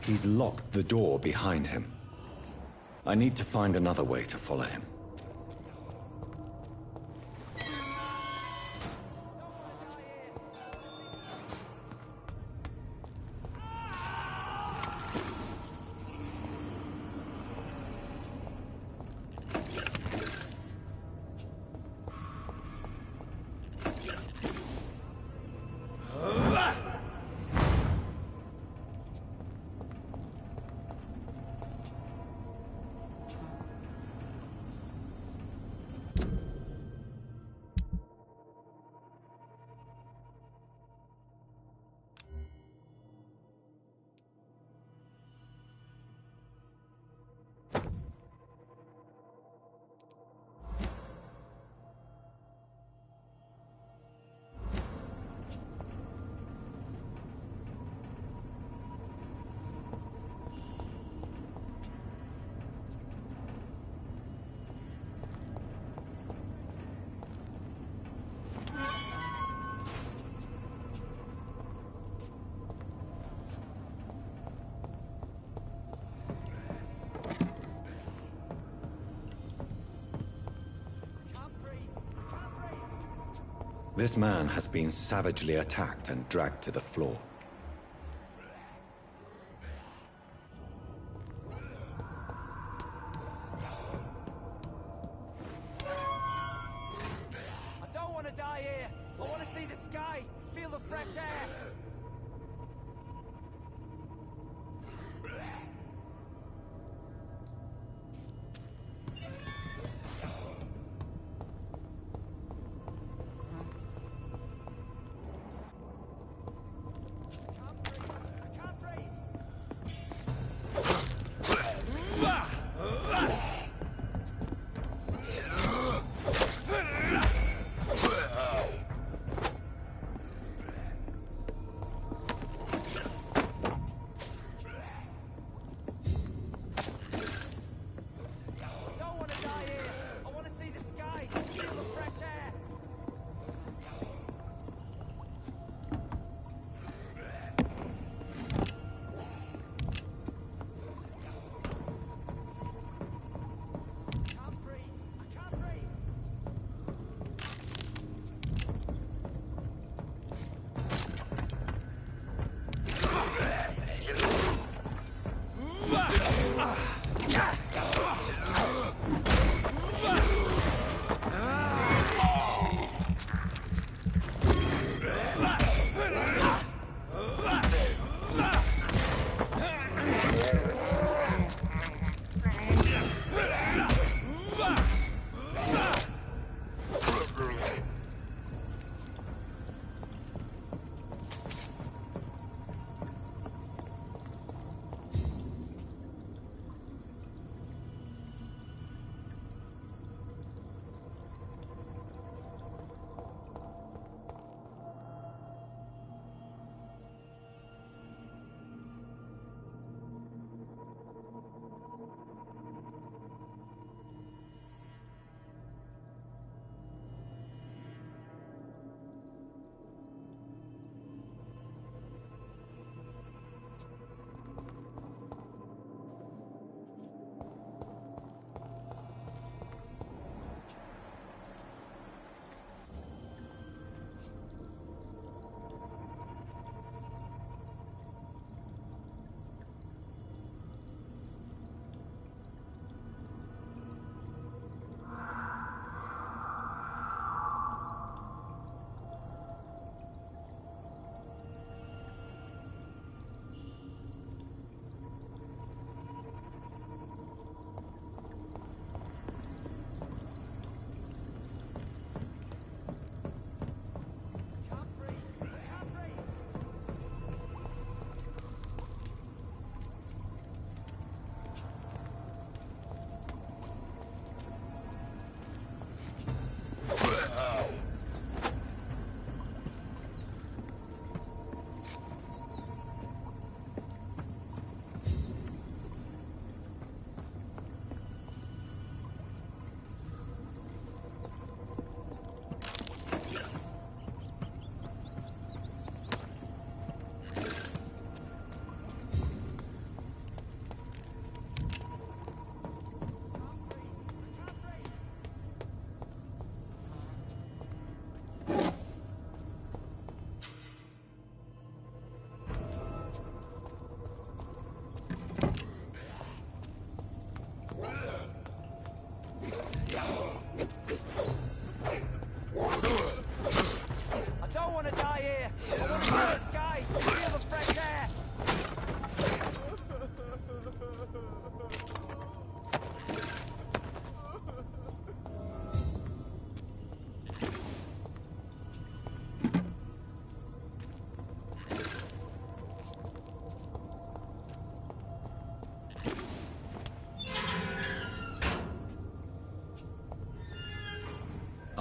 He's locked the door behind him. I need to find another way to follow him. This man has been savagely attacked and dragged to the floor. I don't want to die here. I want to see the sky, feel the fresh air.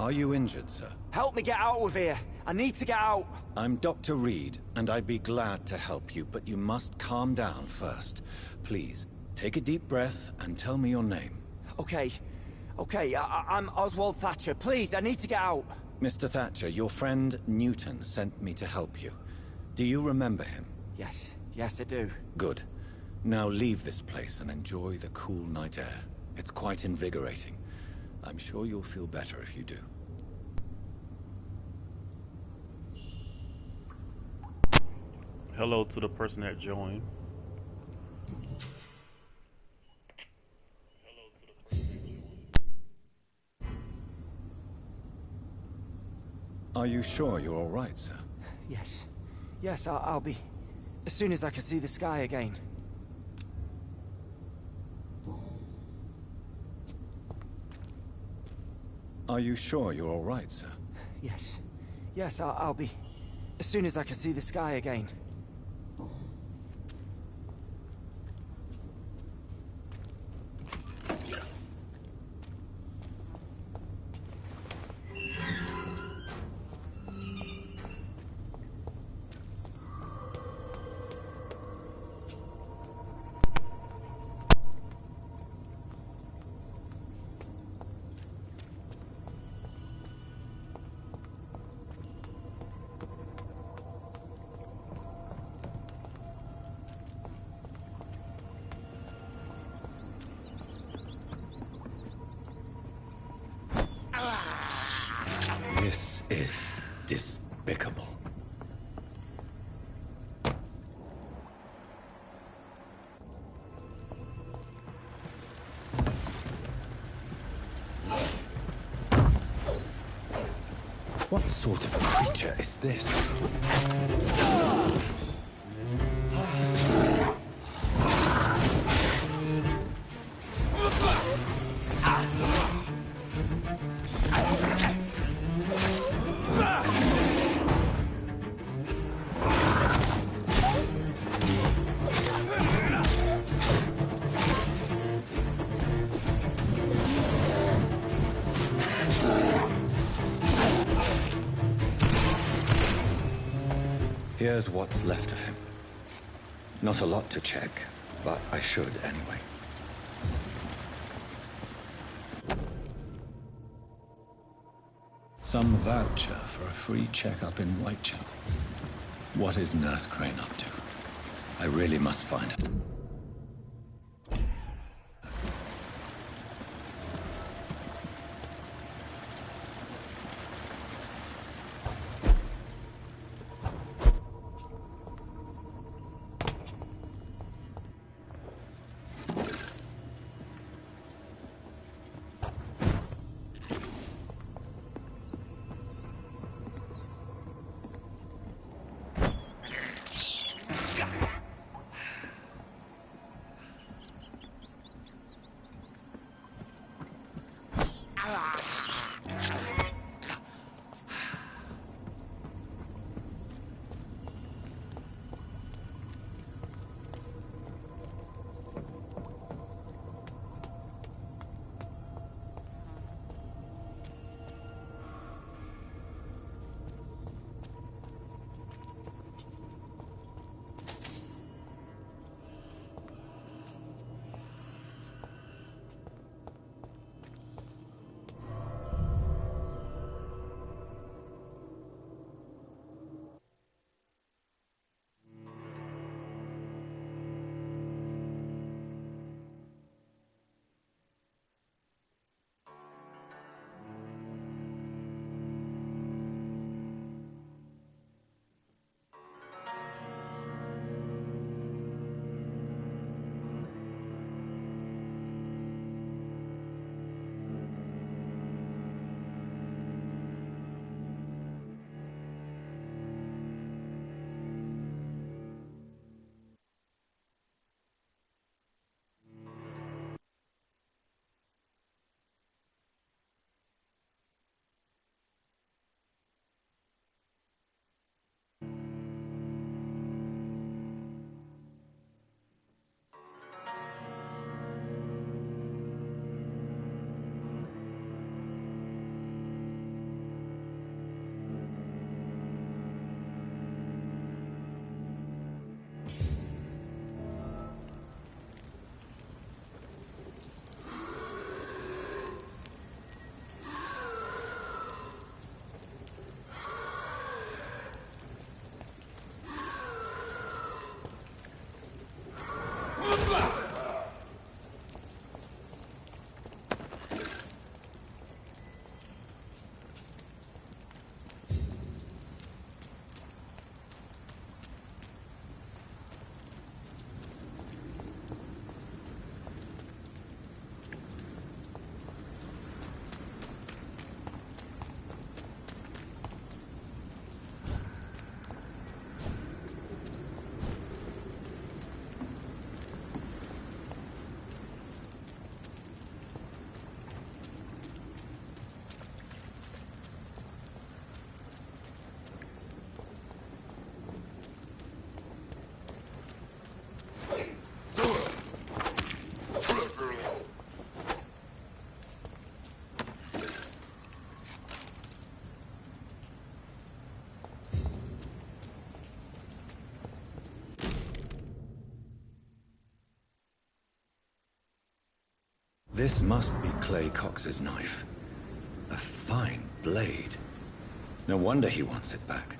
Are you injured, sir? Help me get out of here. I need to get out. I'm Dr. Reed, and I'd be glad to help you, but you must calm down first. Please, take a deep breath and tell me your name. Okay. I'm Oswald Thatcher. Please, I need to get out. Mr. Thatcher, your friend Newton sent me to help you. Do you remember him? Yes, I do. Good. Now leave this place and enjoy the cool night air. It's quite invigorating. I'm sure you'll feel better if you do. Hello to the person that joined. Are you sure you're all right, sir? Yes, I'll be... as soon as I can see the sky again. Are you sure you're all right, sir? Yes, I'll be... as soon as I can see the sky again. This is despicable. What sort of creature is this? Here's what's left of him. Not a lot to check, but I should anyway. Some voucher for a free checkup in Whitechapel. What is Nurse Crane up to? I really must find her. This must be Clay Cox's knife. A fine blade. No wonder he wants it back.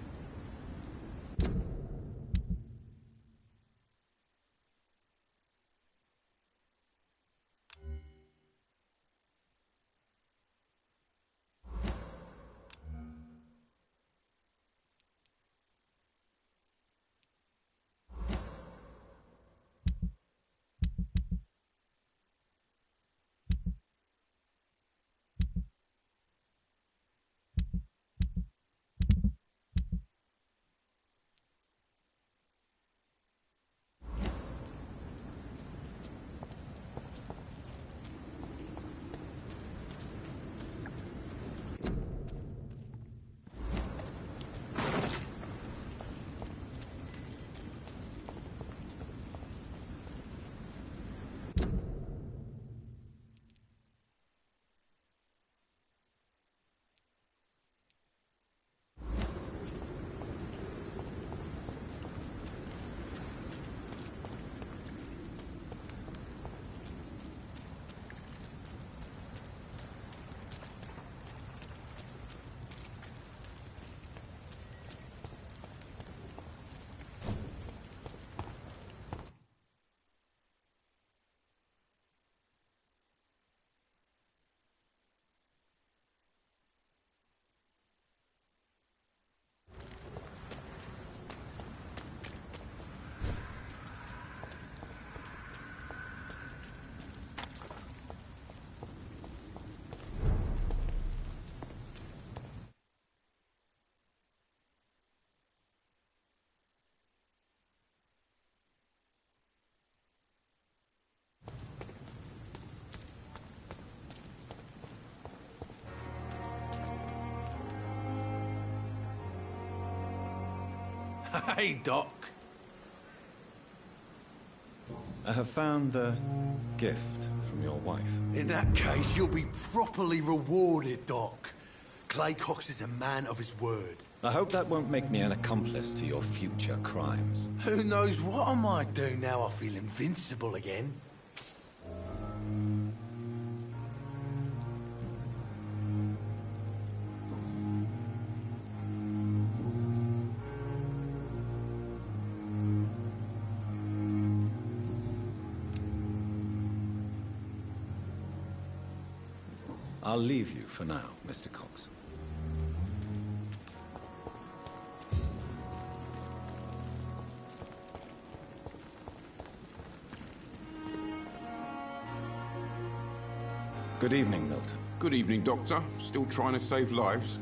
Hey, Doc. I have found the gift from your wife. In that case, you'll be properly rewarded, Doc. Clay Cox is a man of his word. I hope that won't make me an accomplice to your future crimes. Who knows what I might do now I feel invincible again? I'll leave you for now, Mr. Cox. Good evening, Milton. Good evening, Doctor. Still trying to save lives?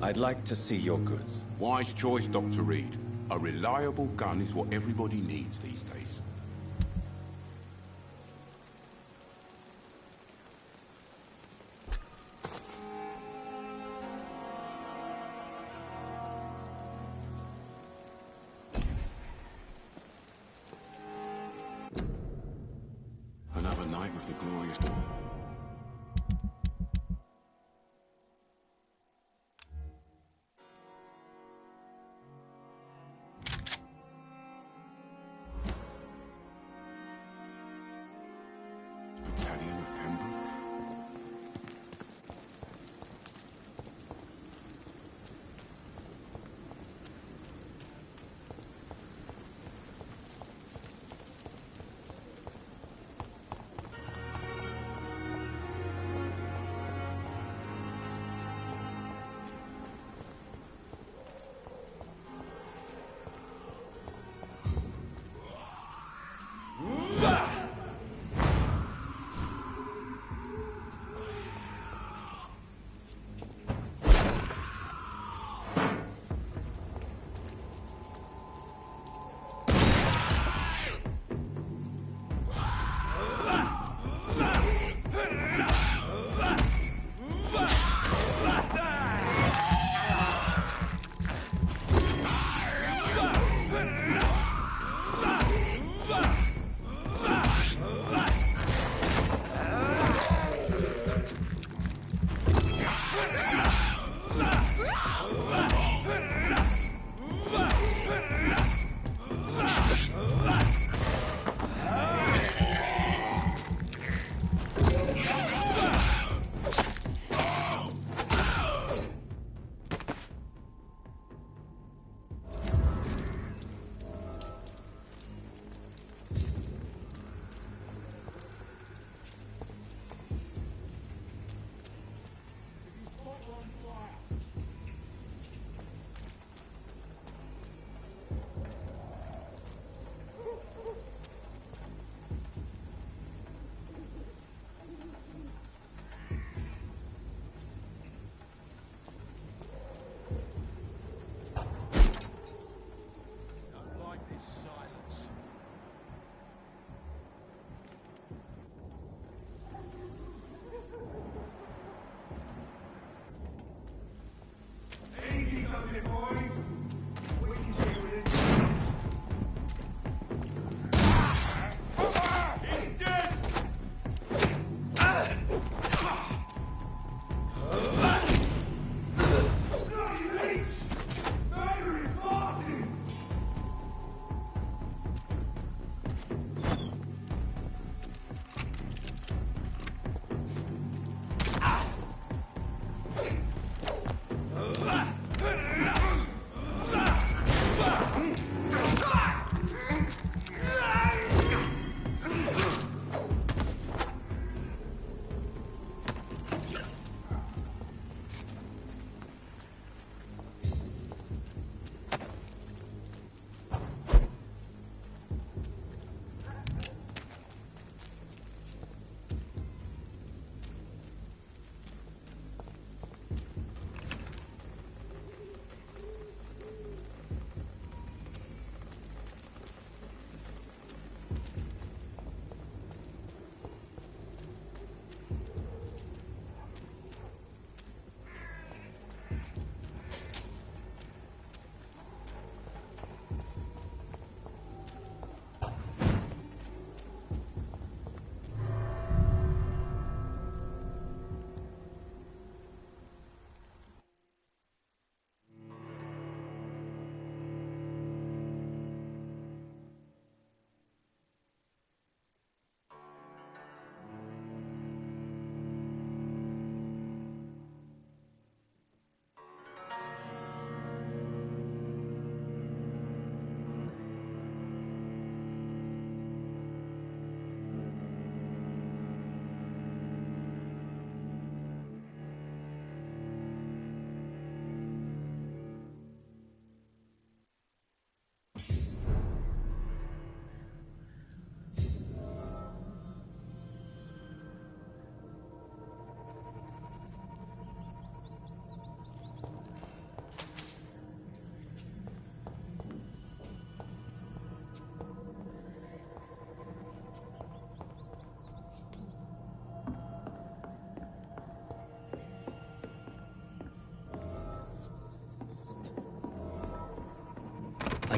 I'd like to see your goods. Wise choice, Dr. Reed. A reliable gun is what everybody needs these days. Another night with the glorious... Battalion of Pembroke.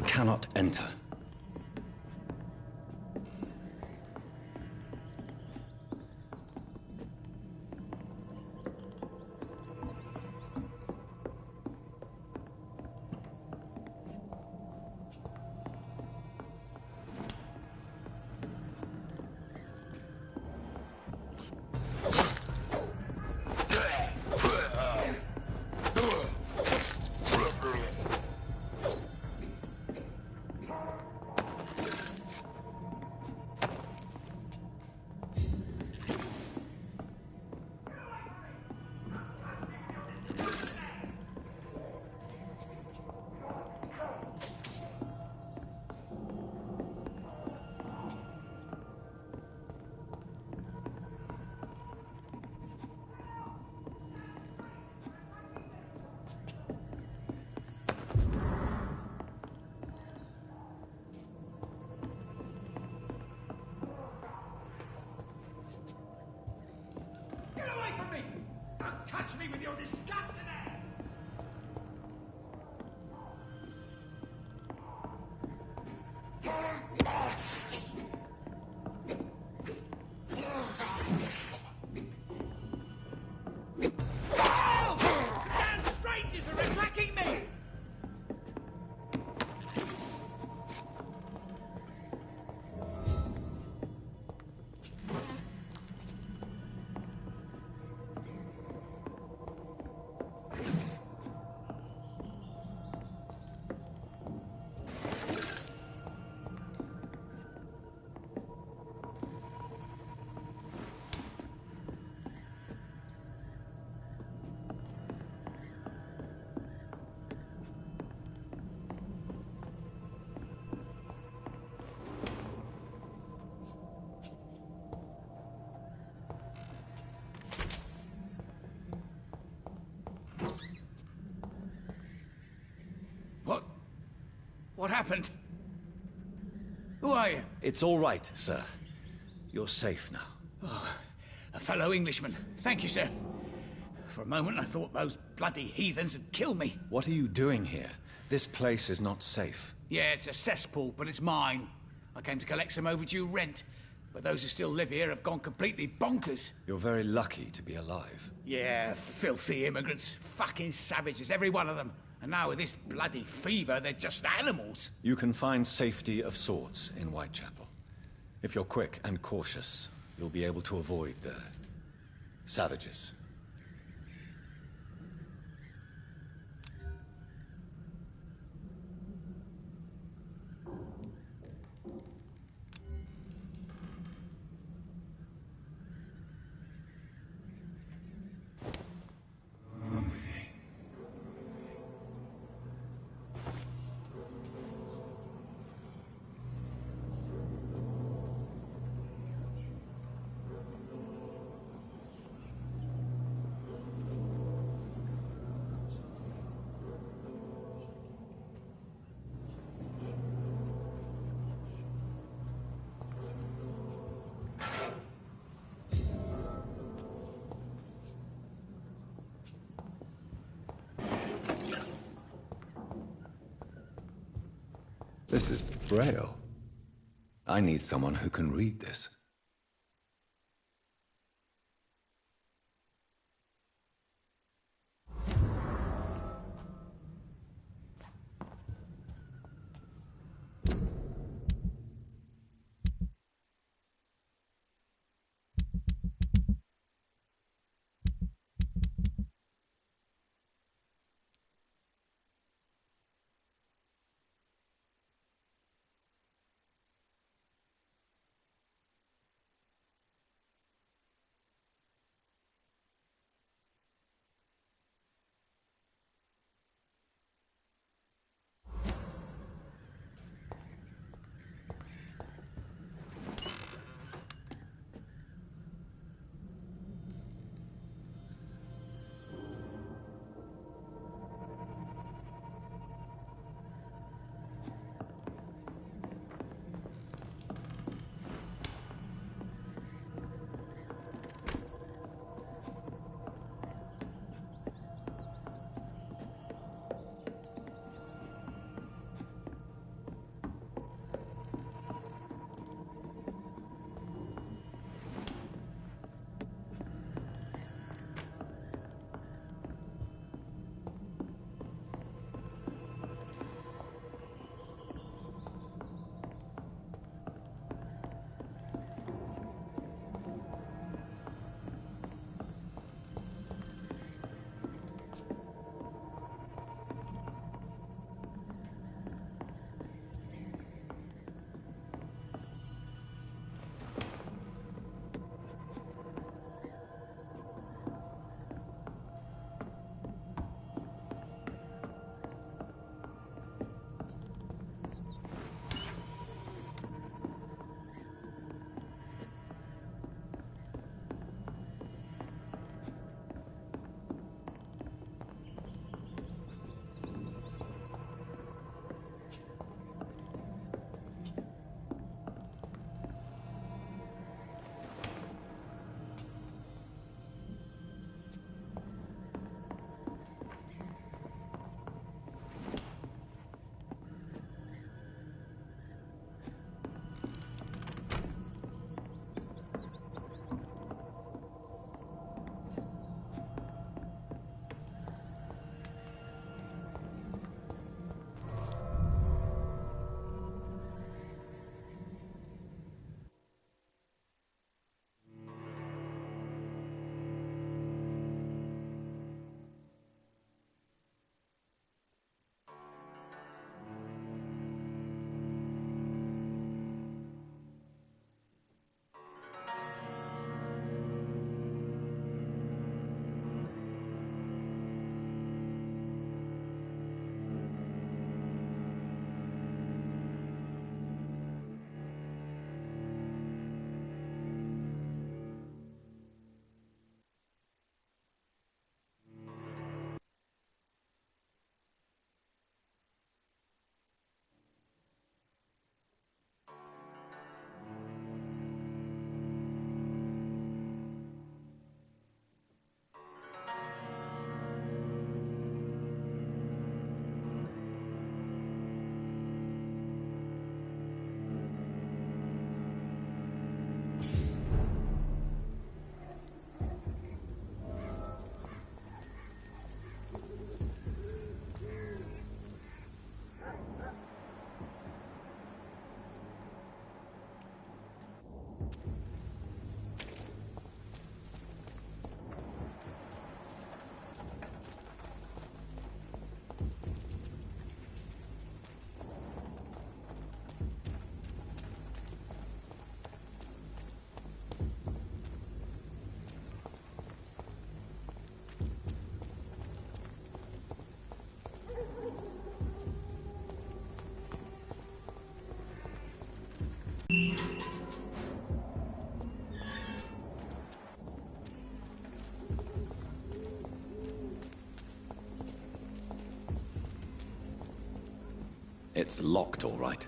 cannot enter. Touch me with your disgusting air! Damn strangers are attacking me! What happened? Who are you? It's all right, sir. You're safe now. Oh, a fellow Englishman. Thank you, sir. For a moment I thought those bloody heathens had killed me. What are you doing here? This place is not safe. Yeah, it's a cesspool, but it's mine. I came to collect some overdue rent, but those who still live here have gone completely bonkers. You're very lucky to be alive. Yeah, filthy immigrants. Fucking savages, every one of them. And now with this bloody fever, they're just animals. You can find safety of sorts in Whitechapel. If you're quick and cautious, you'll be able to avoid the savages. This is Braille. I need someone who can read this. It's locked, all right.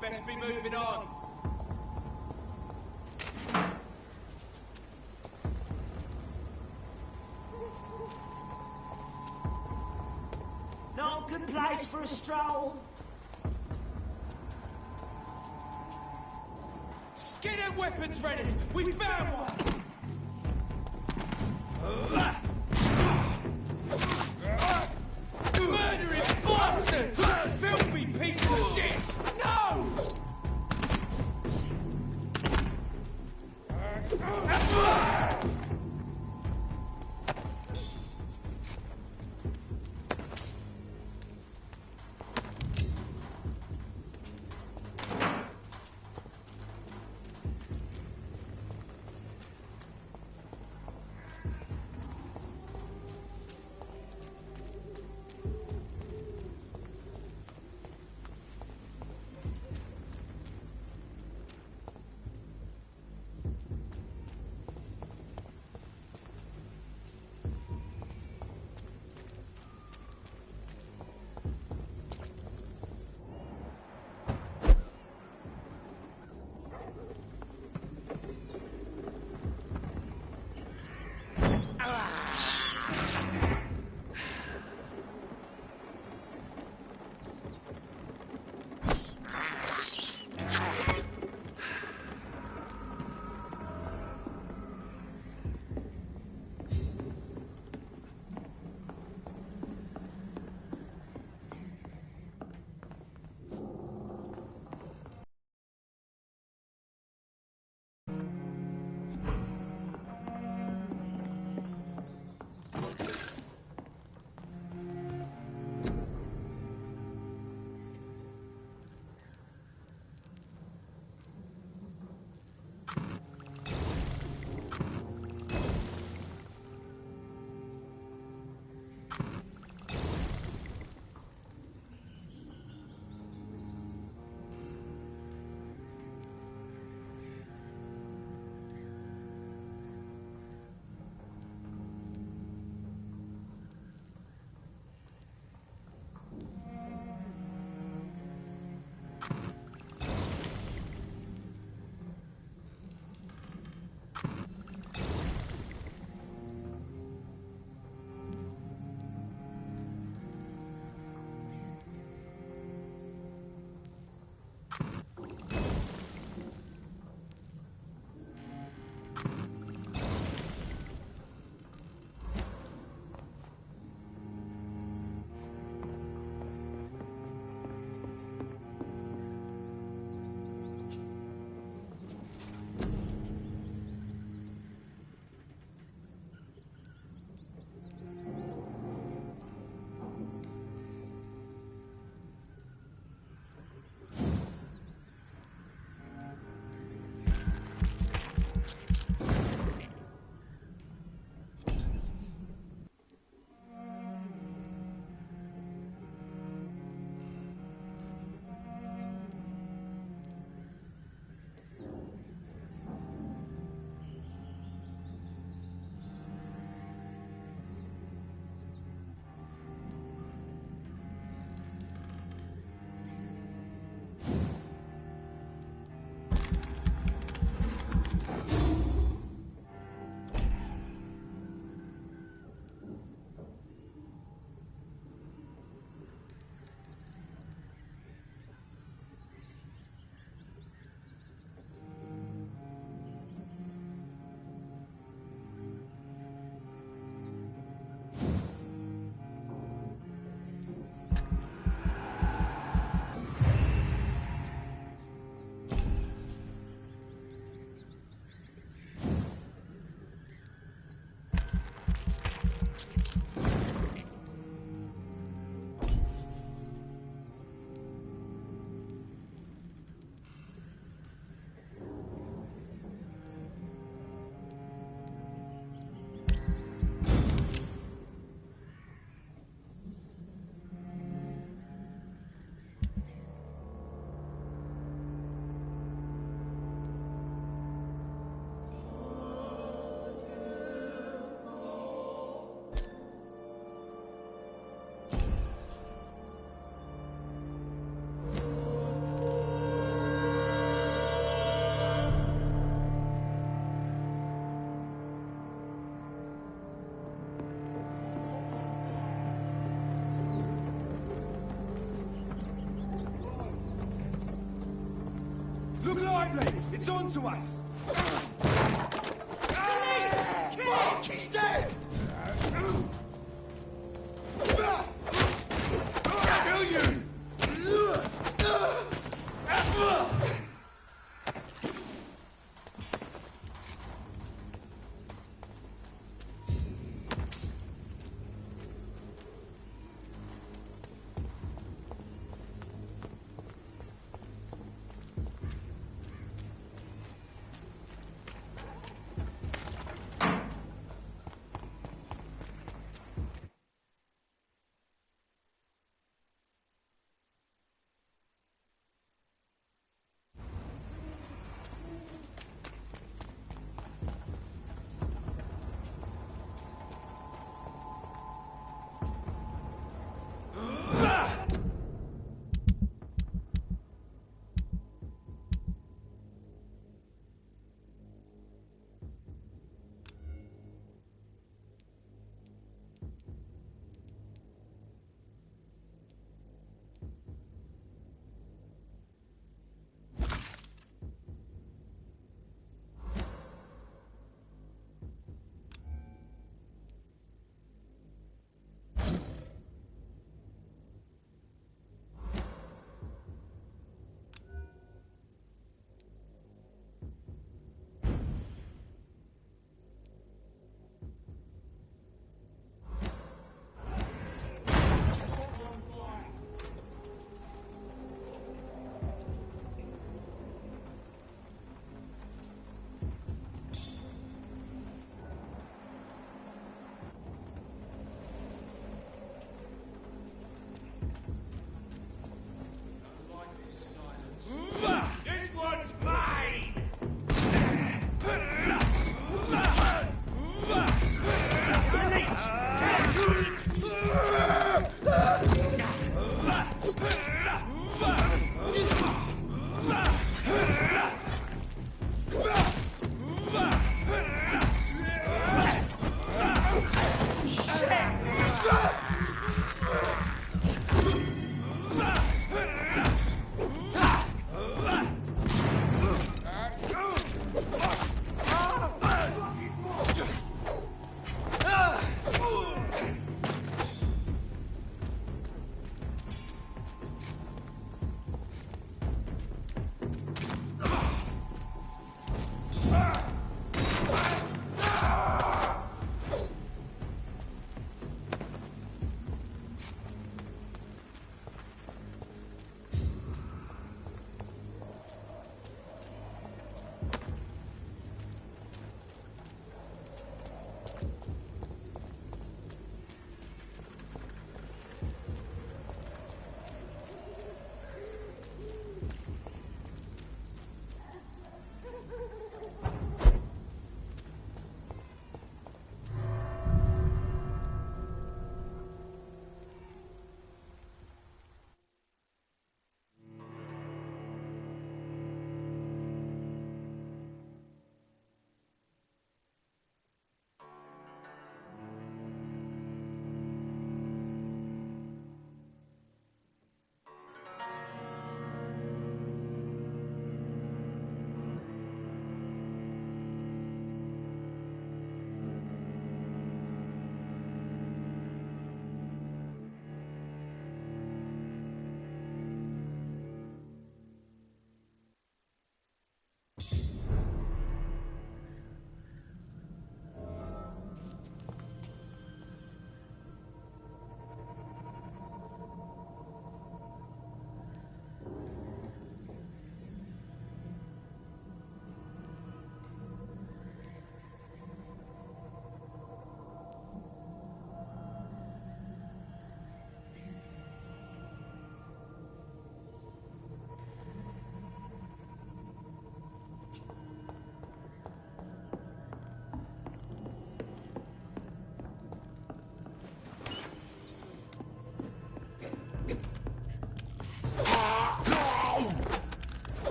Best be moving on. Not a good place for a stroll. Get them weapons ready. We found one. Murderous bastard! Filthy piece of shit! No! lively! It's on to us! Fuck, he's dead! Kill you!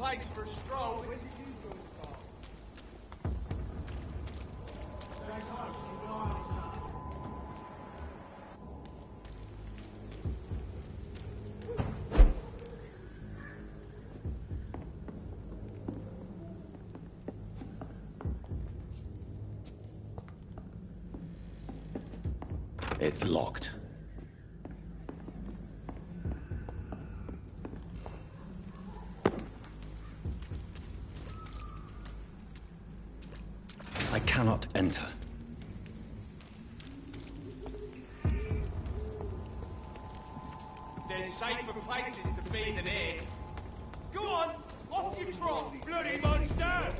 place for a stroll. When did you join the bar? Stay close, keep an eye on each other. It's locked. I cannot enter. There's safer places to be than here. Go on, off you trot, bloody monster!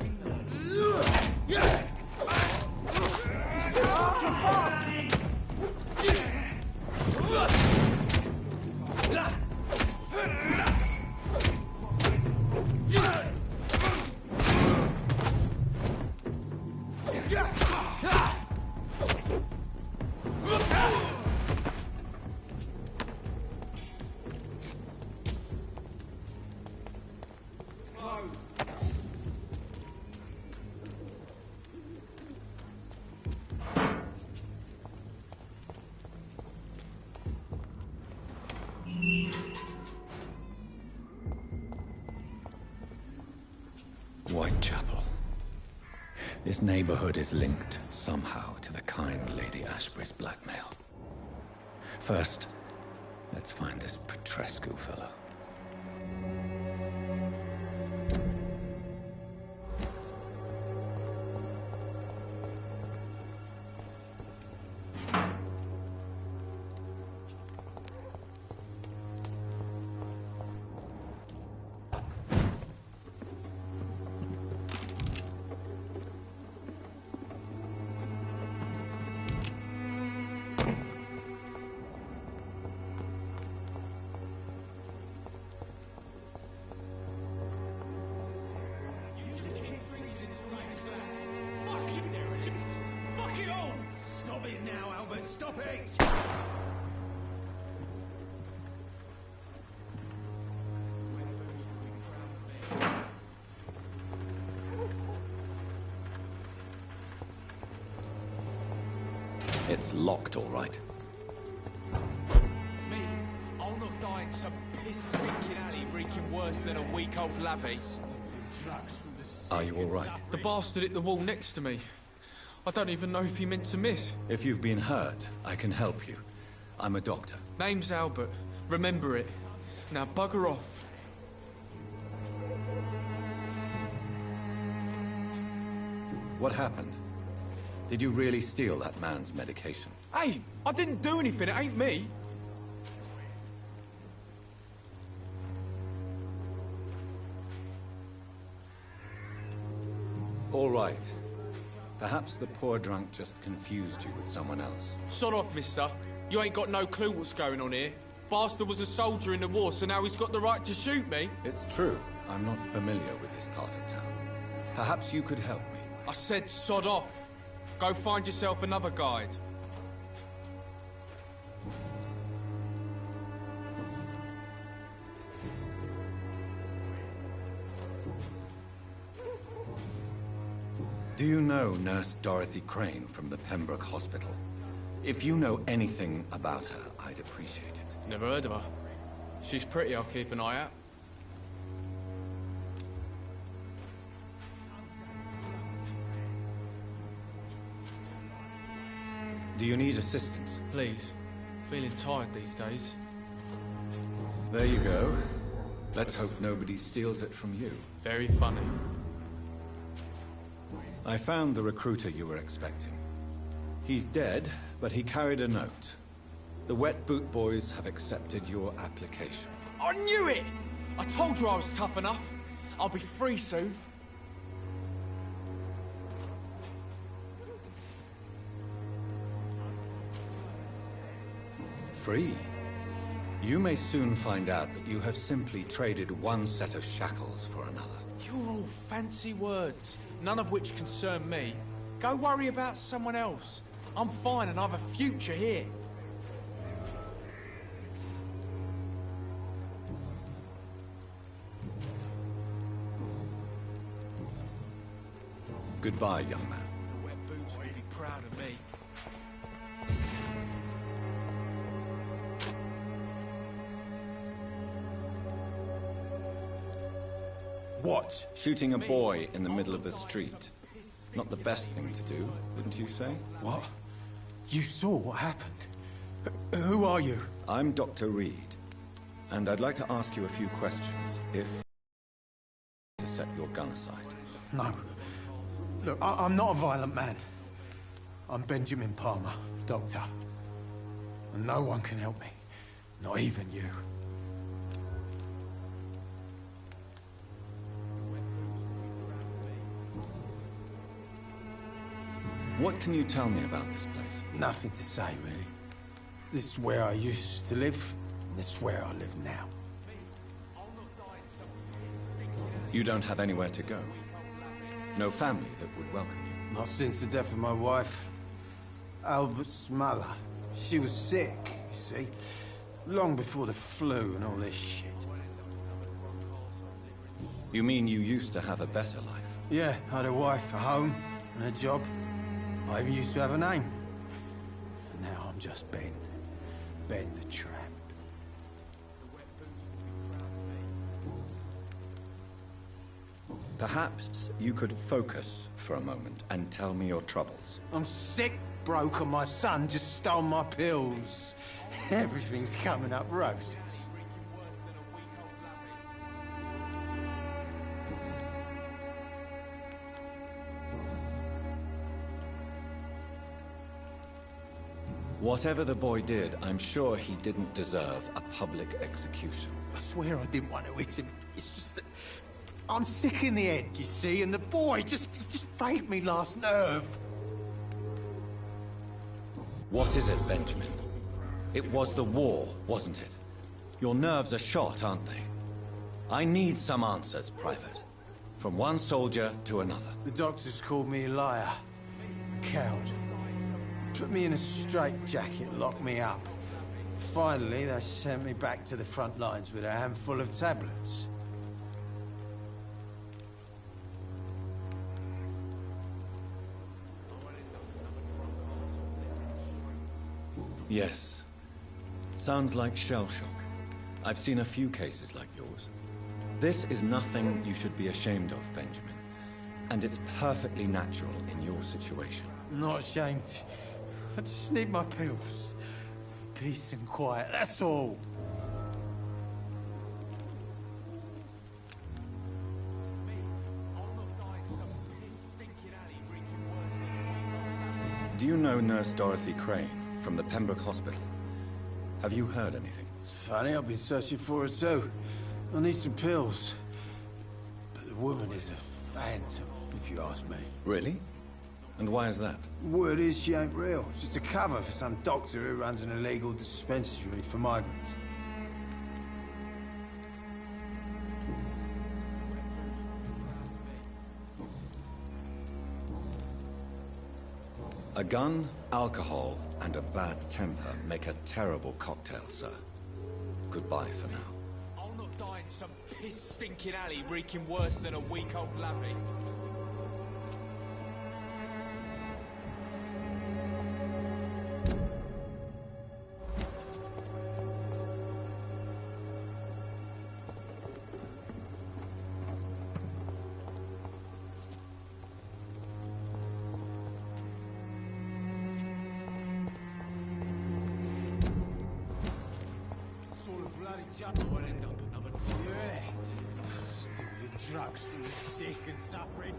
Whitechapel. This neighborhood is linked somehow to the kind Lady Ashbury's blackmail. First, let's find this Petrescu fellow. It's locked, all right. Me? I'll not die in some piss-stinking alley reeking worse than a week-old lavvy. Are you all right? The bastard hit the wall next to me. I don't even know if he meant to miss. If you've been hurt, I can help you. I'm a doctor. Name's Albert. Remember it. Now bugger off. What happened? Did you really steal that man's medication? Hey, I didn't do anything. It ain't me. All right. Perhaps the poor drunk just confused you with someone else. Sod off, mister. You ain't got no clue what's going on here. Bastard was a soldier in the war, so now he's got the right to shoot me. It's true. I'm not familiar with this part of town. Perhaps you could help me. I said sod off. Go find yourself another guide. Do you know Nurse Dorothy Crane from the Pembroke Hospital? If you know anything about her, I'd appreciate it. Never heard of her. She's pretty, I'll keep an eye out. Do you need assistance? Please. Feeling tired these days. There you go. Let's hope nobody steals it from you. Very funny. I found the recruiter you were expecting. He's dead, but he carried a note. The Wet Boot Boys have accepted your application. I knew it! I told you I was tough enough. I'll be free soon. Free? You may soon find out that you have simply traded one set of shackles for another. You're all fancy words, none of which concern me. Go worry about someone else. I'm fine and I have a future here. Goodbye, young man. The wet boots will be proud of me. What? Shooting a boy in the middle of the street. Not the best thing to do, wouldn't you say? What? You saw what happened? Who are you? I'm Dr. Reed, and I'd like to ask you a few questions, if... to set your gun aside. No. Look, I'm not a violent man. I'm Benjamin Palmer, doctor. And no one can help me. Not even you. What can you tell me about this place? Nothing to say, really. This is where I used to live, and this is where I live now. You don't have anywhere to go? No family that would welcome you? Not since the death of my wife, Albert's mother. She was sick, you see. Long before the flu and all this shit. You mean you used to have a better life? Yeah, I had a wife, a home, and a job. I even used to have a name. And now I'm just Ben. Ben the Tramp. Perhaps you could focus for a moment and tell me your troubles. I'm sick, broke, and my son just stole my pills. Everything's coming up roses. Whatever the boy did, I'm sure he didn't deserve a public execution. I swear I didn't want to hit him. It's just that I'm sick in the head, you see, and the boy just frayed me last nerve. What is it, Benjamin? It was the war, wasn't it? Your nerves are shot, aren't they? I need some answers, Private. From one soldier to another. The doctors called me a liar, a coward. Put me in a straitjacket, locked me up. Finally, they sent me back to the front lines with a handful of tablets. Yes. Sounds like shell shock. I've seen a few cases like yours. This is nothing you should be ashamed of, Benjamin. And it's perfectly natural in your situation. I'm not ashamed. I just need my pills. Peace and quiet, that's all. Do you know Nurse Dorothy Crane from the Pembroke Hospital? Have you heard anything? It's funny, I've been searching for her too. I need some pills. But the woman is a phantom, if you ask me. Really? And why is that? Word is she ain't real. It's just a cover for some doctor who runs an illegal dispensary for migrants. A gun, alcohol, and a bad temper make a terrible cocktail, sir. Goodbye for now. I'll not die in some piss-stinking alley reeking worse than a week-old lavvy. We'll end up another time. Yeah. Stealing drugs from the sick and suffering.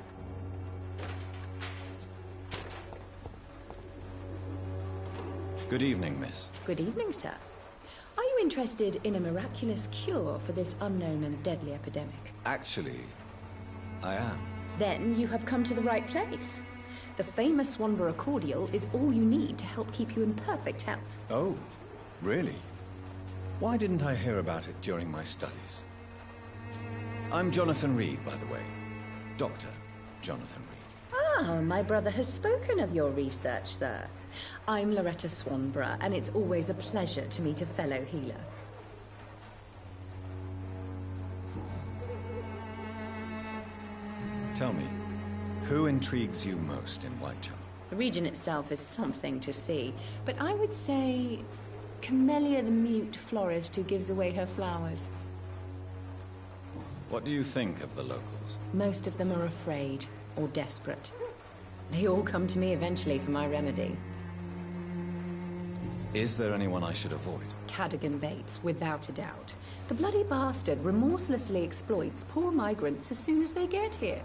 Good evening, miss. Good evening, sir. Are you interested in a miraculous cure for this unknown and deadly epidemic? Actually, I am. Then you have come to the right place. The famous Swanborough cordial is all you need to help keep you in perfect health. Oh, really? Why didn't I hear about it during my studies? I'm Jonathan Reed, by the way. Dr. Jonathan Reed. Ah, my brother has spoken of your research, sir. I'm Loretta Swanborough, and it's always a pleasure to meet a fellow healer. Tell me, Who intrigues you most in Whitechapel? The region itself is something to see, but I would say Camellia the mute florist who gives away her flowers. What do you think of the locals? Most of them are afraid or desperate. They all come to me eventually for my remedy. Is there anyone I should avoid? Cadogan Bates, without a doubt. The bloody bastard remorselessly exploits poor migrants as soon as they get here.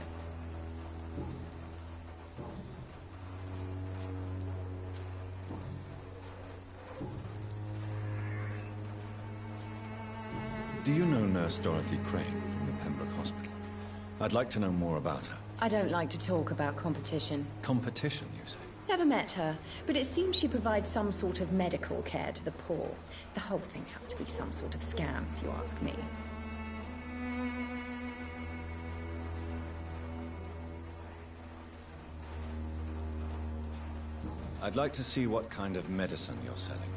Do you know Nurse Dorothy Crane from the Pembroke Hospital? I'd like to know more about her. I don't like to talk about competition. Competition, you say? Never met her, but it seems she provides some sort of medical care to the poor. The whole thing has to be some sort of scam, if you ask me. I'd like to see what kind of medicine you're selling.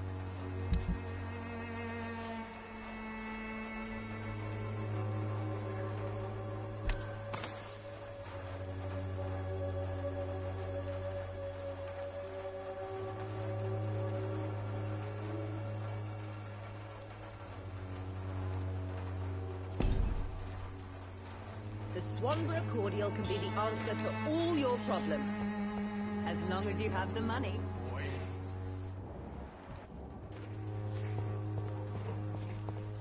The Swanborough cordial can be the answer to all your problems. As long as you have the money.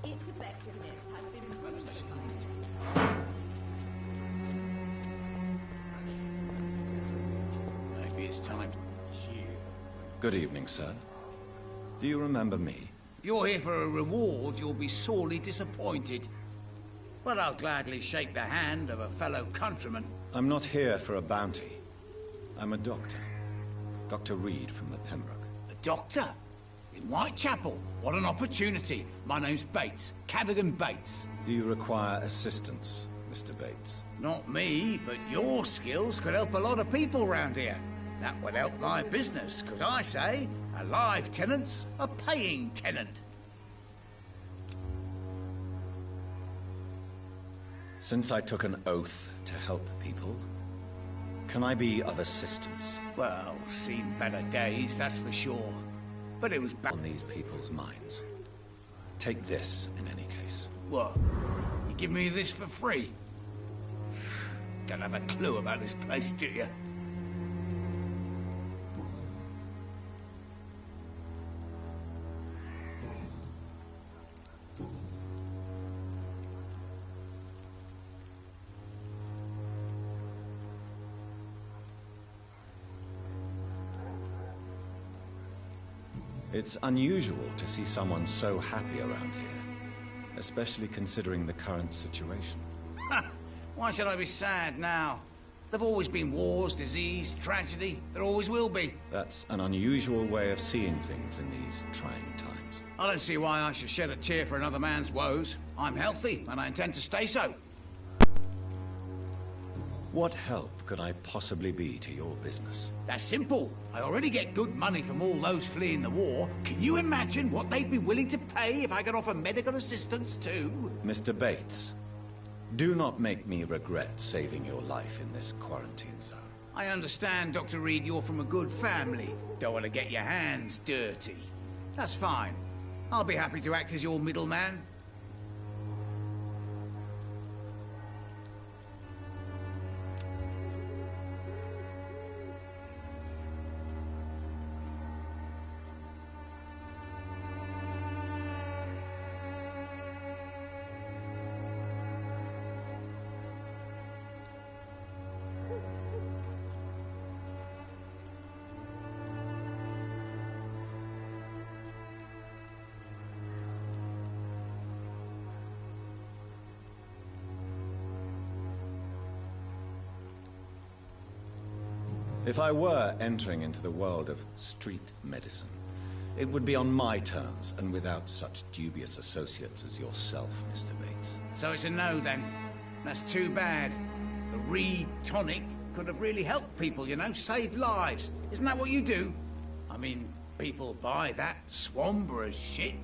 Its effectiveness has been proven. Maybe it's time. Good evening, sir. Do you remember me? If you're here for a reward, you'll be sorely disappointed. But I'll gladly shake the hand of a fellow countryman. I'm not here for a bounty. I'm a doctor. Dr. Reed from the Pembroke. A doctor? In Whitechapel? What an opportunity. My name's Bates. Cadogan Bates. Do you require assistance, Mr. Bates? Not me, but your skills could help a lot of people round here. That would help my business, because I say, a live tenant's a paying tenant. Since I took an oath to help people, can I be of assistance? Well, seen better days, that's for sure. But it was back On these people's minds. Take this, in any case. What? You give me this for free? Don't have a clue about this place, do you? It's unusual to see someone so happy around here, especially considering the current situation. Why should I be sad now? There've always been wars, disease, tragedy. There always will be. That's an unusual way of seeing things in these trying times. I don't see why I should shed a tear for another man's woes. I'm healthy, and I intend to stay so. What help could I possibly be to your business? That's simple. I already get good money from all those fleeing the war. Can you imagine what they'd be willing to pay if I could offer medical assistance too? Mr. Bates, do not make me regret saving your life in this quarantine zone. I understand, Dr. Reed, you're from a good family. Don't want to get your hands dirty. That's fine. I'll be happy to act as your middleman. If I were entering into the world of street medicine, it would be on my terms and without such dubious associates as yourself, Mr. Bates. So it's a no, then. That's too bad. The Reed tonic could have really helped people, you know, saved lives. Isn't that what you do? I mean, people buy that Swanborough shit.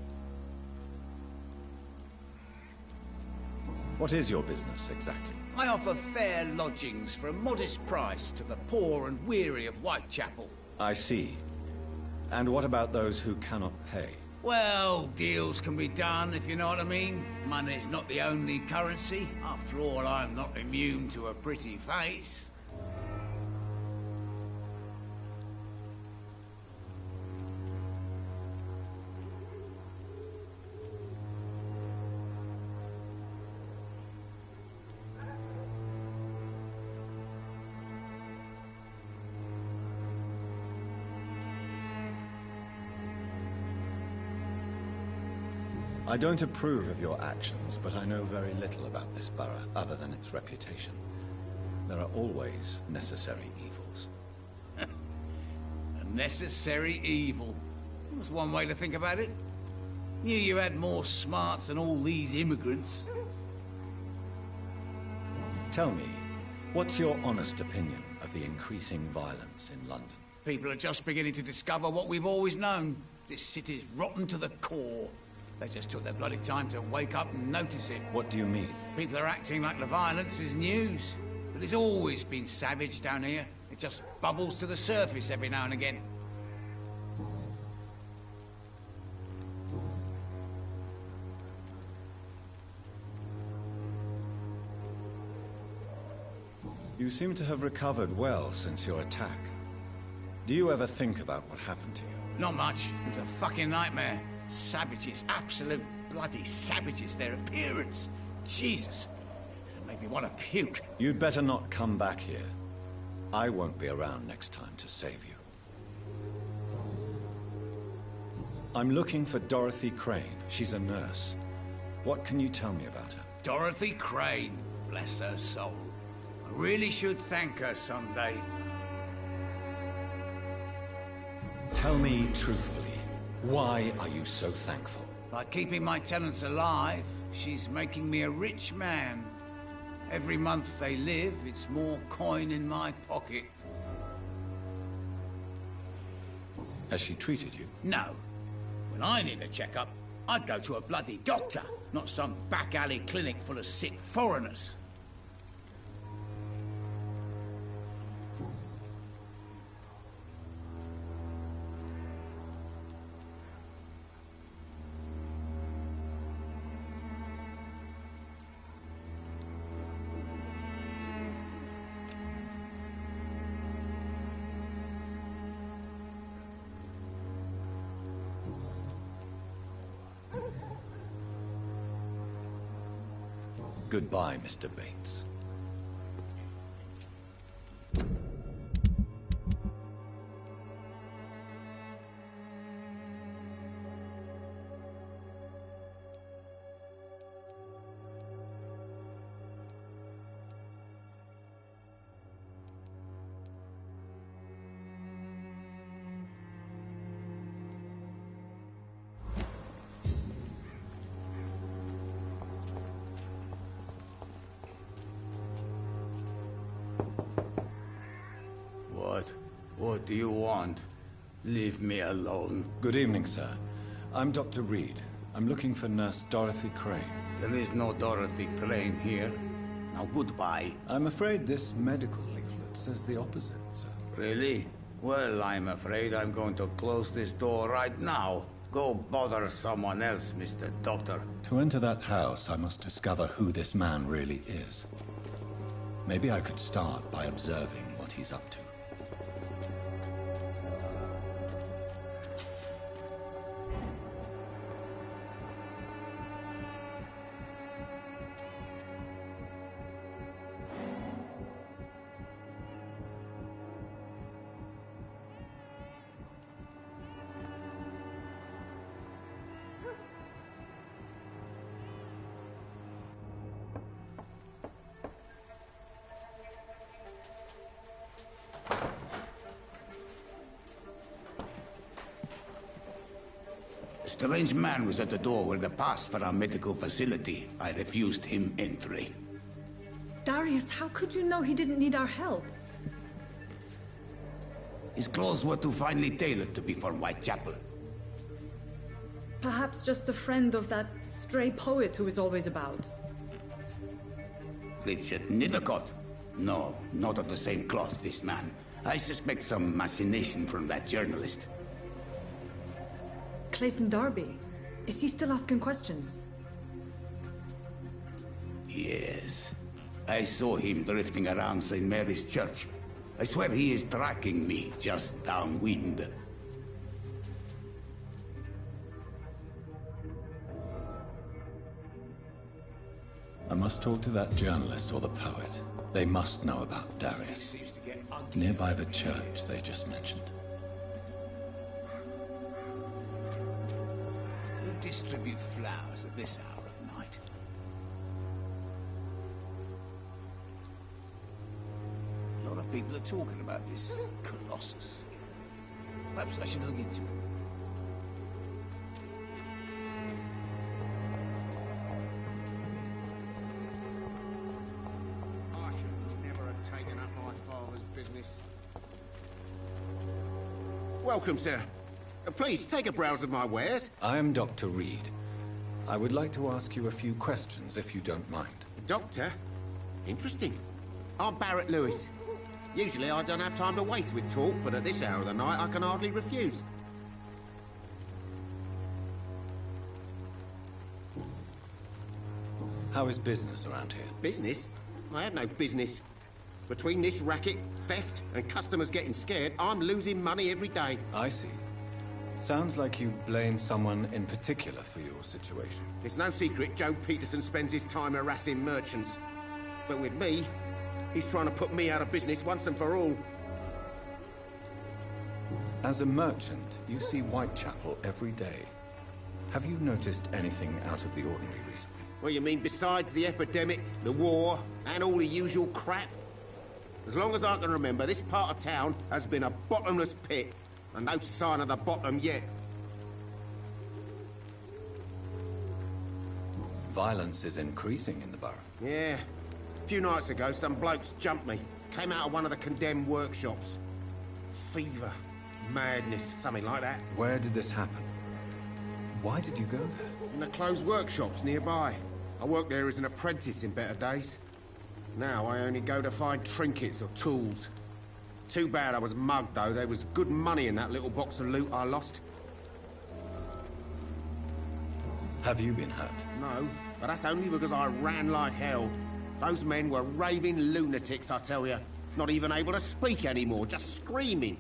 What is your business, exactly? I offer fair lodgings for a modest price to the poor and weary of Whitechapel. I see. And what about those who cannot pay? Well, deals can be done, if you know what I mean. Money's not the only currency. After all, I'm not immune to a pretty face. I don't approve of your actions, but I know very little about this borough, other than its reputation. There are always necessary evils. A necessary evil. That's one way to think about it. Knew you had more smarts than all these immigrants. Tell me, what's your honest opinion of the increasing violence in London? People are just beginning to discover what we've always known. This city's rotten to the core. They just took their bloody time to wake up and notice it. What do you mean? People are acting like the violence is news. But it's always been savage down here. It just bubbles to the surface every now and again. You seem to have recovered well since your attack. Do you ever think about what happened to you? Not much. It was a fucking nightmare. Savages, absolute bloody savages. Their appearance. Jesus. It made me want to puke. You'd better not come back here. I won't be around next time to save you. I'm looking for Dorothy Crane. She's a nurse. What can you tell me about her? Dorothy Crane. Bless her soul. I really should thank her someday. Tell me truthfully. Why are you so thankful? By keeping my tenants alive, she's making me a rich man. Every month they live, it's more coin in my pocket. Has she treated you? No. When I need a checkup, I'd go to a bloody doctor, not some back alley clinic full of sick foreigners. Goodbye, Mr. Bates. What do you want? Leave me alone. Good evening, sir. I'm Dr. Reed. I'm looking for Nurse Dorothy Crane. There is no Dorothy Crane here. Now goodbye. I'm afraid this medical leaflet says the opposite, sir. Really? Well, I'm afraid I'm going to close this door right now. Go bother someone else, Mr. Doctor. To enter that house, I must discover who this man really is. Maybe I could start by observing what he's up to. A strange man was at the door with a pass for our medical facility. I refused him entry. Darius, how could you know he didn't need our help? His clothes were too finely tailored to be for Whitechapel. Perhaps just a friend of that stray poet who is always about. Richard Nethercott? No, not of the same cloth, this man. I suspect some machination from that journalist. Clayton Darby. Is he still asking questions? Yes. I saw him drifting around St. Mary's Church. I swear he is tracking me just downwind. I must talk to that journalist or the poet. They must know about Darius. Nearby the church they just mentioned. Who distribute flowers at this hour of night? A lot of people are talking about this Colossus. Perhaps I should look into it. Welcome, sir. Please, take a browse of my wares. I am Dr. Reed. I would like to ask you a few questions, if you don't mind. Doctor? Interesting. I'm Barrett Lewis. Usually I don't have time to waste with talk, but at this hour of the night I can hardly refuse. How is business around here? Business? I have no business. Between this racket, theft, and customers getting scared, I'm losing money every day. I see. Sounds like you blame someone in particular for your situation. It's no secret Joe Peterson spends his time harassing merchants. But with me, he's trying to put me out of business once and for all. As a merchant, you see Whitechapel every day. Have you noticed anything out of the ordinary recently? Well, you mean besides the epidemic, the war, and all the usual crap? As long as I can remember, this part of town has been a bottomless pit, and no sign of the bottom yet. Violence is increasing in the borough. Yeah. A few nights ago, some blokes jumped me. Came out of one of the condemned workshops. Fever, madness, something like that. Where did this happen? Why did you go there? In the closed workshops nearby. I worked there as an apprentice in better days. Now I only go to find trinkets or tools. Too bad I was mugged, though. There was good money in that little box of loot I lost. Have you been hurt? No, but that's only because I ran like hell. Those men were raving lunatics, I tell you. Not even able to speak anymore, just screaming.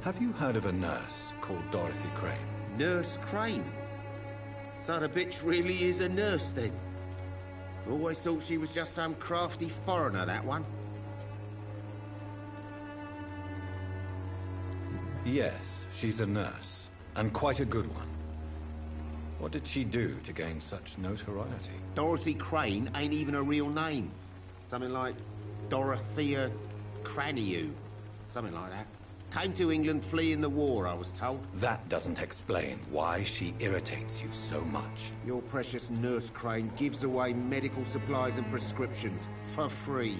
Have you heard of a nurse called Dorothy Crane? Nurse Crane? So the bitch really is a nurse, then? Always thought she was just some crafty foreigner, that one. Yes, she's a nurse, and quite a good one. What did she do to gain such notoriety? Dorothy Crane ain't even a real name. Something like Dorothea Craniu. Something like that. Came to England fleeing the war, I was told. That doesn't explain why she irritates you so much. Your precious Nurse Crane gives away medical supplies and prescriptions for free.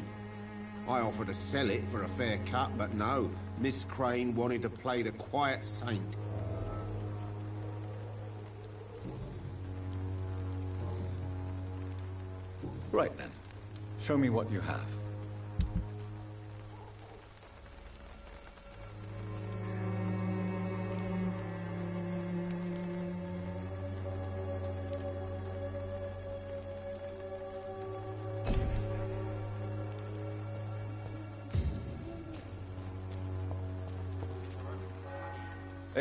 I offered to sell it for a fair cut, but no. Miss Crane wanted to play the quiet saint. Right then. Show me what you have.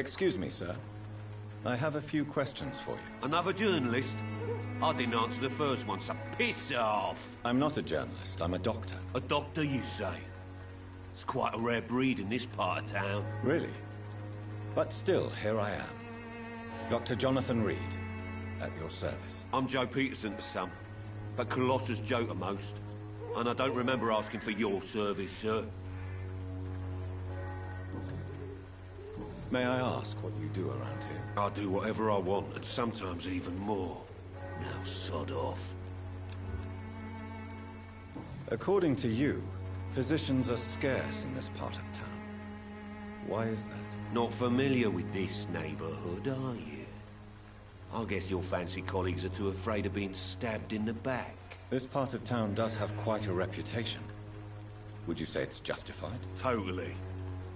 Excuse me, sir. I have a few questions for you. Another journalist? I didn't answer the first one, so piss off! I'm not a journalist, I'm a doctor. A doctor, you say? It's quite a rare breed in this part of town. Really? But still, here I am. Dr. Jonathan Reed, at your service. I'm Joe Peterson to some, but Colossus Joe to most. And I don't remember asking for your service, sir. May I ask what you do around here? I do whatever I want, and sometimes even more. Now sod off. According to you, physicians are scarce in this part of town. Why is that? Not familiar with this neighborhood, are you? I guess your fancy colleagues are too afraid of being stabbed in the back. This part of town does have quite a reputation. Would you say it's justified? Totally.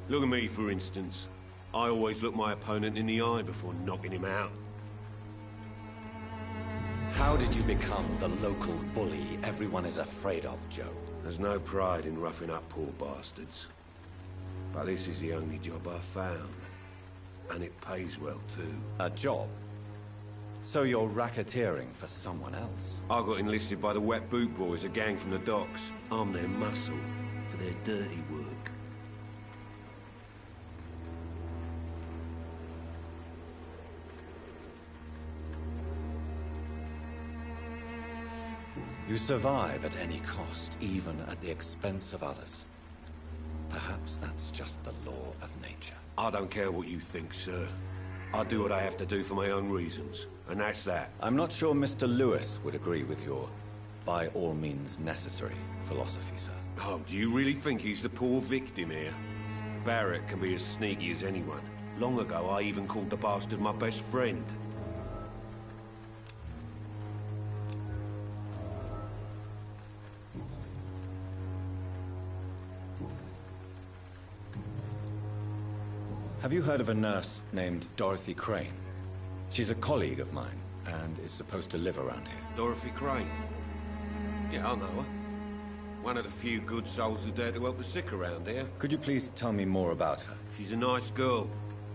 Look at me, for instance. I always look my opponent in the eye before knocking him out. How did you become the local bully everyone is afraid of, Joe? There's no pride in roughing up poor bastards. But this is the only job I've found. And it pays well, too. A job? So you're racketeering for someone else? I got enlisted by the Wet Boot Boys, a gang from the docks. I'm their muscle for their dirty work. You survive at any cost, even at the expense of others. Perhaps that's just the law of nature. I don't care what you think, sir. I do what I have to do for my own reasons, and that's that. I'm not sure Mr. Lewis would agree with your by all means necessary philosophy, sir. Oh, do you really think he's the poor victim here? Barrett can be as sneaky as anyone. Long ago, I even called the bastard my best friend. Have you heard of a nurse named Dorothy Crane? She's a colleague of mine, and is supposed to live around here. Dorothy Crane? Yeah, I know her. One of the few good souls who dare to help the sick around here. Could you please tell me more about her? She's a nice girl.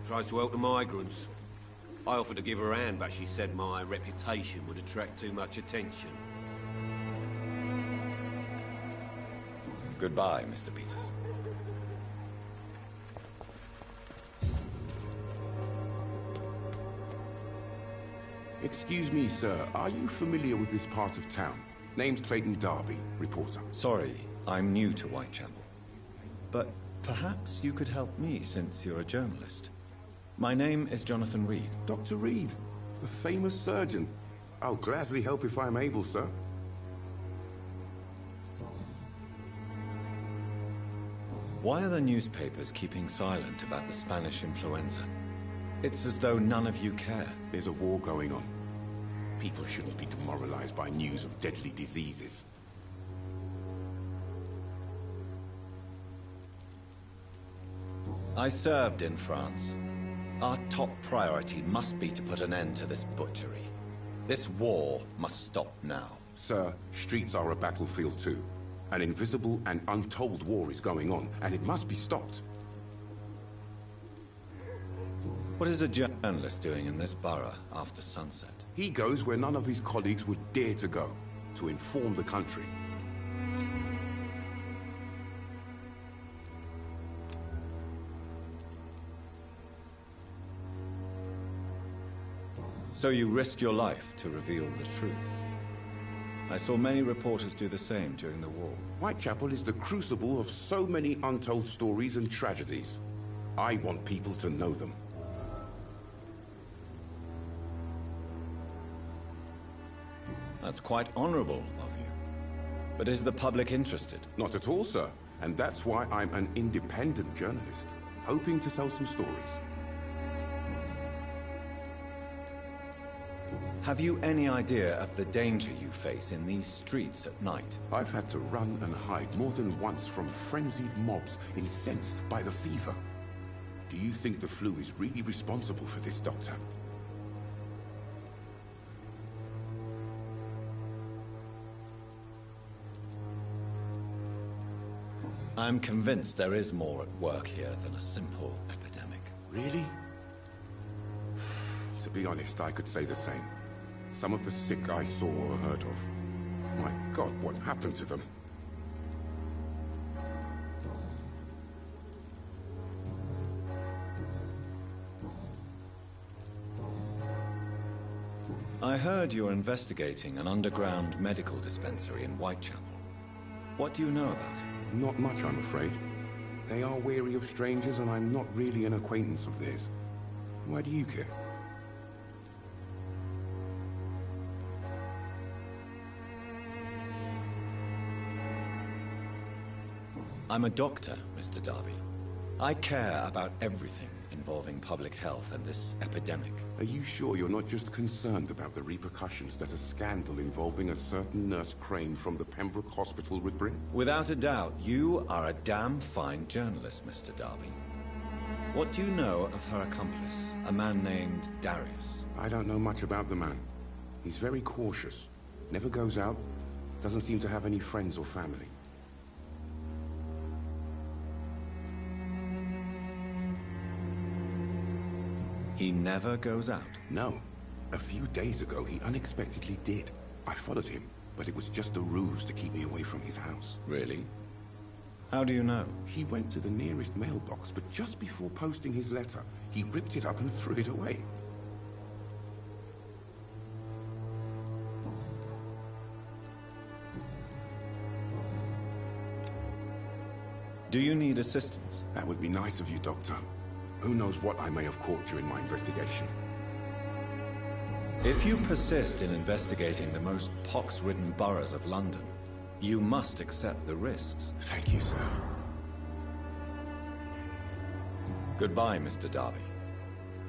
Tries to help the migrants. I offered to give her a hand, but she said my reputation would attract too much attention. Goodbye, Mr. Peters. Excuse me, sir. Are you familiar with this part of town? Name's Clayton Darby, reporter. Sorry, I'm new to Whitechapel. But perhaps you could help me, since you're a journalist. My name is Jonathan Reed. Dr. Reed, the famous surgeon. I'll gladly help if I'm able, sir. Why are the newspapers keeping silent about the Spanish influenza? It's as though none of you care. There's a war going on. People shouldn't be demoralized by news of deadly diseases. I served in France. Our top priority must be to put an end to this butchery. This war must stop now. Sir, streets are a battlefield too. An invisible and untold war is going on, and it must be stopped. What is a journalist doing in this borough after sunset? He goes where none of his colleagues would dare to go, to inform the country. So you risk your life to reveal the truth. I saw many reporters do the same during the war. Whitechapel is the crucible of so many untold stories and tragedies. I want people to know them. That's quite honorable of you. But is the public interested? Not at all, sir. And that's why I'm an independent journalist, hoping to sell some stories. Have you any idea of the danger you face in these streets at night? I've had to run and hide more than once from frenzied mobs incensed by the fever. Do you think the flu is really responsible for this, Doctor? I'm convinced there is more at work here than a simple epidemic. Really? To be honest, I could say the same. Some of the sick I saw or heard of. My God, what happened to them? I heard you're investigating an underground medical dispensary in Whitechapel. What do you know about it? Not much, I'm afraid. They are wary of strangers, and I'm not really an acquaintance of theirs. Why do you care? I'm a doctor, Mr. Darby. I care about everything involving public health and this epidemic. Are you sure you're not just concerned about the repercussions that a scandal involving a certain Nurse Crane from the Pembroke Hospital would bring? Without a doubt, you are a damn fine journalist, Mr. Darby. What do you know of her accomplice, a man named Darius? I don't know much about the man. He's very cautious. Never goes out. Doesn't seem to have any friends or family. He never goes out? No. A few days ago, he unexpectedly did. I followed him, but it was just a ruse to keep me away from his house. Really? How do you know? He went to the nearest mailbox, but just before posting his letter, he ripped it up and threw it away. Do you need assistance? That would be nice of you, Doctor. Who knows what I may have caught during my investigation. If you persist in investigating the most pox-ridden boroughs of London, you must accept the risks. Thank you, sir. Goodbye, Mr. Darby.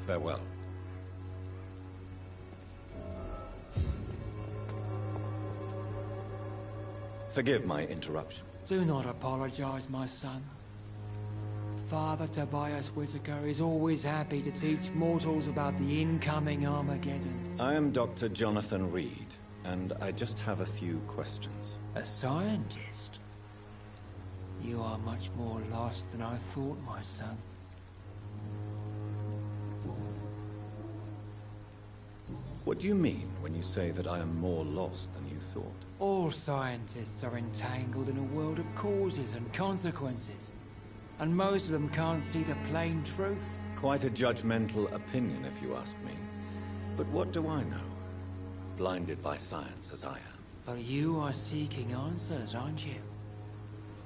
Farewell. Forgive my interruption. Do not apologize, my son. Father Tobias Whitaker is always happy to teach mortals about the incoming Armageddon. I am Dr. Jonathan Reed, and I just have a few questions. A scientist? You are much more lost than I thought, my son. What do you mean when you say that I am more lost than you thought? All scientists are entangled in a world of causes and consequences. And most of them can't see the plain truth. Quite a judgmental opinion, if you ask me. But what do I know? Blinded by science as I am. But you are seeking answers, aren't you?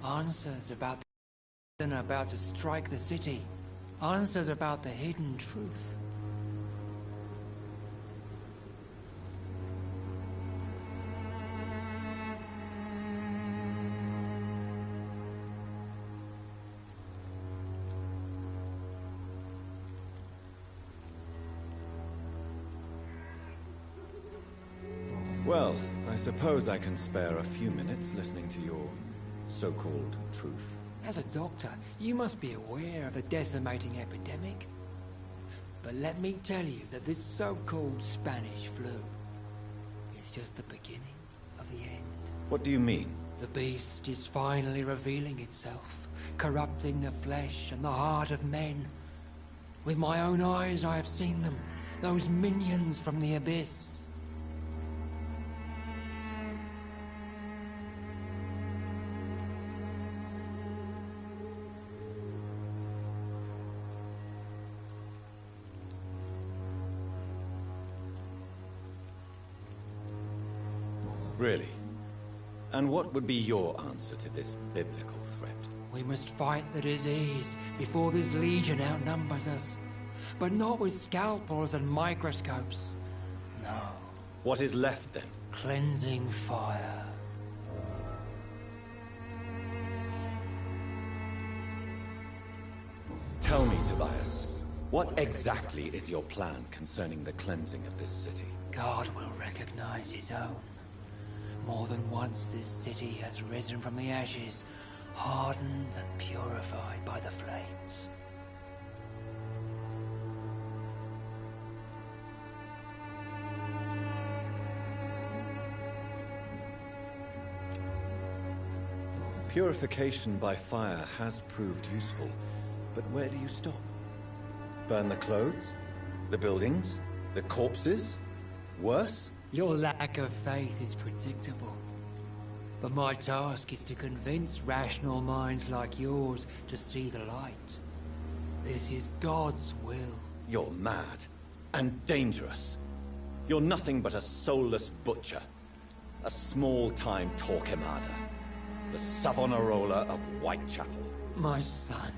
Answers about the hidden about to strike the city. Answers about the hidden truth. Well, I suppose I can spare a few minutes listening to your so-called truth. As a doctor, you must be aware of the decimating epidemic. But let me tell you that this so-called Spanish flu is just the beginning of the end. What do you mean? The beast is finally revealing itself, corrupting the flesh and the heart of men. With my own eyes I have seen them, those minions from the abyss. Really? And what would be your answer to this biblical threat? We must fight the disease before this legion outnumbers us. But not with scalpels and microscopes. No. What is left then? Cleansing fire. Tell me, Tobias, what exactly is your plan concerning the cleansing of this city? God will recognize his own. More than once this city has risen from the ashes, hardened and purified by the flames. Purification by fire has proved useful, but where do you stop? Burn the clothes? The buildings? The corpses? Worse? Your lack of faith is predictable. But my task is to convince rational minds like yours to see the light. This is God's will. You're mad and dangerous. You're nothing but a soulless butcher. A small-time Torquemada. The Savonarola of Whitechapel. My son,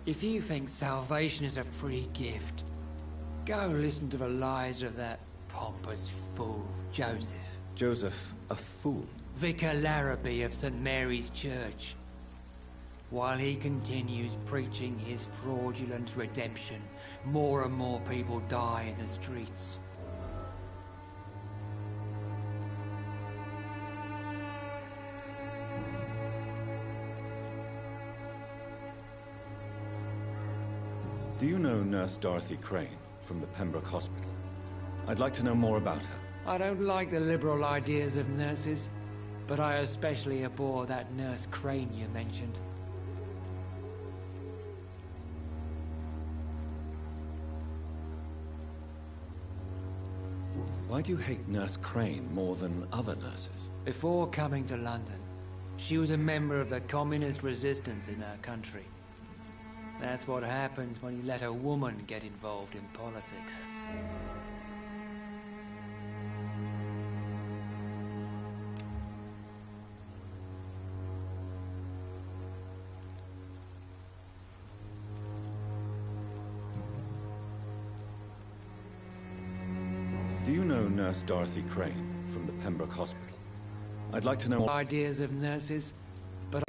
if you think salvation is a free gift, go listen to the lies of that pompous fool, Joseph. Joseph, a fool? Vicar Larrabee of St. Mary's Church. While he continues preaching his fraudulent redemption, more and more people die in the streets. Do you know Nurse Dorothy Crane from the Pembroke Hospital? I'd like to know more about her. I don't like the liberal ideas of nurses, but I especially abhor that Nurse Crane you mentioned. Why do you hate Nurse Crane more than other nurses? Before coming to London, she was a member of the communist resistance in her country. That's what happens when you let a woman get involved in politics. Do you know Nurse Dorothy Crane from the Pembroke Hospital? I'd like to know ideas of nurses, but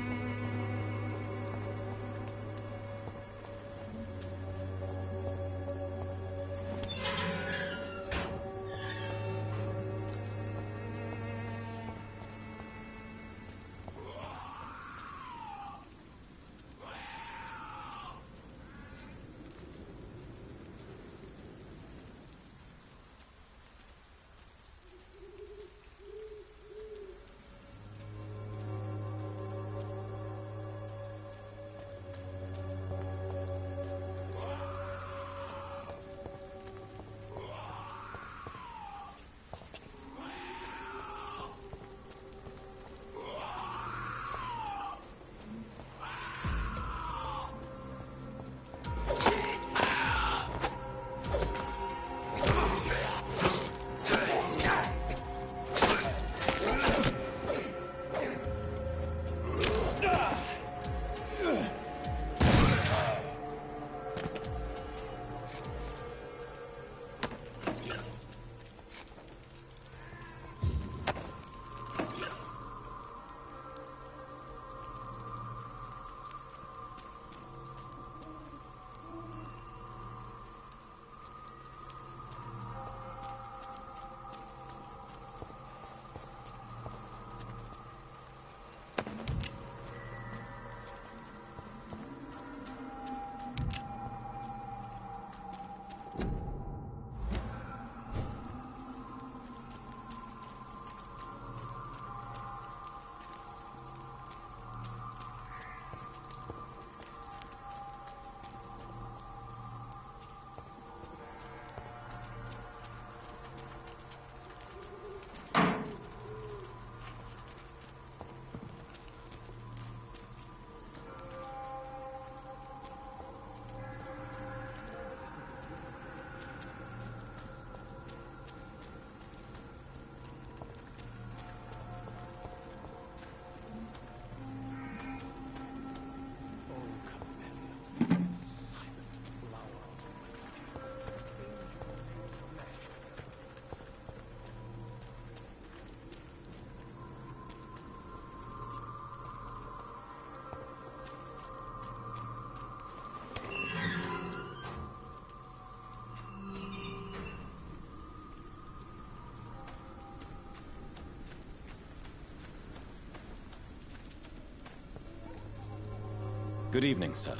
Good evening, sir.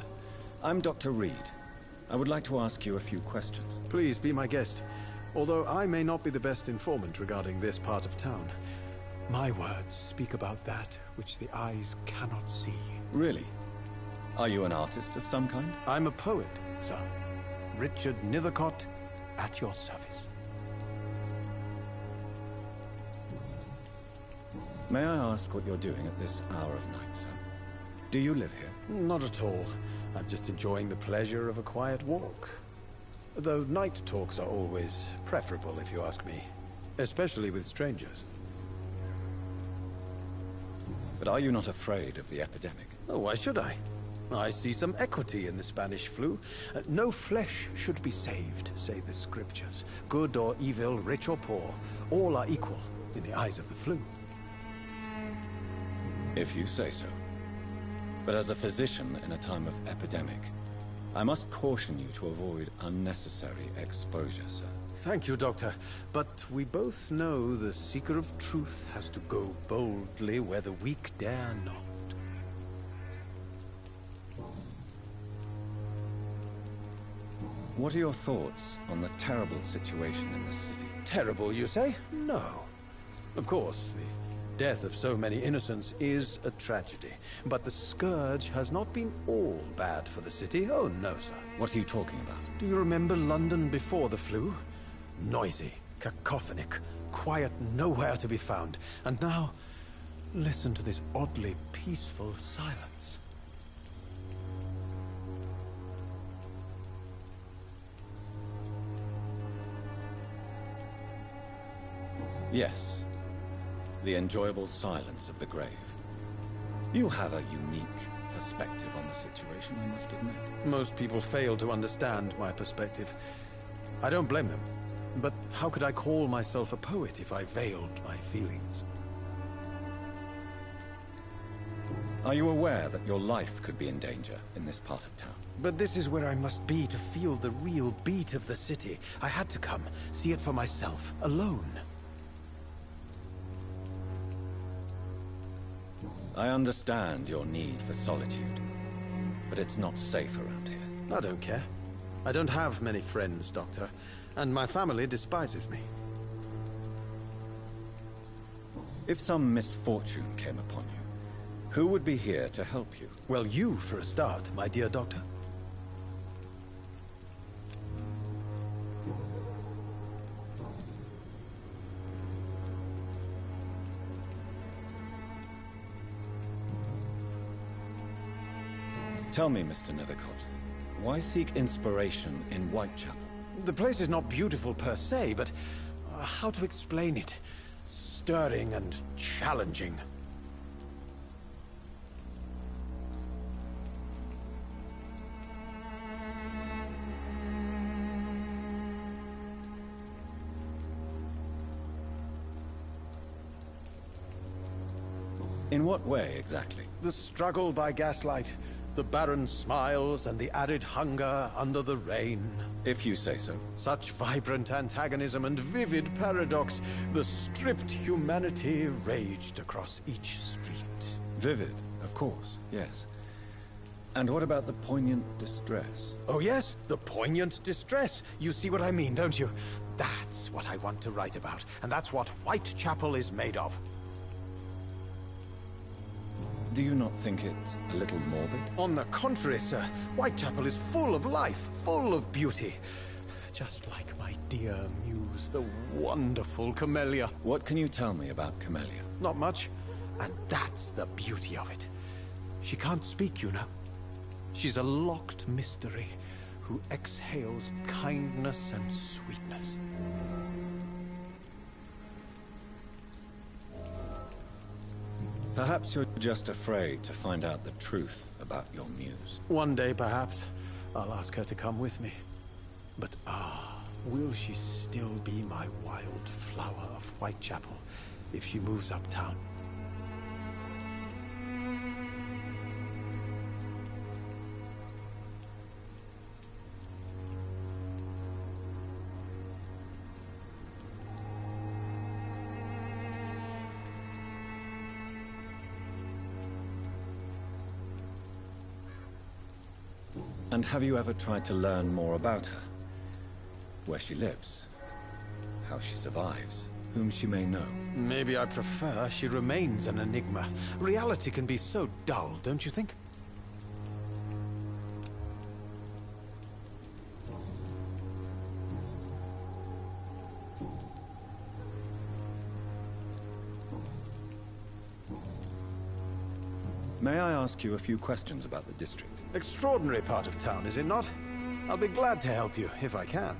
I'm Dr. Reed. I would like to ask you a few questions. Please be my guest. Although I may not be the best informant regarding this part of town, my words speak about that which the eyes cannot see. Really? Are you an artist of some kind? I'm a poet, sir. Richard Nethercott, at your service. May I ask what you're doing at this hour of night, sir? Do you live here? Not at all. I'm just enjoying the pleasure of a quiet walk. Though night talks are always preferable, if you ask me. Especially with strangers. But are you not afraid of the epidemic? Oh, why should I? I see some equity in the Spanish flu. No flesh should be saved, say the scriptures. Good or evil, rich or poor, all are equal in the eyes of the flu. If you say so. But as a physician in a time of epidemic, I must caution you to avoid unnecessary exposure, sir. Thank you, Doctor. But we both know the seeker of truth has to go boldly where the weak dare not. What are your thoughts on the terrible situation in this city? Terrible, you say? No. Of course, the death of so many innocents is a tragedy. But the scourge has not been all bad for the city. Oh, no, sir. What are you talking about? Do you remember London before the flu? Noisy, cacophonic, quiet nowhere to be found. And now, listen to this oddly peaceful silence. Yes. The enjoyable silence of the grave. You have a unique perspective on the situation, I must admit. Most people fail to understand my perspective. I don't blame them. But how could I call myself a poet if I veiled my feelings? Are you aware that your life could be in danger in this part of town? But this is where I must be to feel the real beat of the city. I had to come, see it for myself, alone. I understand your need for solitude, but it's not safe around here. I don't care. I don't have many friends, Doctor, and my family despises me. If some misfortune came upon you, who would be here to help you? Well, you for a start, my dear Doctor. Tell me, Mr. Nethercott, why seek inspiration in Whitechapel? The place is not beautiful per se, but how to explain it? Stirring and challenging. In what way, exactly? The struggle by gaslight, the barren smiles and the arid hunger under the rain. If you say so. Such vibrant antagonism and vivid paradox. The stripped humanity raged across each street. Vivid, of course, yes. And what about the poignant distress? Oh yes, the poignant distress. You see what I mean, don't you? That's what I want to write about, and that's what Whitechapel is made of. Do you not think it a little morbid? On the contrary, sir. Whitechapel is full of life, full of beauty. Just like my dear muse, the wonderful Camellia. What can you tell me about Camellia? Not much. And that's the beauty of it. She can't speak, you know. She's a locked mystery who exhales kindness and sweetness. Perhaps you're just afraid to find out the truth about your muse. One day, perhaps, I'll ask her to come with me. But will she still be my wild flower of Whitechapel if she moves uptown? And have you ever tried to learn more about her? Where she lives? How she survives? Whom she may know? Maybe I prefer she remains an enigma. Reality can be so dull, don't you think? May I ask you a few questions about the district? Extraordinary part of town, is it not? I'll be glad to help you, if I can.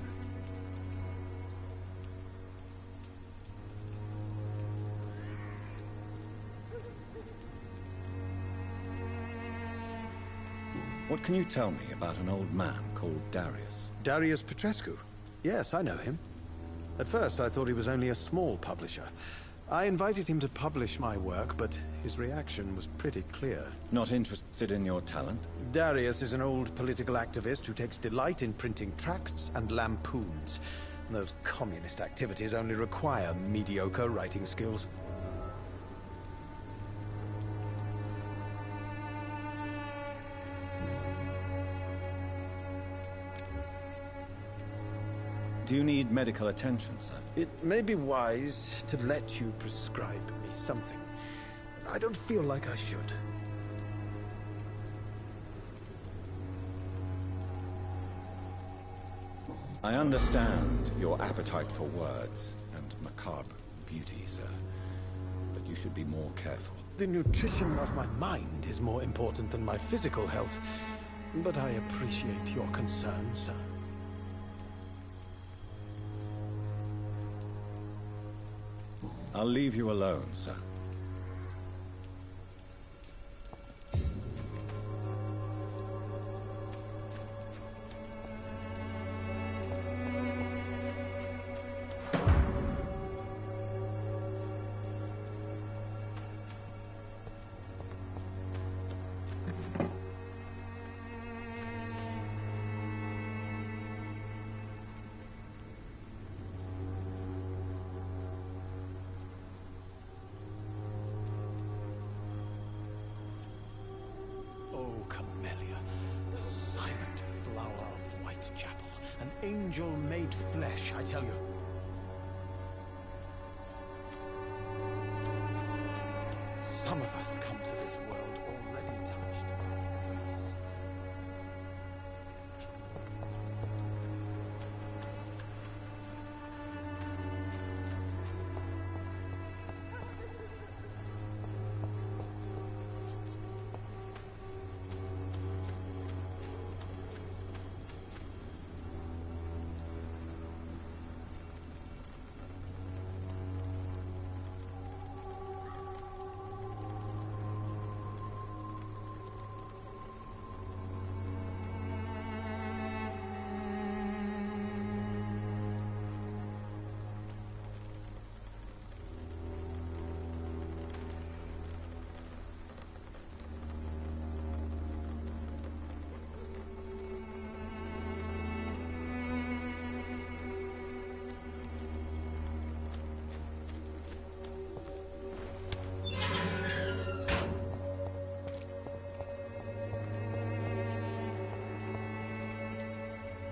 What can you tell me about an old man called Darius? Darius Petrescu? Yes, I know him. At first, I thought he was only a small publisher. I invited him to publish my work, but his reaction was pretty clear. Not interested in your talent? Darius is an old political activist who takes delight in printing tracts and lampoons. Those communist activities only require mediocre writing skills. Do you need medical attention, sir? It may be wise to let you prescribe me something. I don't feel like I should. I understand your appetite for words and macabre beauty, sir. But you should be more careful. The nutrition of my mind is more important than my physical health. But I appreciate your concern, sir. I'll leave you alone, sir. Angel made flesh, I tell you. Some of us come to this world already touched by grace.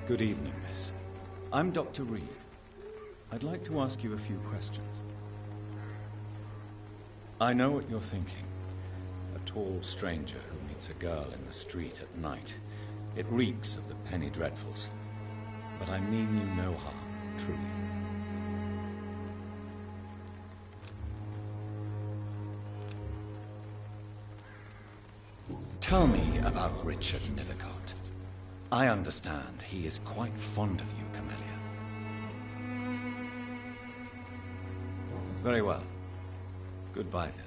Good evening, miss. I'm Dr. Reed. I'd like to ask you a few questions. I know what you're thinking. A tall stranger who meets a girl in the street at night. It reeks of the penny dreadfuls. But I mean you no harm, truly. Tell me about Richard Nethercott. I understand he is quite fond of you, Camellia. Very well. Goodbye, then.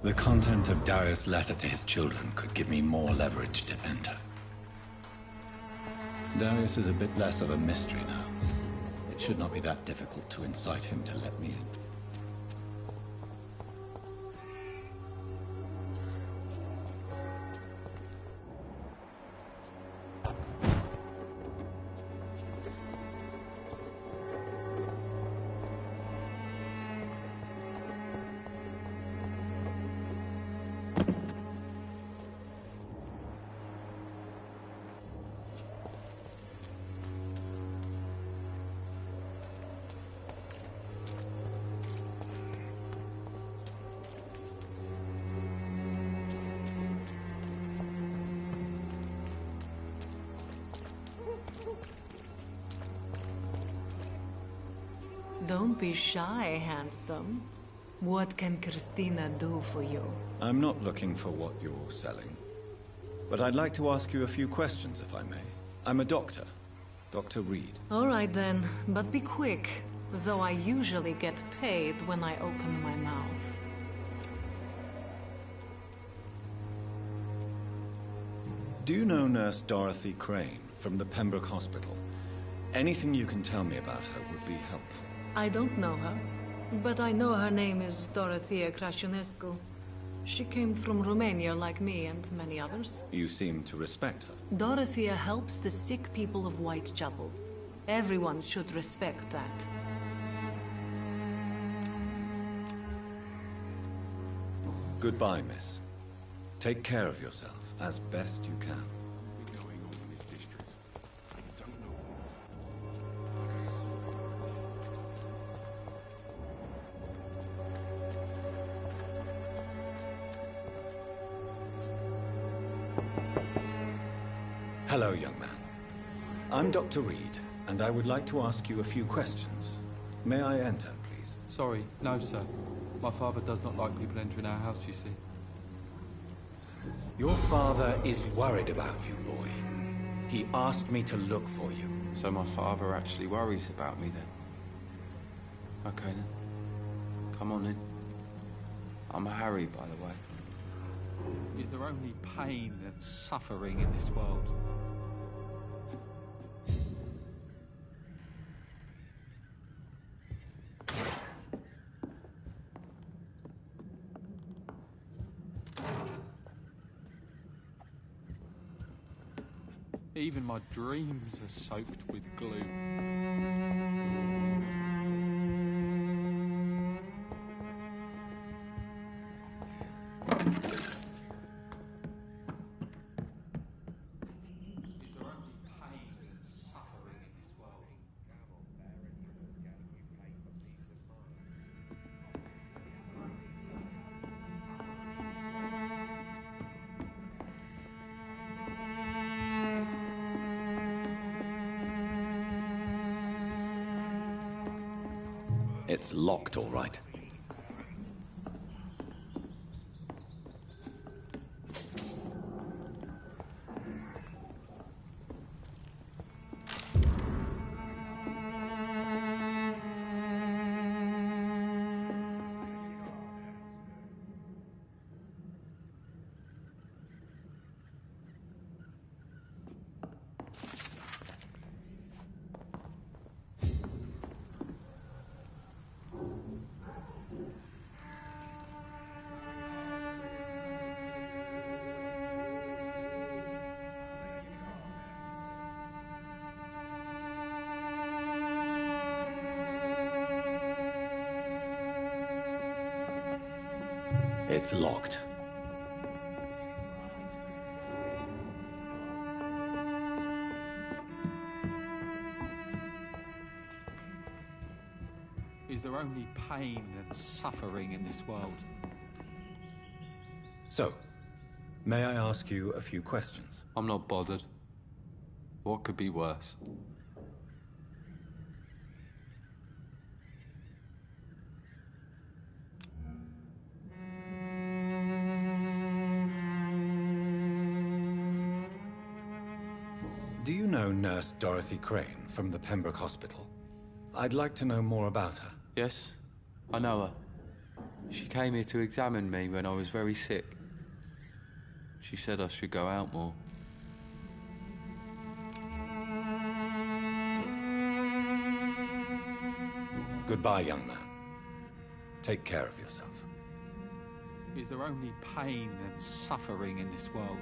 The content of Darius' letter to his children could give me more leverage to enter. Darius is a bit less of a mystery now. It should not be that difficult to incite him to let me in. Don't be shy, handsome. What can Christina do for you? I'm not looking for what you're selling. But I'd like to ask you a few questions, if I may. I'm a doctor, Dr. Reed. All right then, but be quick. Though I usually get paid when I open my mouth. Do you know Nurse Dorothy Crane from the Pembroke Hospital? Anything you can tell me about her would be helpful. I don't know her, but I know her name is Dorothea Crăciunescu. She came from Romania like me and many others. You seem to respect her. Dorothea helps the sick people of Whitechapel. Everyone should respect that. Goodbye, miss. Take care of yourself as best you can. Hello, young man. I'm Dr. Reed, and I would like to ask you a few questions. May I enter, please? Sorry, no, sir. My father does not like people entering our house, you see. Your father is worried about you, boy. He asked me to look for you. So my father actually worries about me, then? Okay, then. Come on in. I'm Harry, by the way. Is there only pain and suffering in this world? Even my dreams are soaked with gloom. It's locked, all right. It's locked. Is there only pain and suffering in this world? So, may I ask you a few questions? I'm not bothered. What could be worse? Do you know Nurse Dorothy Crane from the Pembroke Hospital? I'd like to know more about her. Yes, I know her. She came here to examine me when I was very sick. She said I should go out more. Goodbye, young man. Take care of yourself. Is there only pain and suffering in this world?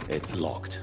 It's locked.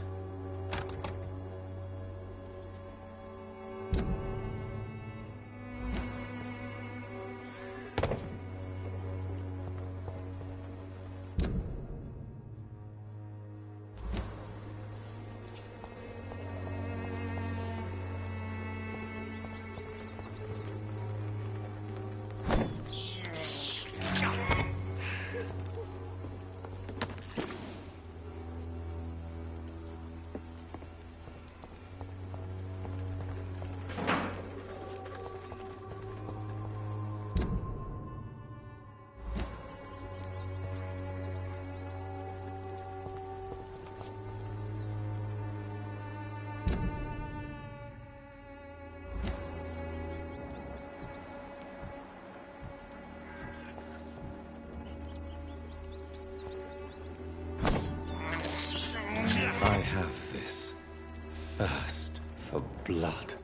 I have this thirst for blood.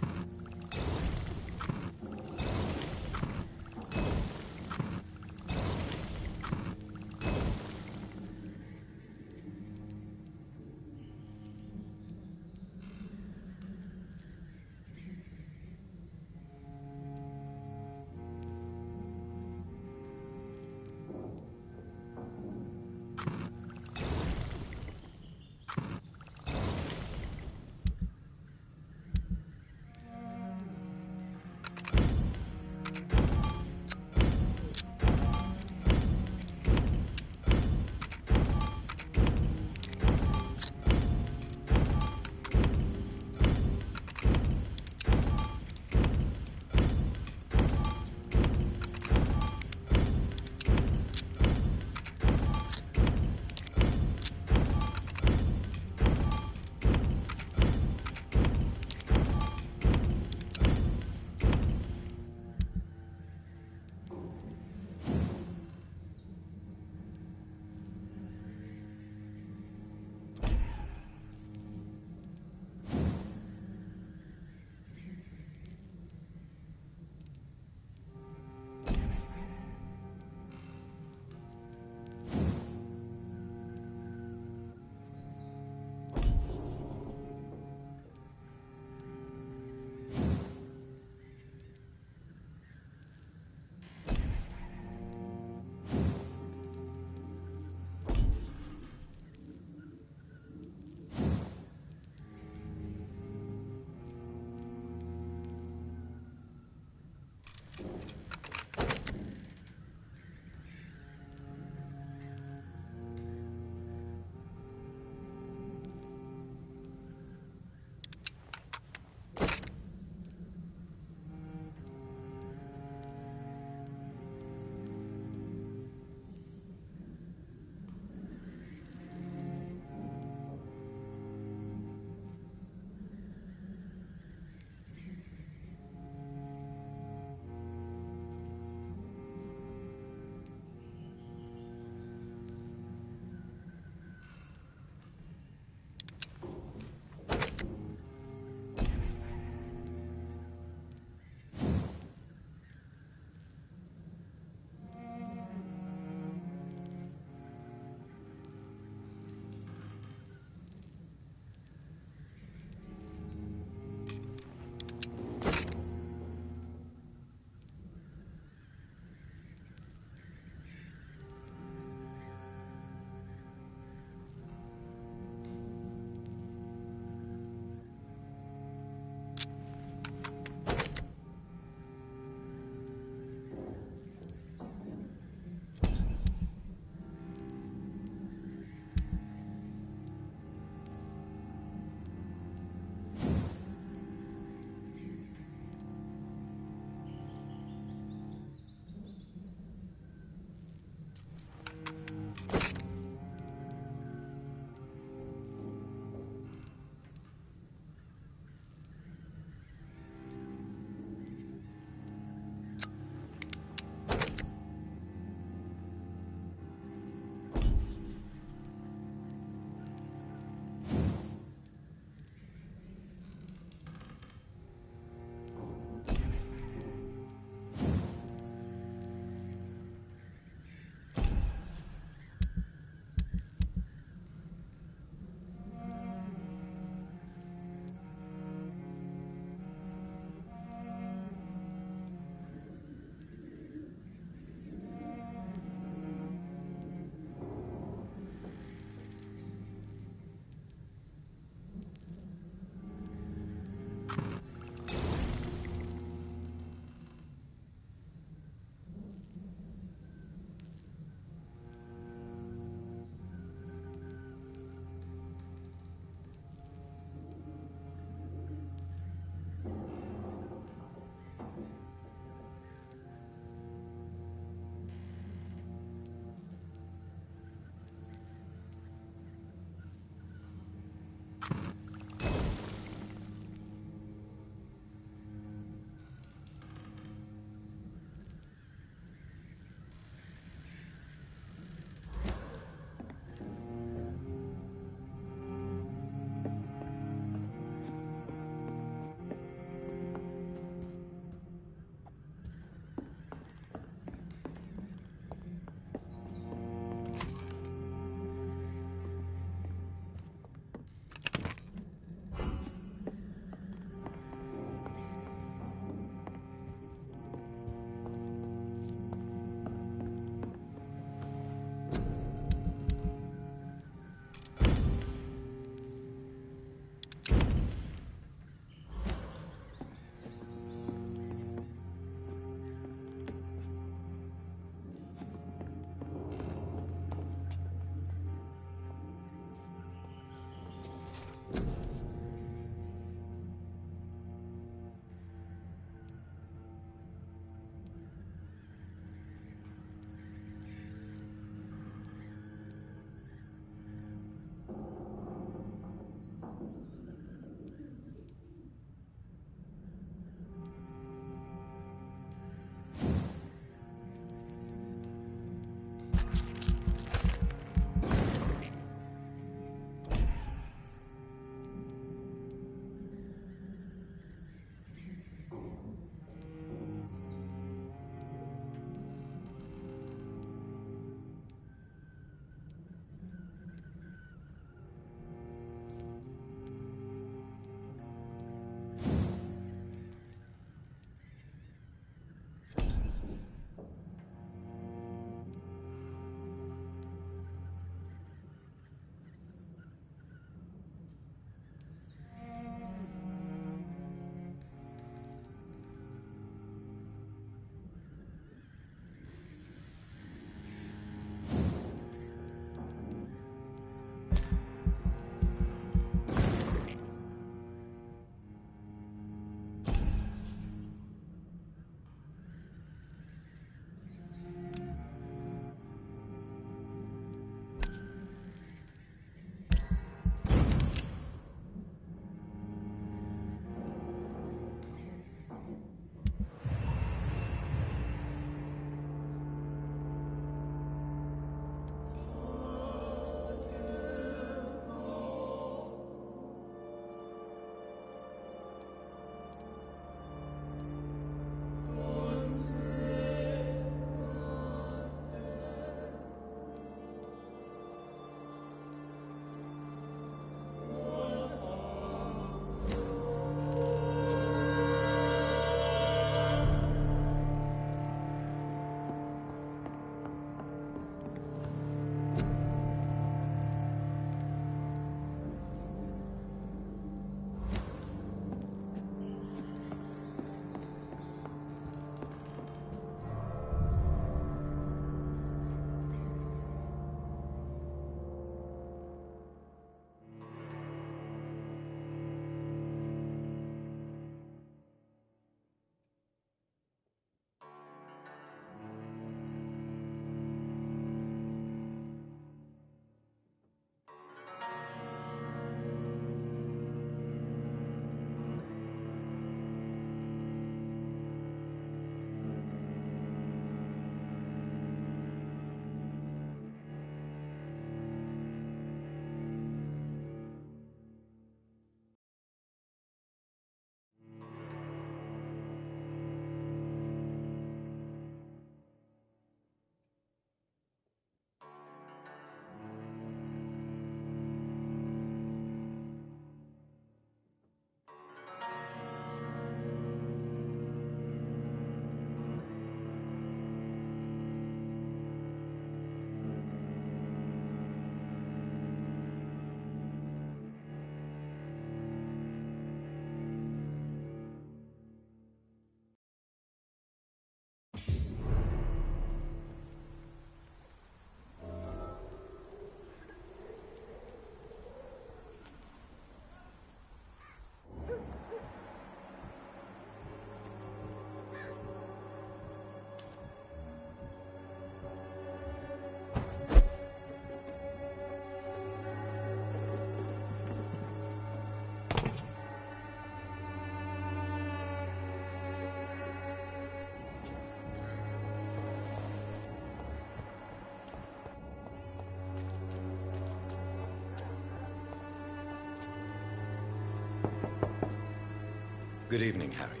Good evening, Harry.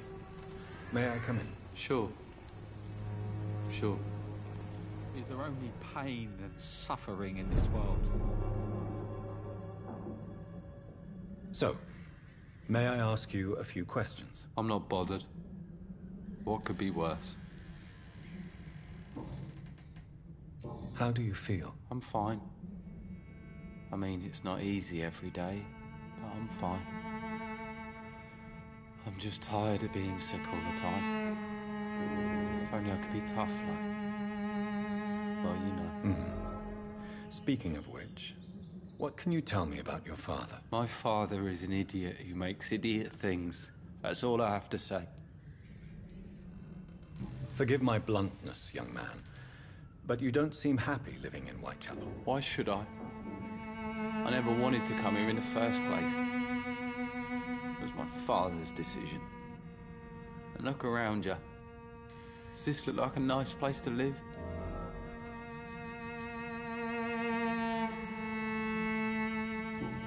May I come in? Sure. Sure. Is there only pain and suffering in this world? So, may I ask you a few questions? I'm not bothered. What could be worse? How do you feel? I'm fine. I mean, it's not easy every day, but I'm fine. I'm just tired of being sick all the time. If only I could be tough, like... well, you know. Speaking of which, what can you tell me about your father? My father is an idiot who makes idiot things. That's all I have to say. Forgive my bluntness, young man, but you don't seem happy living in Whitechapel. Why should I? I never wanted to come here in the first place. It was my father's decision. And look around you. Does this look like a nice place to live?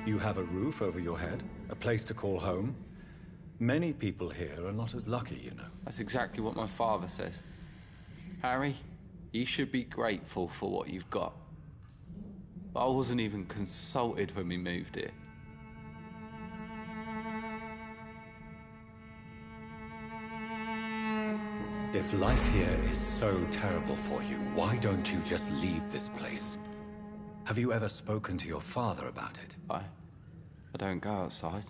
You have a roof over your head, a place to call home. Many people here are not as lucky, you know. That's exactly what my father says. Harry, you should be grateful for what you've got. But I wasn't even consulted when we moved here. If life here is so terrible for you, why don't you just leave this place? Have you ever spoken to your father about it? I don't go outside.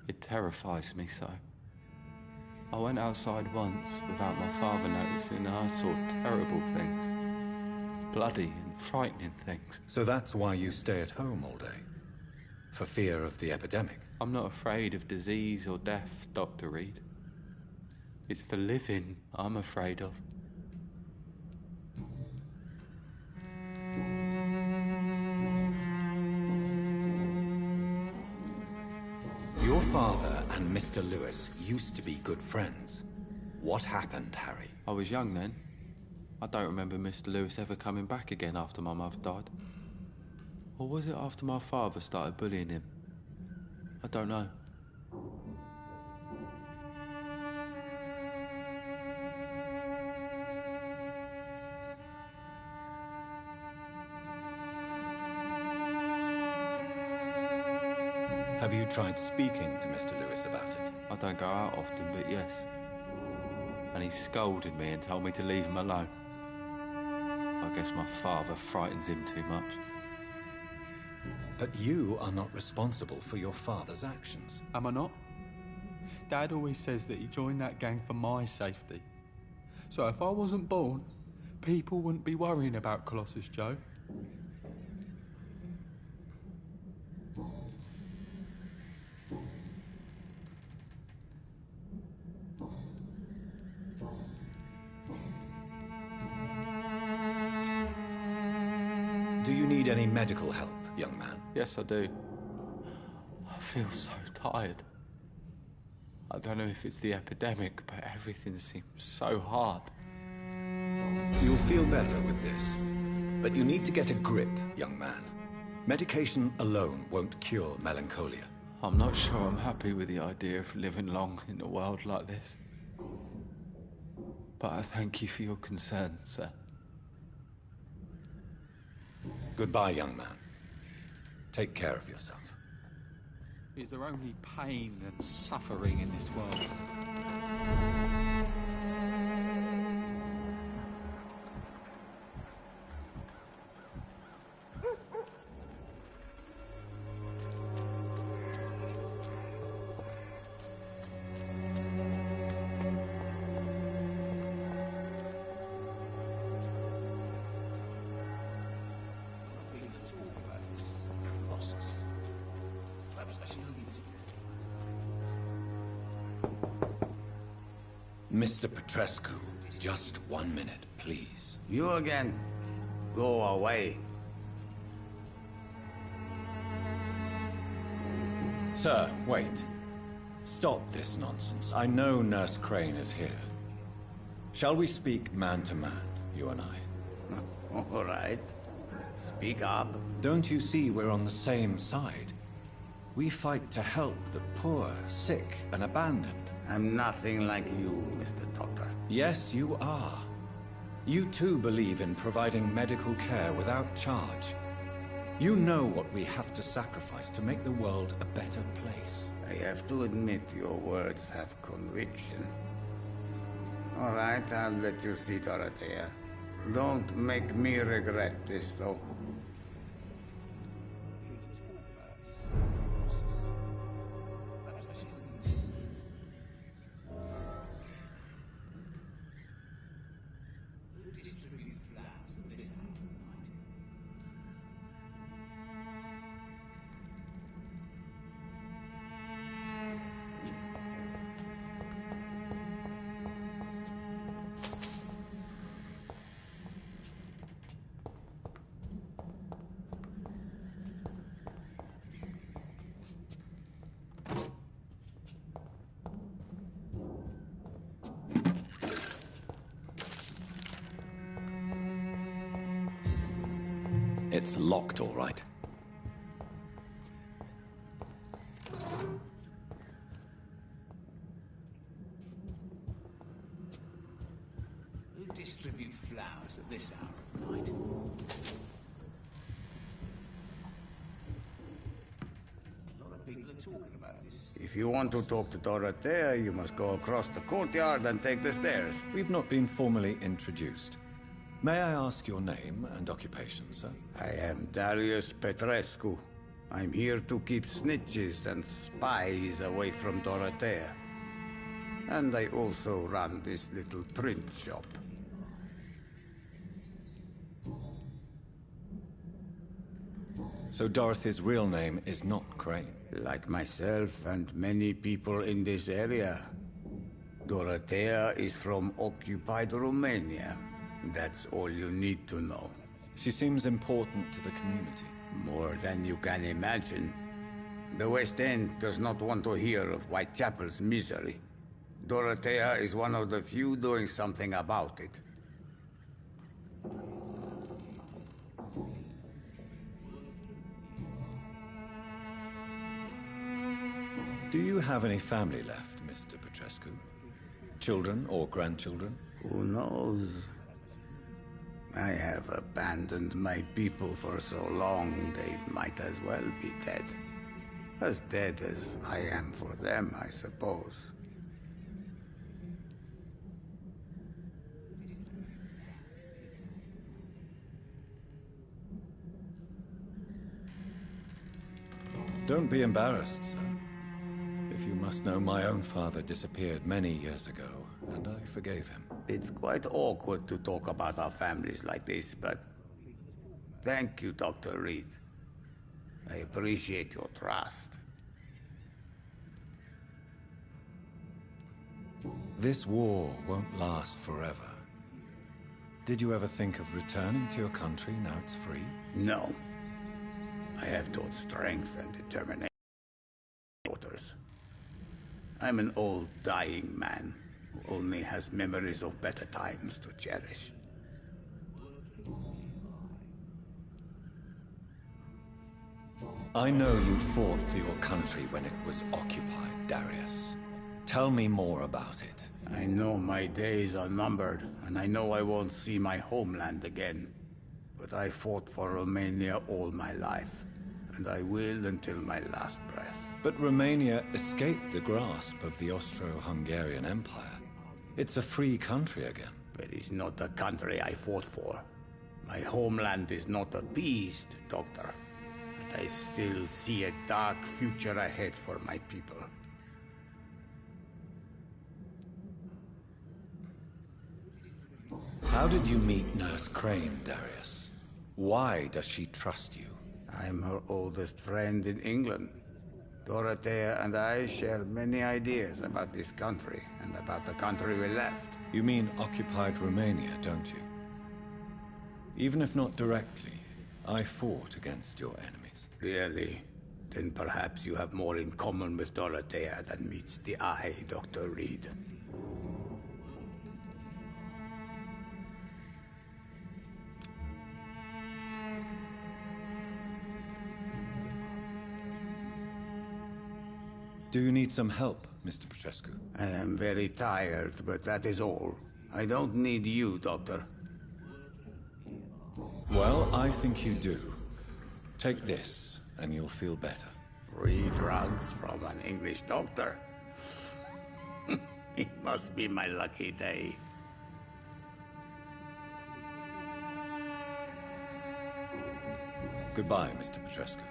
It terrifies me so. I went outside once without my father noticing and I saw terrible things. Bloody and frightening things. So that's why you stay at home all day? For fear of the epidemic? I'm not afraid of disease or death, Dr. Reed. It's the living I'm afraid of. Your father and Mr. Lewis used to be good friends. What happened, Harry? I was young then. I don't remember Mr. Lewis ever coming back again after my mother died. Or was it after my father started bullying him? I don't know. Have you tried speaking to Mr. Lewis about it? I don't go out often, but yes. And he scolded me and told me to leave him alone. I guess my father frightens him too much. But you are not responsible for your father's actions. Am I not? Dad always says that he joined that gang for my safety. So if I wasn't born, people wouldn't be worrying about Colossus Joe. Do you need any medical help, young man? Yes, I do. I feel so tired. I don't know if it's the epidemic, but everything seems so hard. You'll feel better with this. But you need to get a grip, young man. Medication alone won't cure melancholia. I'm not sure I'm happy with the idea of living long in a world like this. But I thank you for your concern, sir. Goodbye, young man. Take care of yourself. Is there only pain and suffering in this world? Mr. Petrescu, just 1 minute, please. You again. Go away. Sir, wait. Stop this nonsense. I know Nurse Crane is here. Shall we speak man to man, you and I? All right. Speak up. Don't you see we're on the same side? We fight to help the poor, sick, and abandoned. I'm nothing like you, Mr. Doctor. Yes, you are. You too believe in providing medical care without charge. You know what we have to sacrifice to make the world a better place. I have to admit your words have conviction. All right, I'll let you see Dorothea. Don't make me regret this, though. It's locked, all right. Who distribute flowers at this hour of night? A lot of people are talking about this. If you want to talk to Dorothea, you must go across the courtyard and take the stairs. We've not been formally introduced. May I ask your name and occupation, sir? I am Darius Petrescu. I'm here to keep snitches and spies away from Dorothea. And I also run this little print shop. So Dorothy's real name is not Crane? Like myself and many people in this area. Dorothea is from occupied Romania. That's all you need to know. She seems important to the community. More than you can imagine. The West End does not want to hear of Whitechapel's misery. Dorothea is one of the few doing something about it. Do you have any family left, Mr. Petrescu? Children or grandchildren? Who knows? I have abandoned my people for so long, they might as well be dead. As dead as I am for them, I suppose. Don't be embarrassed, sir. If you must know, my own father disappeared many years ago, and I forgave him. It's quite awkward to talk about our families like this, but thank you, Dr. Reed. I appreciate your trust. This war won't last forever. Did you ever think of returning to your country now it's free? No. I have taught strength and determination to my daughters. I'm an old, dying man who only has memories of better times to cherish. I know you fought for your country when it was occupied, Darius. Tell me more about it. I know my days are numbered, and I know I won't see my homeland again. But I fought for Romania all my life, and I will until my last breath. But Romania escaped the grasp of the Austro-Hungarian Empire. It's a free country again. It is not the country I fought for. My homeland is not appeased, Doctor. But I still see a dark future ahead for my people. How did you meet Nurse Crane, Darius? Why does she trust you? I'm her oldest friend in England. Dorothea and I share many ideas about this country and about the country we left. You mean occupied Romania, don't you? Even if not directly, I fought against your enemies. Really? Then perhaps you have more in common with Dorothea than meets the eye, Dr. Reed. Do you need some help, Mr. Petrescu? I am very tired, but that is all. I don't need you, Doctor. Well, I think you do. Take this, and you'll feel better. Free drugs from an English doctor? It must be my lucky day. Goodbye, Mr. Petrescu.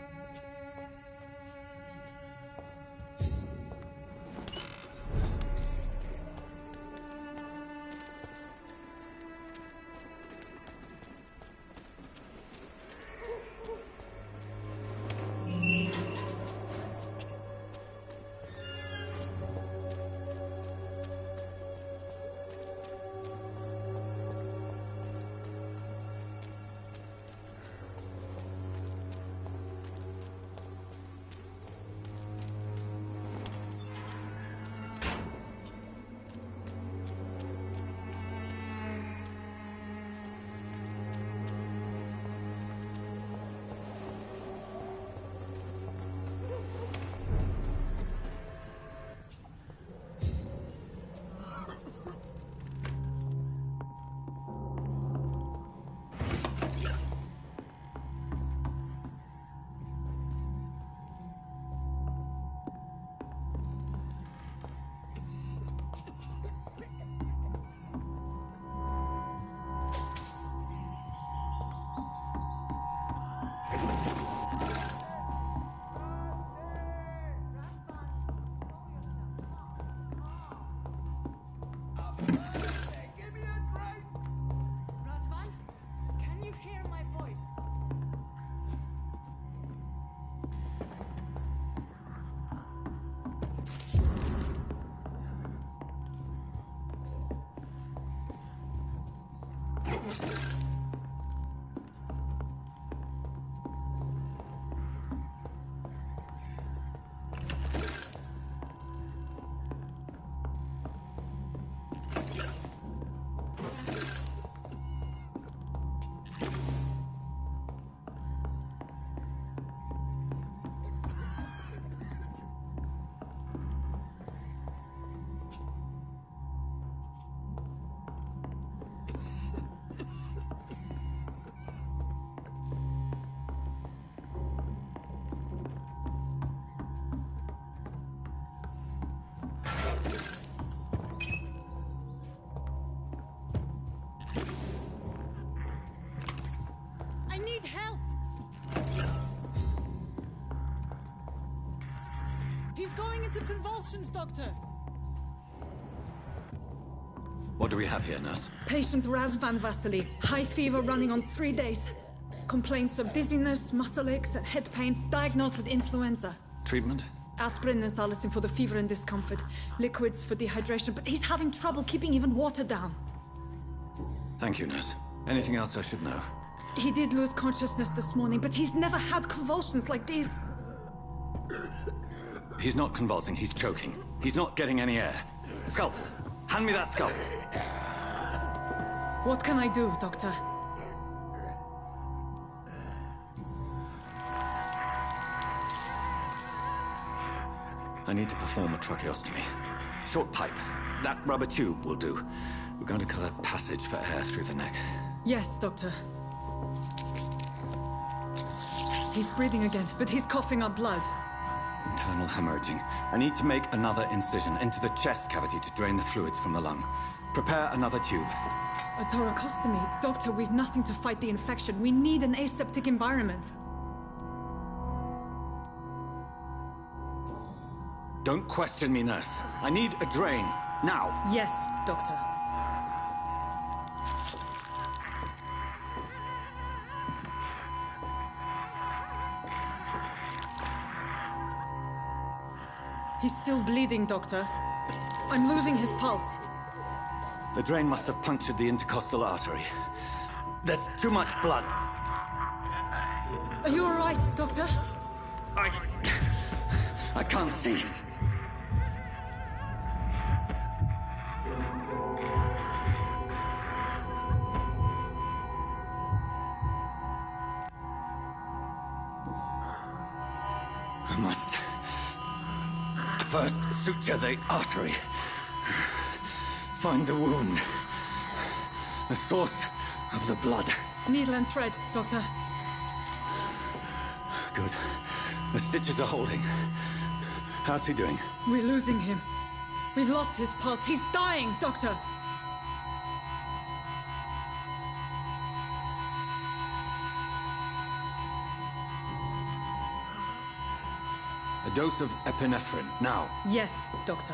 I need help! He's going into convulsions, Doctor! What do we have here, nurse? Patient Razvan Vasily. High fever running on 3 days. Complaints of dizziness, muscle aches, and head pain. Diagnosed with influenza. Treatment? Aspirin and salicin for the fever and discomfort. Liquids for dehydration, but he's having trouble keeping even water down. Thank you, nurse. Anything else I should know? He did lose consciousness this morning, but he's never had convulsions like these. He's not convulsing, he's choking. He's not getting any air. Scalpel! Hand me that scalpel! What can I do, Doctor? I need to perform a tracheostomy. Short pipe. That rubber tube will do. We're going to cut a passage for air through the neck. Yes, Doctor. He's breathing again, but he's coughing up blood. Internal hemorrhaging. I need to make another incision into the chest cavity to drain the fluids from the lung. Prepare another tube. A thoracostomy? Doctor, we've nothing to fight the infection. We need an aseptic environment. Don't question me, nurse. I need a drain. Now. Yes, Doctor. He's still bleeding, Doctor. I'm losing his pulse. The drain must have punctured the intercostal artery. There's too much blood. Are you all right, Doctor? I can't see. I must First, suture the artery. Find the wound. The source of the blood. Needle and thread, Doctor. Good. The stitches are holding. How's he doing? We're losing him. We've lost his pulse. He's dying, Doctor! A dose of epinephrine, now. Yes, Doctor.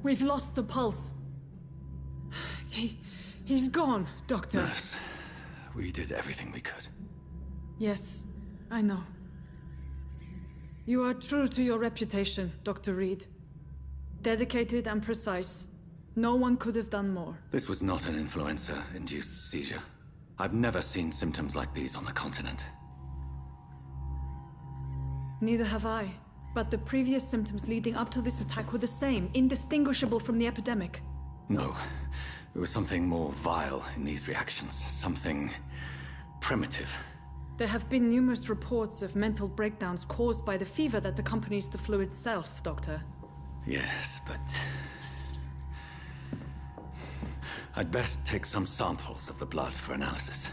We've lost the pulse. He's gone, Doctor. Nurse, we did everything we could. Yes, I know. You are true to your reputation, Dr. Reed. Dedicated and precise. No one could have done more. This was not an influenza-induced seizure. I've never seen symptoms like these on the continent. Neither have I. But the previous symptoms leading up to this attack were the same, indistinguishable from the epidemic. No. There was something more vile in these reactions. Something primitive. There have been numerous reports of mental breakdowns caused by the fever that accompanies the flu itself, Doctor. Yes, but... I'd best take some samples of the blood for analysis.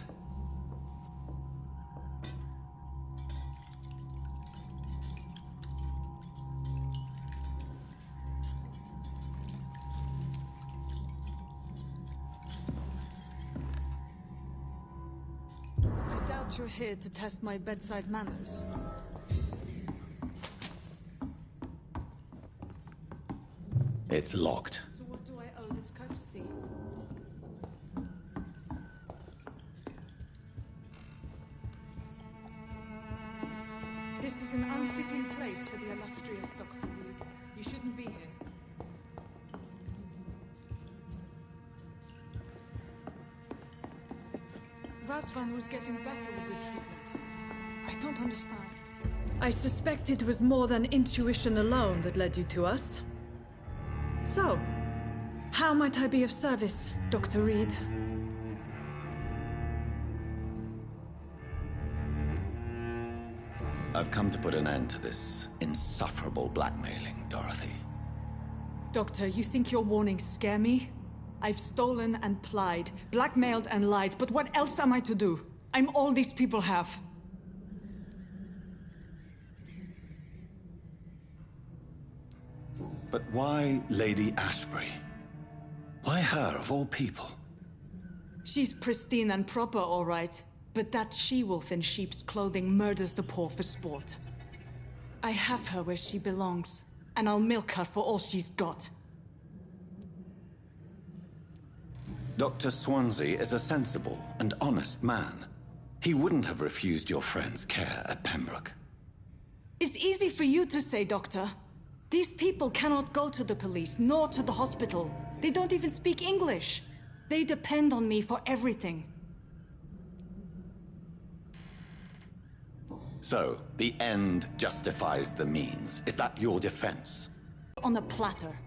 I doubt you're here to test my bedside manners. It's locked. To what do I owe this courtesy? This is an unfitting place for the illustrious Dr. Reed. You shouldn't be here. Razvan was getting better with the treatment. I don't understand. I suspect it was more than intuition alone that led you to us. So, how might I be of service, Dr. Reed? I've come to put an end to this insufferable blackmailing, Dorothy. Doctor, you think your warnings scare me? I've stolen and plied, blackmailed and lied, but what else am I to do? I'm all these people have. But why Lady Ashbury? Why her, of all people? She's pristine and proper, all right. But that she-wolf in sheep's clothing murders the poor for sport. I have her where she belongs, and I'll milk her for all she's got. Dr. Swansea is a sensible and honest man. He wouldn't have refused your friend's care at Pembroke. It's easy for you to say, Doctor. These people cannot go to the police, nor to the hospital. They don't even speak English. They depend on me for everything. So, the end justifies the means. Is that your defense? On a platter.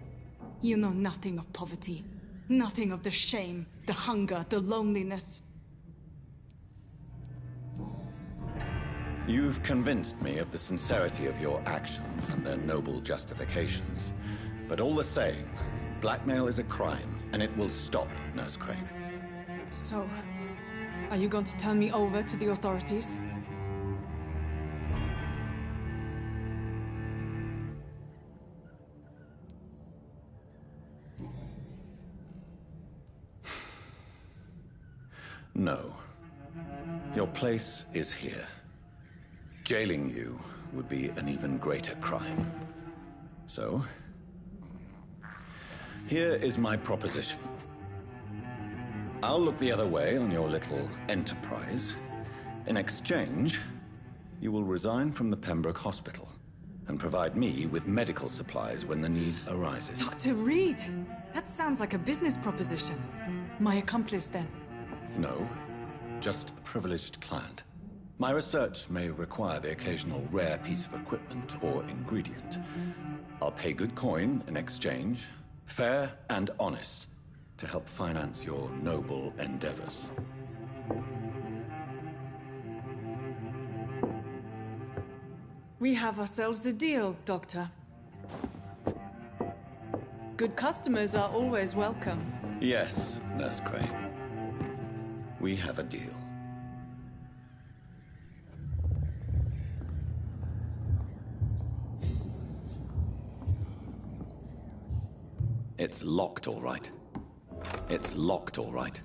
You know nothing of poverty. Nothing of the shame, the hunger, the loneliness. You've convinced me of the sincerity of your actions and their noble justifications. But all the same, blackmail is a crime, and it will stop, Nurse Crane. So, are you going to turn me over to the authorities? No. Your place is here. Jailing you would be an even greater crime. So, here is my proposition. I'll look the other way on your little enterprise. In exchange, you will resign from the Pembroke Hospital and provide me with medical supplies when the need arises. Dr. Reed! That sounds like a business proposition. My accomplice, then. No, just a privileged client. My research may require the occasional rare piece of equipment or ingredient. I'll pay good coin in exchange, fair and honest, to help finance your noble endeavors. We have ourselves a deal, Doctor. Good customers are always welcome. Yes, Nurse Crane. We have a deal. It's locked, all right. It's locked, all right.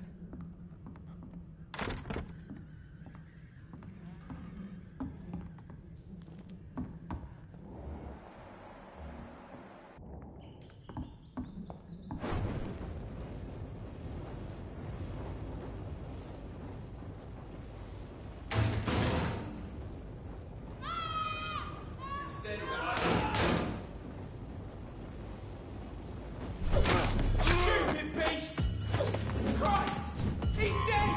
Stupid beast! Christ! He's dead!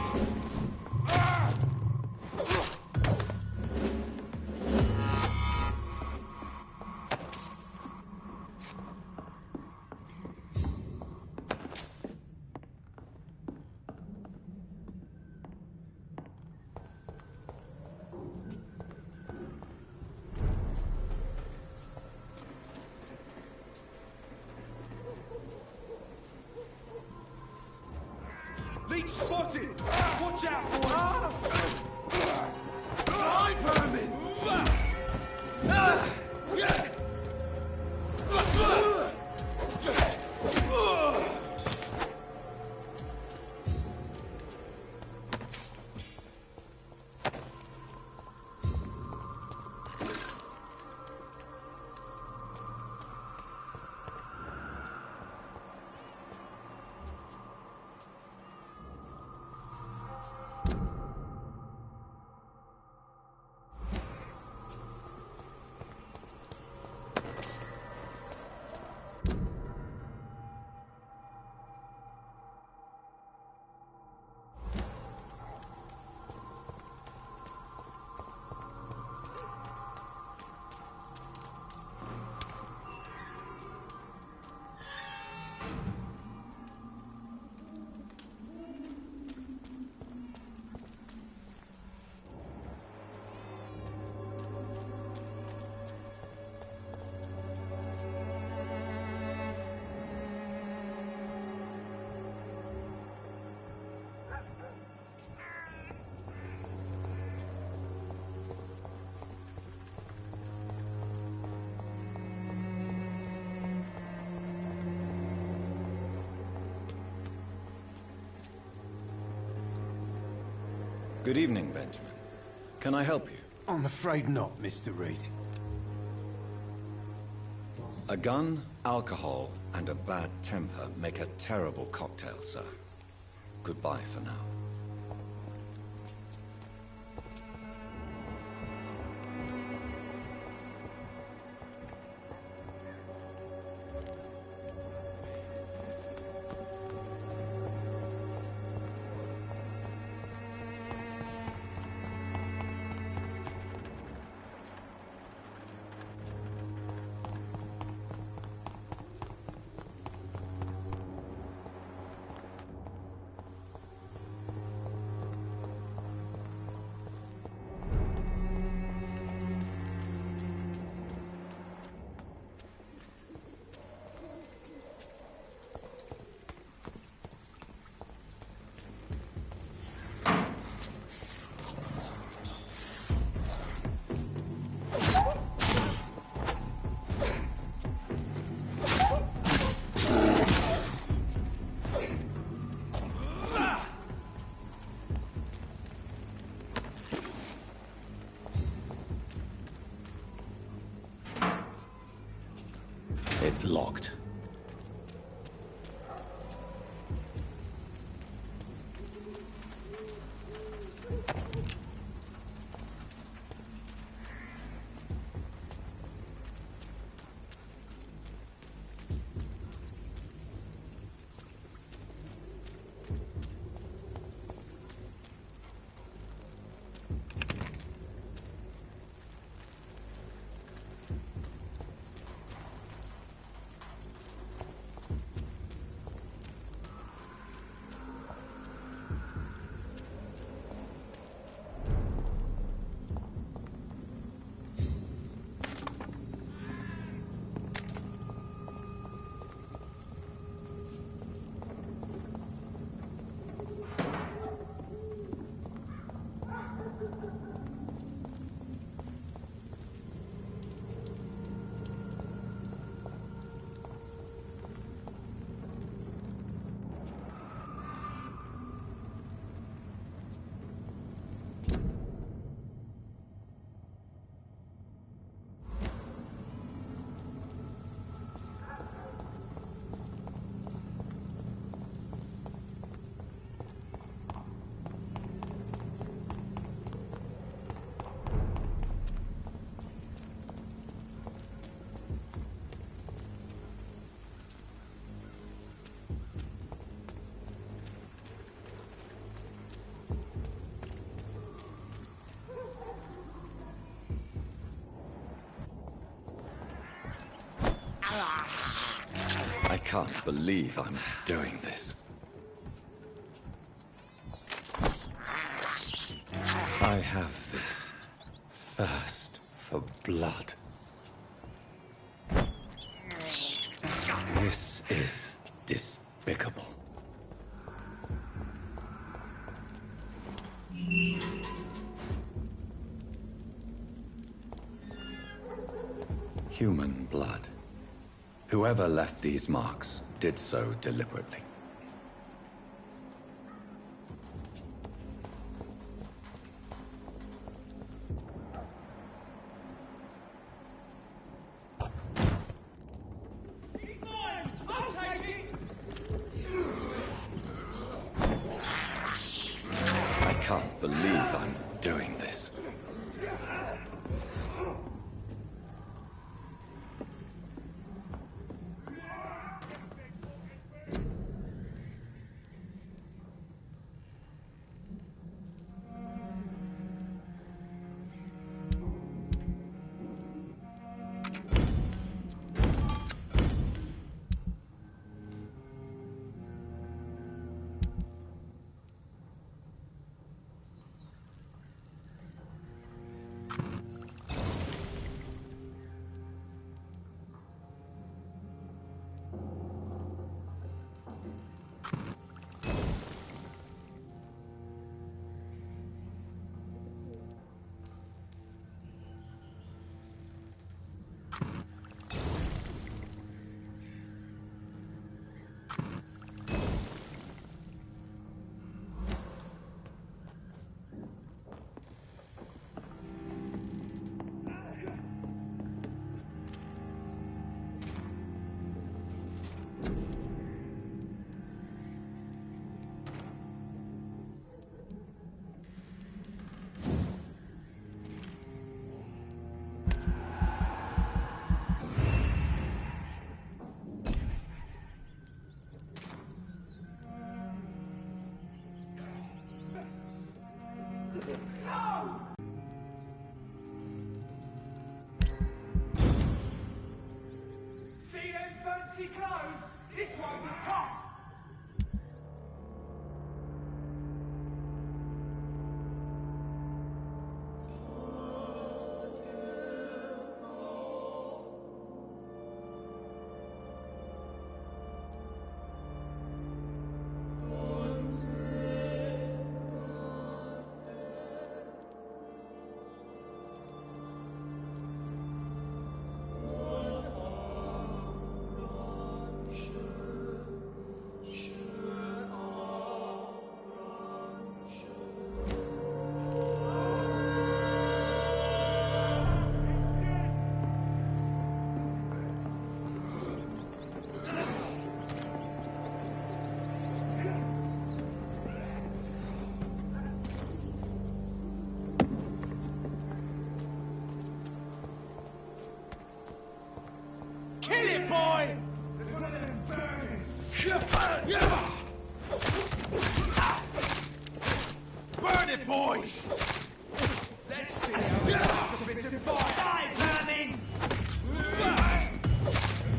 Leech spotted! Watch out, boys! Die, vermin! Good evening, Benjamin. Can I help you? I'm afraid not, Mr. Reed. A gun, alcohol, and a bad temper make a terrible cocktail, sir. Goodbye for now. It's locked. can't believe I'm doing this. I have this thirst for blood. This is despicable. Human blood. Whoever left these marks did so deliberately. I can't believe I'm doing this. See them fancy clothes? This one's a top. Kill it, boy! There's one of them burning. Burn it, boys! Let's see how it goes a bit of fire. Die, vermin! Die, vermin!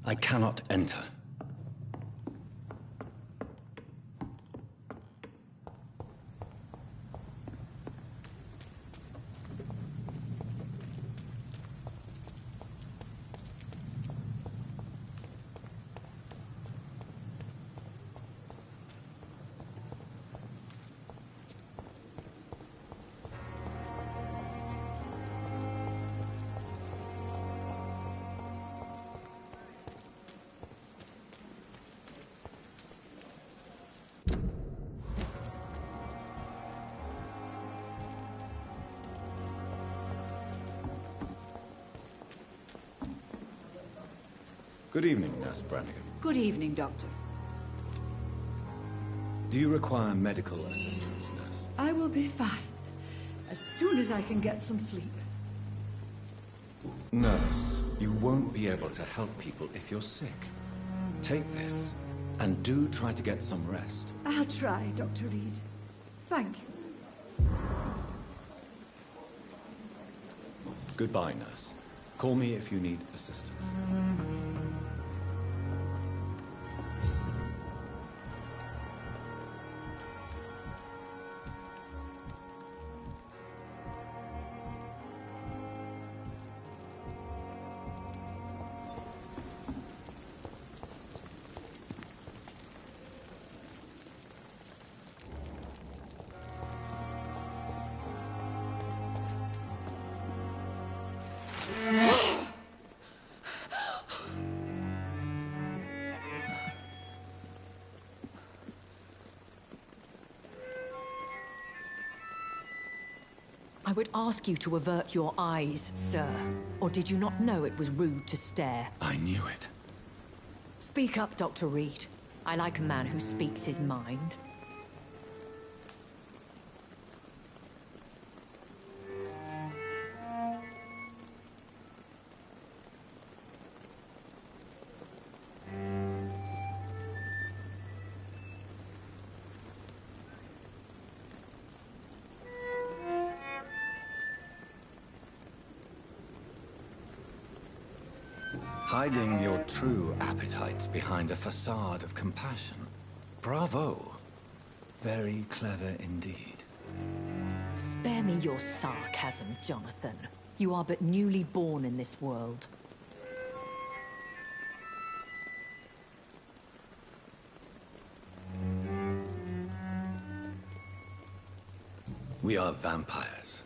I cannot enter. Good evening, Nurse Brannigan. Good evening, Doctor. Do you require medical assistance, Nurse? I will be fine. As soon as I can get some sleep. Nurse, you won't be able to help people if you're sick. Take this, and do try to get some rest. I'll try, Dr. Reed. Thank you. Goodbye, Nurse. Call me if you need assistance. I would ask you to avert your eyes, sir. Or did you not know it was rude to stare? I knew it. Speak up, Dr. Reed. I like a man who speaks his mind. Hiding your true appetites behind a facade of compassion. Bravo. Very clever indeed. Spare me your sarcasm, Jonathan. You are but newly born in this world. We are vampires.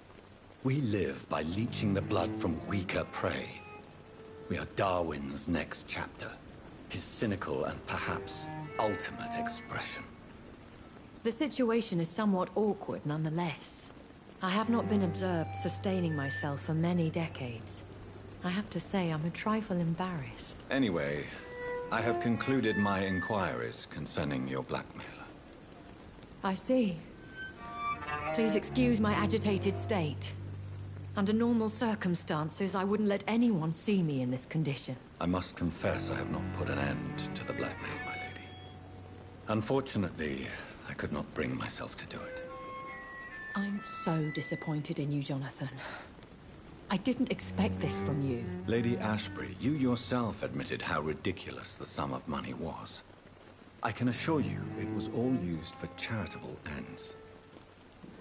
We live by leeching the blood from weaker prey. We are Darwin's next chapter. His cynical and perhaps ultimate expression. The situation is somewhat awkward nonetheless. I have not been observed sustaining myself for many decades. I have to say I'm a trifle embarrassed. Anyway, I have concluded my inquiries concerning your blackmailer. I see. Please excuse my agitated state. Under normal circumstances, I wouldn't let anyone see me in this condition. I must confess I have not put an end to the blackmail, my lady. Unfortunately, I could not bring myself to do it. I'm so disappointed in you, Jonathan. I didn't expect this from you. Lady Ashbury, you yourself admitted how ridiculous the sum of money was. I can assure you it was all used for charitable ends.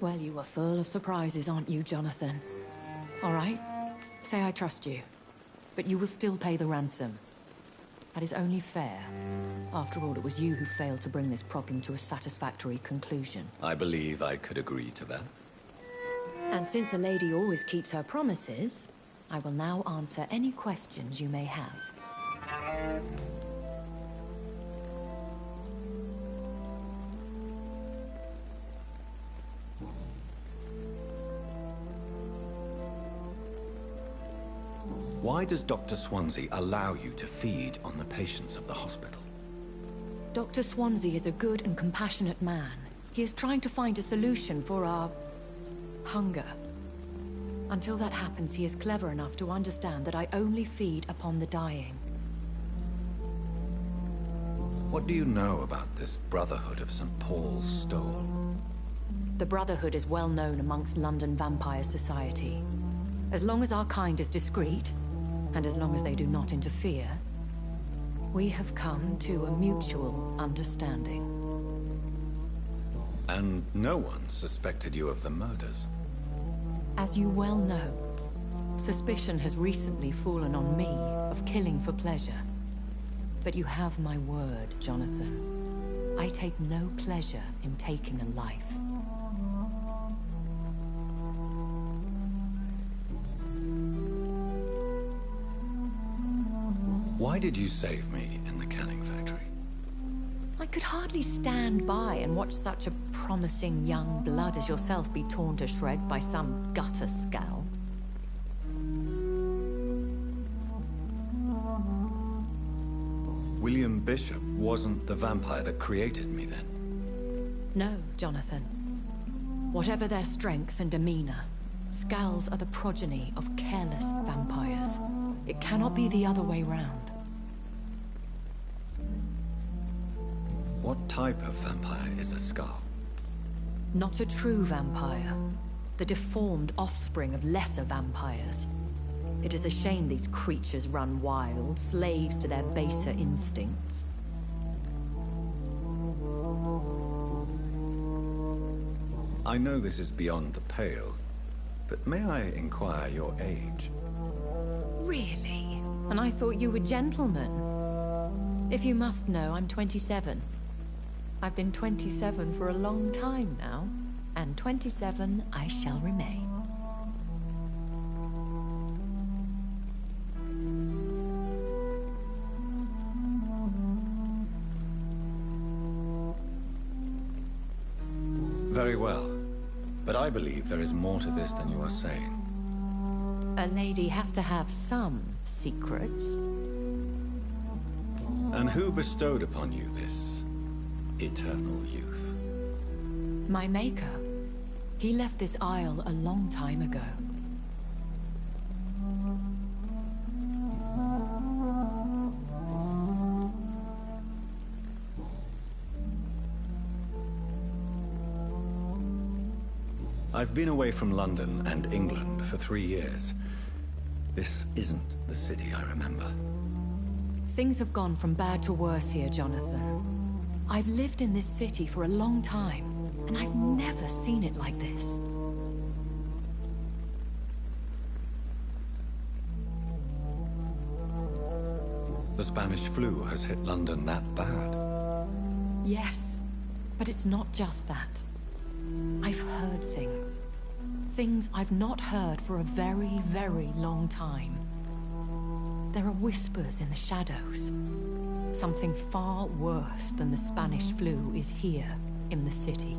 Well, you are full of surprises, aren't you, Jonathan? All right, say I trust you, but you will still pay the ransom. That is only fair. After all, it was you who failed to bring this problem to a satisfactory conclusion. I believe I could agree to that. And since a lady always keeps her promises, I will now answer any questions you may have. Why does Dr. Swansea allow you to feed on the patients of the hospital? Dr. Swansea is a good and compassionate man. He is trying to find a solution for our hunger. Until that happens, he is clever enough to understand that I only feed upon the dying. What do you know about this Brotherhood of St. Paul's Stole? The Brotherhood is well known amongst London Vampire Society. As long as our kind is discreet, and as long as they do not interfere, We have come to a mutual understanding. And no one suspected you of the murders. As you well know, suspicion has recently fallen on me of killing for pleasure. But you have my word, Jonathan. I take no pleasure in taking a life. Why did you save me in the canning factory? I could hardly stand by and watch such a promising young blood as yourself be torn to shreds by some gutter scowl. William Bishop wasn't the vampire that created me then? No, Jonathan. Whatever their strength and demeanor, Scowls are the progeny of careless vampires. It cannot be the other way round. What type of vampire is a Scowl? Not a true vampire. The deformed offspring of lesser vampires. It is a shame these creatures run wild, slaves to their baser instincts. I know this is beyond the pale, but may I inquire your age? Really? And I thought you were gentlemen. If you must know, I'm 27. I've been 27 for a long time now, and 27 I shall remain. Very well. But I believe there is more to this than you are saying. A lady has to have some secrets. And who bestowed upon you this eternal youth? My maker. He left this isle a long time ago. I've been away from London and England for 3 years. This isn't the city I remember. Things have gone from bad to worse here, Jonathan. I've lived in this city for a long time, and I've never seen it like this. The Spanish flu has hit London that bad. Yes, but it's not just that. I've heard things. Things I've not heard for a very, very long time. There are whispers in the shadows. Something far worse than the Spanish flu is here in the city.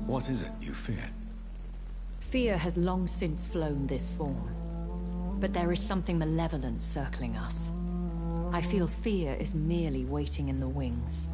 What is it you fear? Fear has long since flown this form. But there is something malevolent circling us. I feel fear is merely waiting in the wings.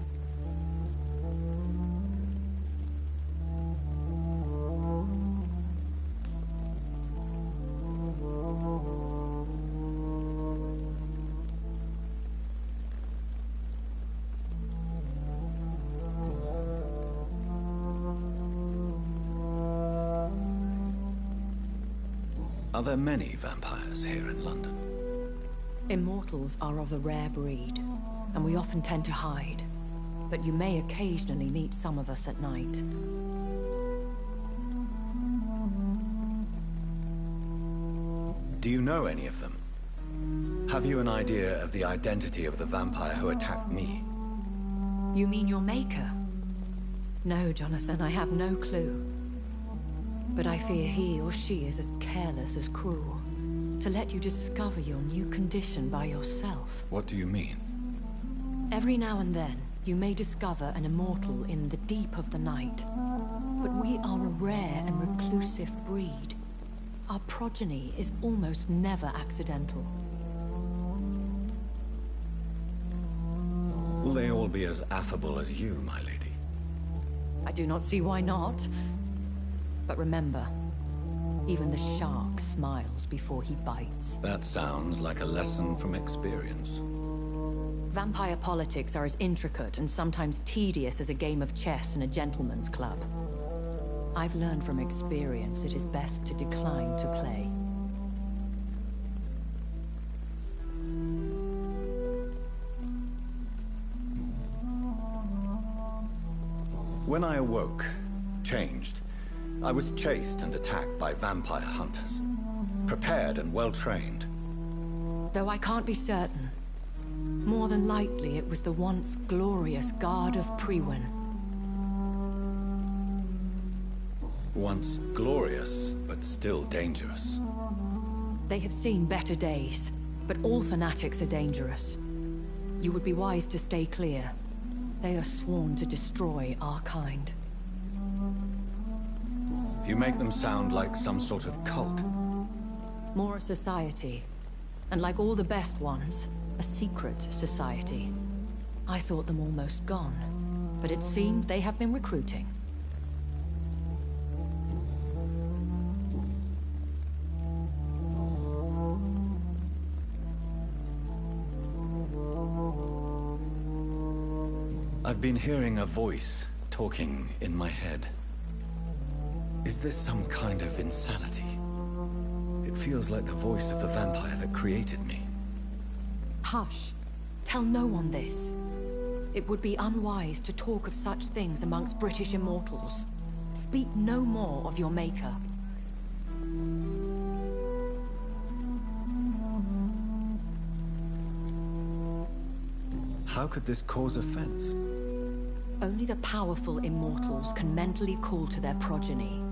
Are there many vampires here in London? Immortals are of a rare breed, and we often tend to hide. But you may occasionally meet some of us at night. Do you know any of them? Have you an idea of the identity of the vampire who attacked me? You mean your maker? No, Jonathan, I have no clue. But I fear he or she is as careless as cruel. To let you discover your new condition by yourself. What do you mean? Every now and then, you may discover an immortal in the deep of the night. But we are a rare and reclusive breed. Our progeny is almost never accidental. Will they all be as affable as you, my lady? do not see why not. But remember, even the shark smiles before he bites. That sounds like a lesson from experience. Vampire politics are as intricate and sometimes tedious as a game of chess in a gentleman's club. I've learned from experience it is best to decline to play. When I awoke, changed, I was chased and attacked by vampire hunters. Prepared and well-trained. Though I can't be certain, more than likely it was the once glorious Guard of Priwen. Once glorious, but still dangerous. They have seen better days, but all fanatics are dangerous. You would be wise to stay clear. They are sworn to destroy our kind. You make them sound like some sort of cult. More a society. And like all the best ones, a secret society. I thought them almost gone, but it seemed they have been recruiting. I've been hearing a voice talking in my head. Is this some kind of insanity? It feels like the voice of the vampire that created me. Hush. Tell no one this. It would be unwise to talk of such things amongst British immortals. Speak no more of your maker. How could this cause offense? Only the powerful immortals can mentally call to their progeny.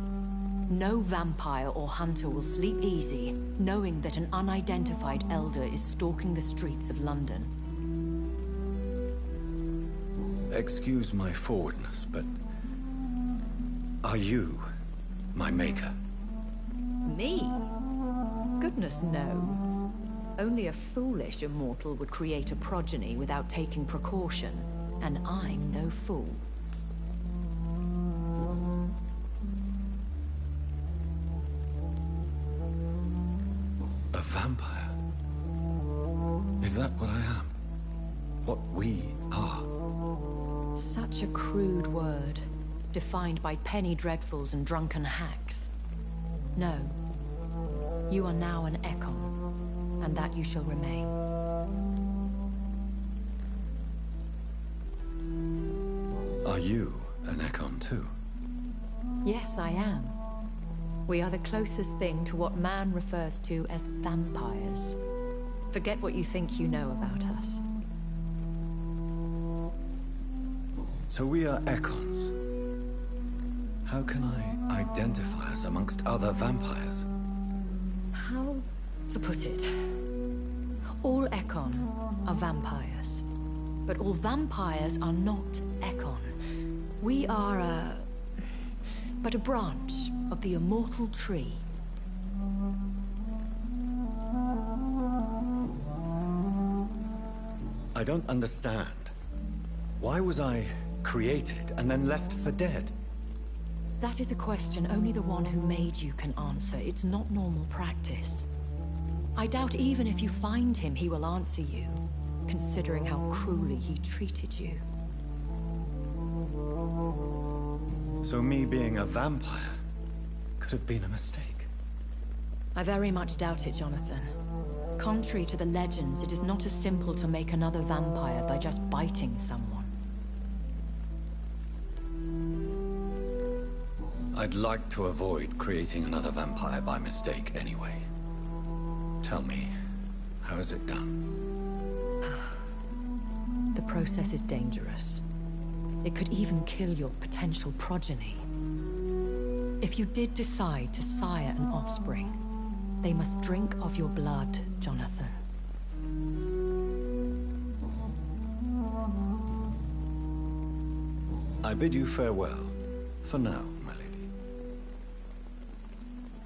No vampire or hunter will sleep easy, knowing that an unidentified elder is stalking the streets of London. Excuse my forwardness, but... are you my maker? Me? Goodness, no. Only a foolish immortal would create a progeny without taking precaution, and I'm no fool. A vampire? Is that what I am? What we are? Such a crude word, defined by penny dreadfuls and drunken hacks. No. You are now an Ekon, and that you shall remain. Are you an Ekon too? Yes, I am. We are the closest thing to what man refers to as vampires. Forget what you think you know about us. So we are Ekons. How can I identify us amongst other vampires? How to put it? All Ekon are vampires. But all vampires are not Ekon. We are but a branch of the immortal tree. I don't understand. Why was I created and then left for dead? That is a question only the one who made you can answer. It's not normal practice. I doubt even if you find him, he will answer you, considering how cruelly he treated you. So me being a vampire could have been a mistake. I very much doubt it, Jonathan. Contrary to the legends, it is not as simple to make another vampire by just biting someone. I'd like to avoid creating another vampire by mistake anyway. Tell me, how is it done? The process is dangerous. It could even kill your potential progeny. If you did decide to sire an offspring, they must drink of your blood, Jonathan. I bid you farewell, for now, my lady.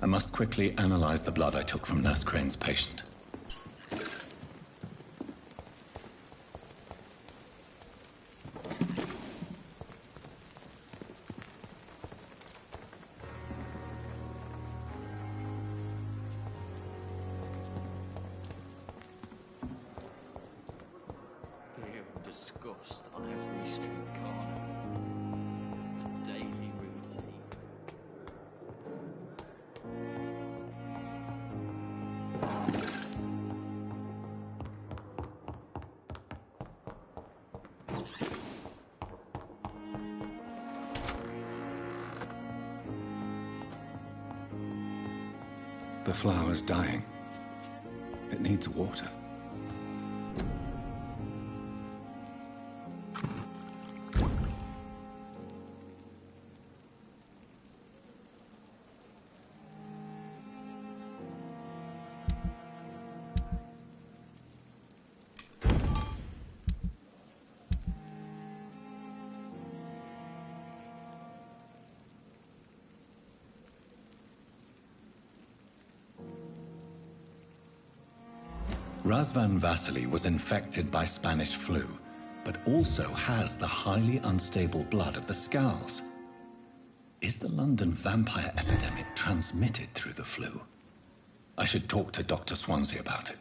I must quickly analyze the blood I took from Nurse Crane's patient. disgust on every street corner. A daily routine. The flower's dying. It needs water. Razvan Vasily was infected by Spanish flu, but also has the highly unstable blood of the Scows. Is the London vampire epidemic transmitted through the flu? I should talk to Dr. Swansea about it.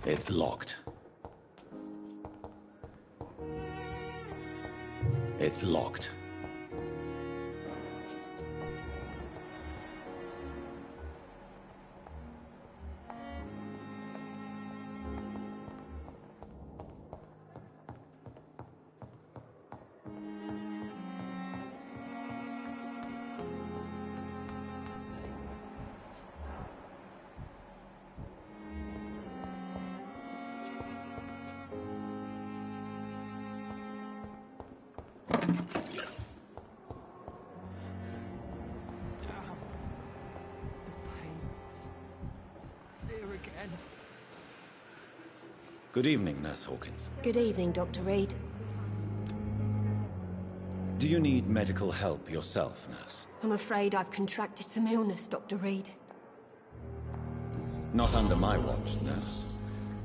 It's locked. It's locked. Good evening, Nurse Hawkins. Good evening, Dr. Reed. Do you need medical help yourself, Nurse? I'm afraid I've contracted some illness, Dr. Reed. Not under my watch, Nurse.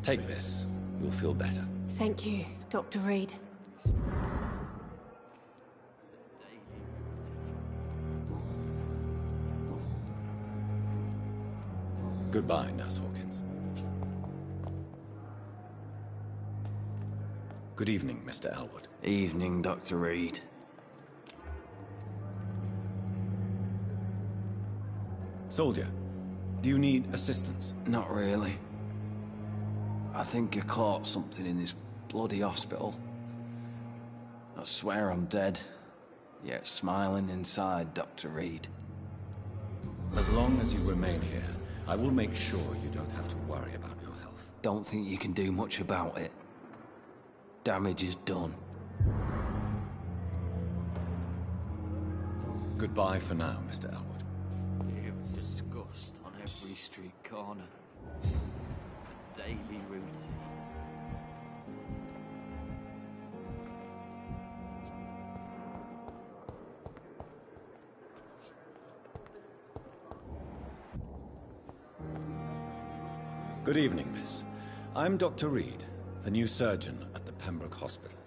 Take this. You'll feel better. Thank you, Dr. Reed. Goodbye, Nurse Hawkins. Good evening, Mr. Elwood. Evening, Dr. Reed. Soldier, do you need assistance? Not really. I think I caught something in this bloody hospital. I swear I'm dead, yet smiling inside, Dr. Reed. As long as you remain here, I will make sure you don't have to worry about your health. Don't think you can do much about it. Damage is done. Goodbye for now, Mr. Elwood. You disgust on every street corner. Daily routine. Good evening, miss. I'm Dr. Reed, the new surgeon at the Pembroke Hospital.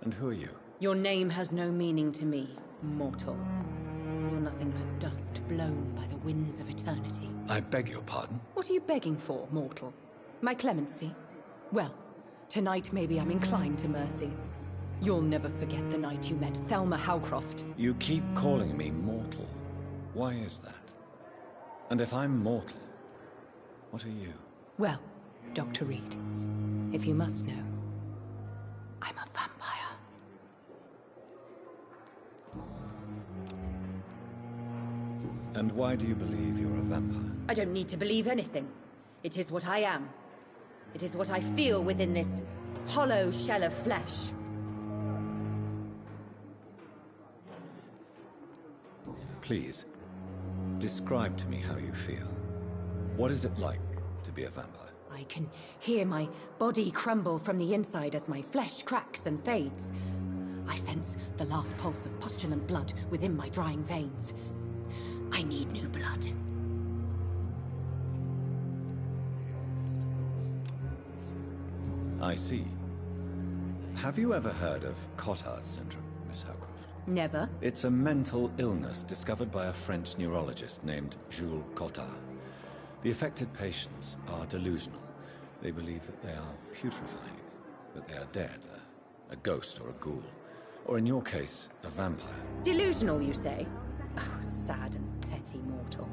And who are you? Your name has no meaning to me, mortal. You're nothing but dust blown by the winds of eternity. I beg your pardon? What are you begging for, mortal? My clemency? Well, tonight maybe I'm inclined to mercy. You'll never forget the night you met Thelma Howcroft. You keep calling me mortal. Why is that? And if I'm mortal, what are you? Well, Dr. Reed, if you must know, I'm a vampire. And why do you believe you're a vampire? I don't need to believe anything. It is what I am. It is what I feel within this hollow shell of flesh. Please, describe to me how you feel. What is it like to be a vampire? I can hear my body crumble from the inside as my flesh cracks and fades. I sense the last pulse of postulant blood within my drying veins. I need new blood. I see. Have you ever heard of Cotard's syndrome, Miss Howcroft? Never. It's a mental illness discovered by a French neurologist named Jules Cotard. The affected patients are delusional. They believe that they are putrefying, that they are dead, a ghost or a ghoul. Or in your case, a vampire. Delusional, you say? Oh, sad and petty mortal.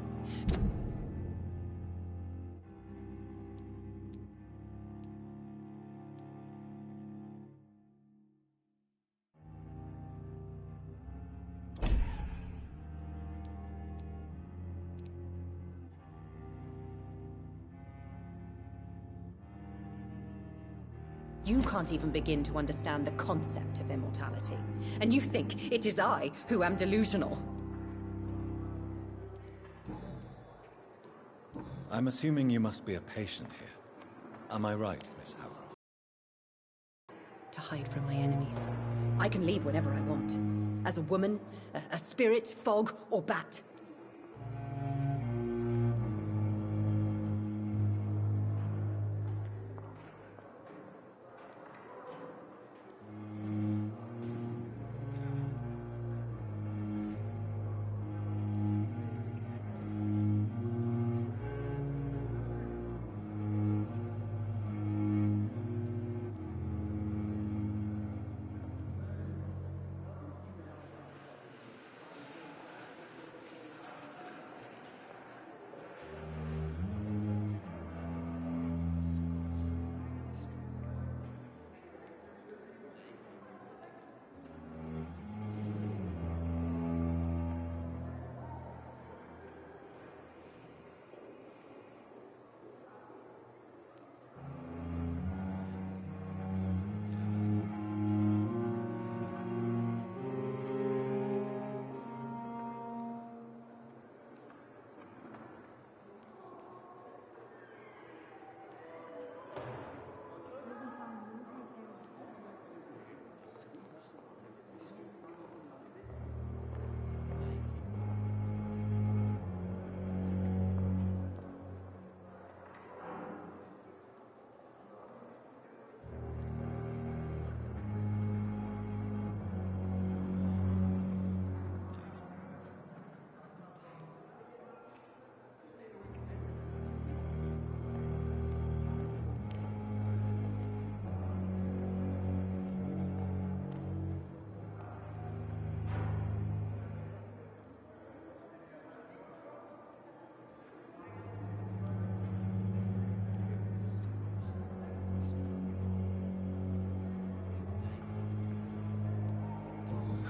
You can't even begin to understand the concept of immortality. And you think it is I who am delusional. I'm assuming you must be a patient here. Am I right, Miss Howcroft? To hide from my enemies. I can leave whenever I want. As a woman, a spirit, fog, or bat.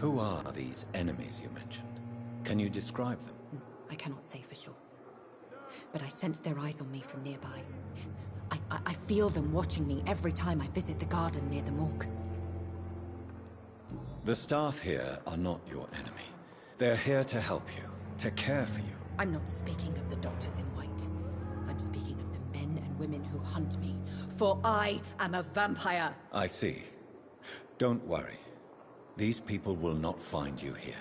Who are these enemies you mentioned? Can you describe them? I cannot say for sure. But I sense their eyes on me from nearby. I feel them watching me every time I visit the garden near the morgue. The staff here are not your enemy. They're here to help you, to care for you. I'm not speaking of the doctors in white. I'm speaking of the men and women who hunt me, for I am a vampire. I see. Don't worry. These people will not find you here.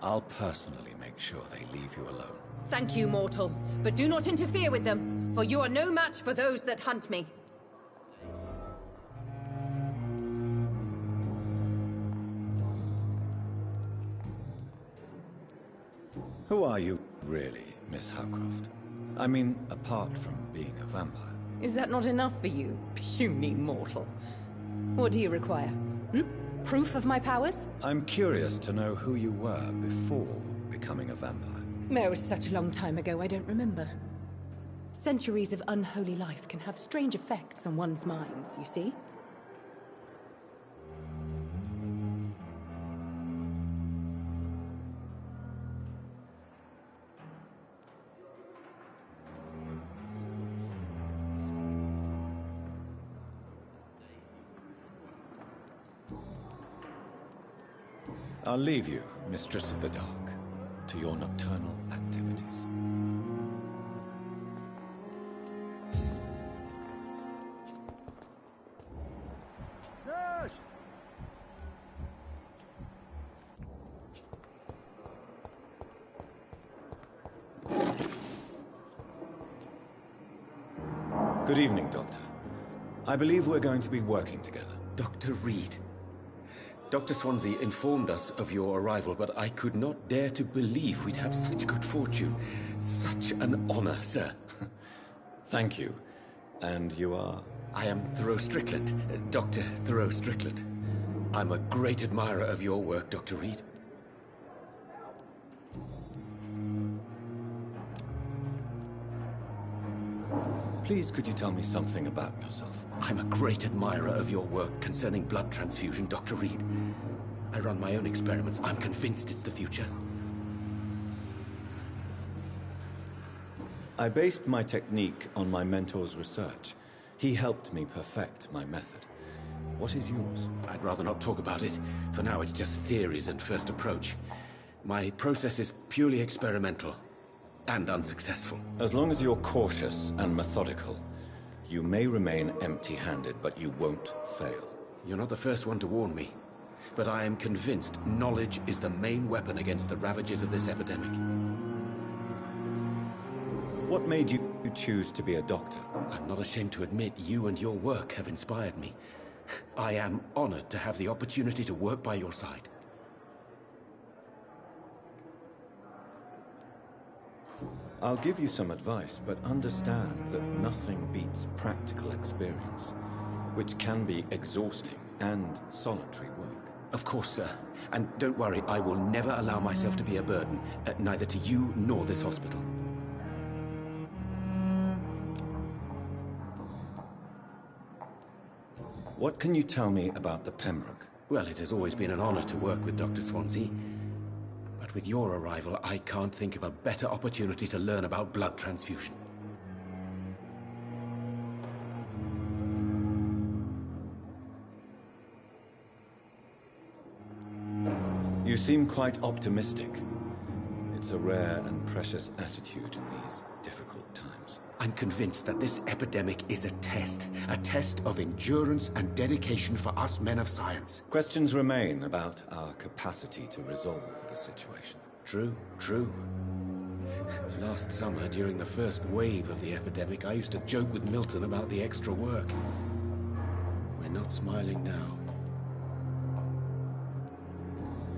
I'll personally make sure they leave you alone. Thank you, mortal, but do not interfere with them, for you are no match for those that hunt me. Who are you, really, Miss Howcroft? I mean, apart from being a vampire. Is that not enough for you, puny mortal? What do you require? Proof of my powers? I'm curious to know who you were before becoming a vampire. It was such a long time ago, I don't remember. Centuries of unholy life can have strange effects on one's minds, you see? I'll leave you, Mistress of the Dark, to your nocturnal activities. Good evening, Doctor. I believe we're going to be working together. Dr. Reed. Dr. Swansea informed us of your arrival, but I could not dare to believe we'd have such good fortune. Such an honor, sir. Thank you. And you are? I am Thoreau Strickland, Dr. Thoreau Strickland. I'm a great admirer of your work, Dr. Reed. Please, could you tell me something about yourself? I'm a great admirer of your work concerning blood transfusion, Dr. Reed. I run my own experiments. I'm convinced it's the future. I based my technique on my mentor's research. He helped me perfect my method. What is yours? I'd rather not talk about it. For now, it's just theories and first approach. My process is purely experimental. And unsuccessful. As long as you're cautious and methodical, you may remain empty-handed, but you won't fail. You're not the first one to warn me. But I am convinced knowledge is the main weapon against the ravages of this epidemic. What made you choose to be a doctor? I'm not ashamed to admit you and your work have inspired me. I am honored to have the opportunity to work by your side. I'll give you some advice, but understand that nothing beats practical experience, which can be exhausting and solitary work. Of course, sir. And don't worry, I will never allow myself to be a burden, neither to you nor this hospital. What can you tell me about the Pembroke? Well, it has always been an honor to work with Dr. Swansea. But with your arrival, I can't think of a better opportunity to learn about blood transfusion. You seem quite optimistic. It's a rare and precious attitude in these difficult times. I'm convinced that this epidemic is a test of endurance and dedication for us men of science. Questions remain about our capacity to resolve the situation. True, true. Last summer, during the first wave of the epidemic, I used to joke with Milton about the extra work. We're not smiling now.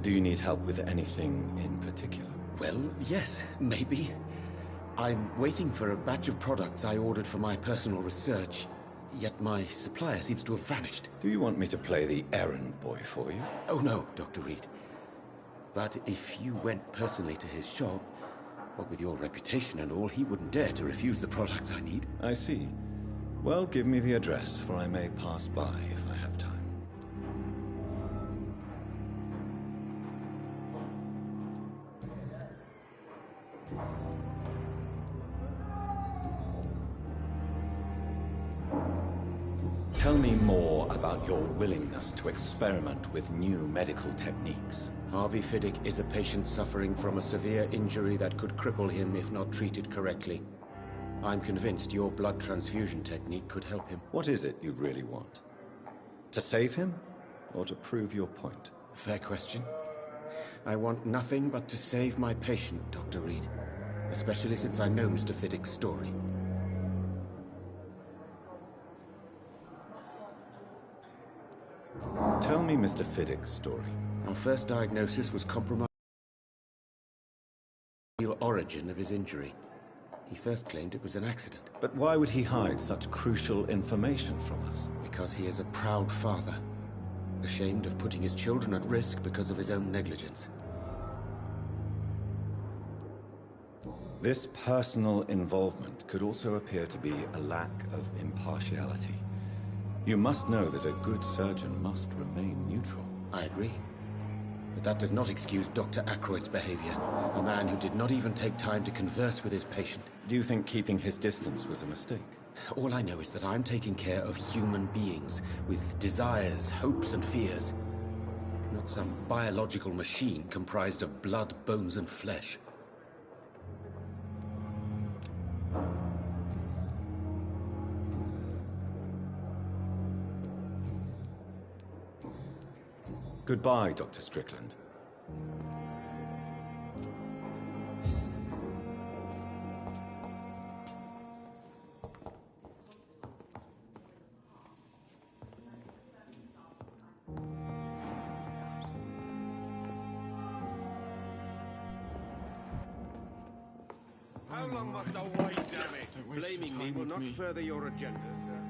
Do you need help with anything in particular? Well, yes, maybe. I'm waiting for a batch of products I ordered for my personal research, yet my supplier seems to have vanished. Do you want me to play the errand boy for you? Oh no, Dr. Reed. But if you went personally to his shop, what with your reputation and all, he wouldn't dare to refuse the products I need. I see. Well, give me the address, for I may pass by if I have time. Tell me more about your willingness to experiment with new medical techniques. Harvey Fiddick is a patient suffering from a severe injury that could cripple him if not treated correctly. I'm convinced your blood transfusion technique could help him. What is it you really want? To save him, or to prove your point? Fair question. I want nothing but to save my patient, Dr. Reed. Especially since I know Mr. Fiddick's story. Tell me Mr. Fiddick's story. Our first diagnosis was compromised. The real origin of his injury. He first claimed it was an accident. But why would he hide such crucial information from us? Because he is a proud father. Ashamed of putting his children at risk because of his own negligence. This personal involvement could also appear to be a lack of impartiality. You must know that a good surgeon must remain neutral. I agree. But that does not excuse Dr. Ackroyd's behavior. A man who did not even take time to converse with his patient. Do you think keeping his distance was a mistake? All I know is that I'm taking care of human beings with desires, hopes, and fears. Not some biological machine comprised of blood, bones, and flesh. Goodbye, Dr. Strickland. How long must I wait, damn it? Blaming me will not further your agenda, sir.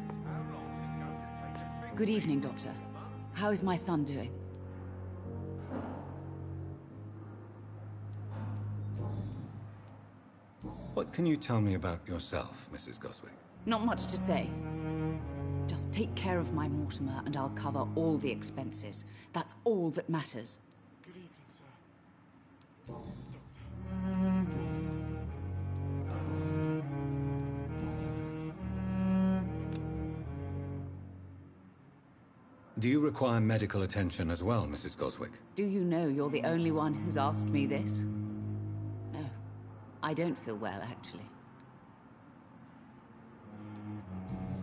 Good evening, Doctor. How is my son doing? What can you tell me about yourself, Mrs. Goswick? Not much to say. Just take care of my Mortimer and I'll cover all the expenses. That's all that matters. Good evening, sir. Do you require medical attention as well, Mrs. Goswick? Do you know you're the only one who's asked me this? No, I don't feel well, actually.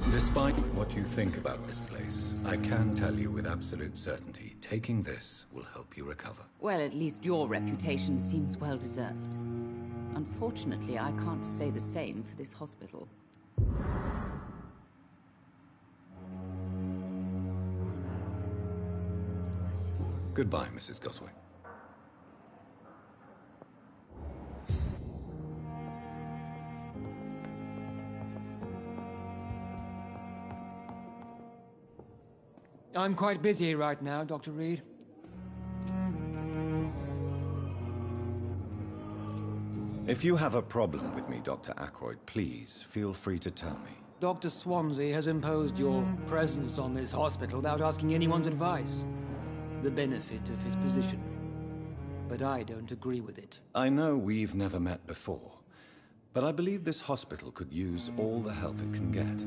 Despite what you think about this place, I can tell you with absolute certainty, taking this will help you recover. Well, at least your reputation seems well deserved. Unfortunately, I can't say the same for this hospital. Goodbye, Mrs. Goswick. I'm quite busy right now, Dr. Reed. If you have a problem with me, Dr. Ackroyd, please feel free to tell me. Dr. Swansea has imposed your presence on this hospital without asking anyone's advice. The benefit of his position. But I don't agree with it. I know we've never met before, but I believe this hospital could use all the help it can get.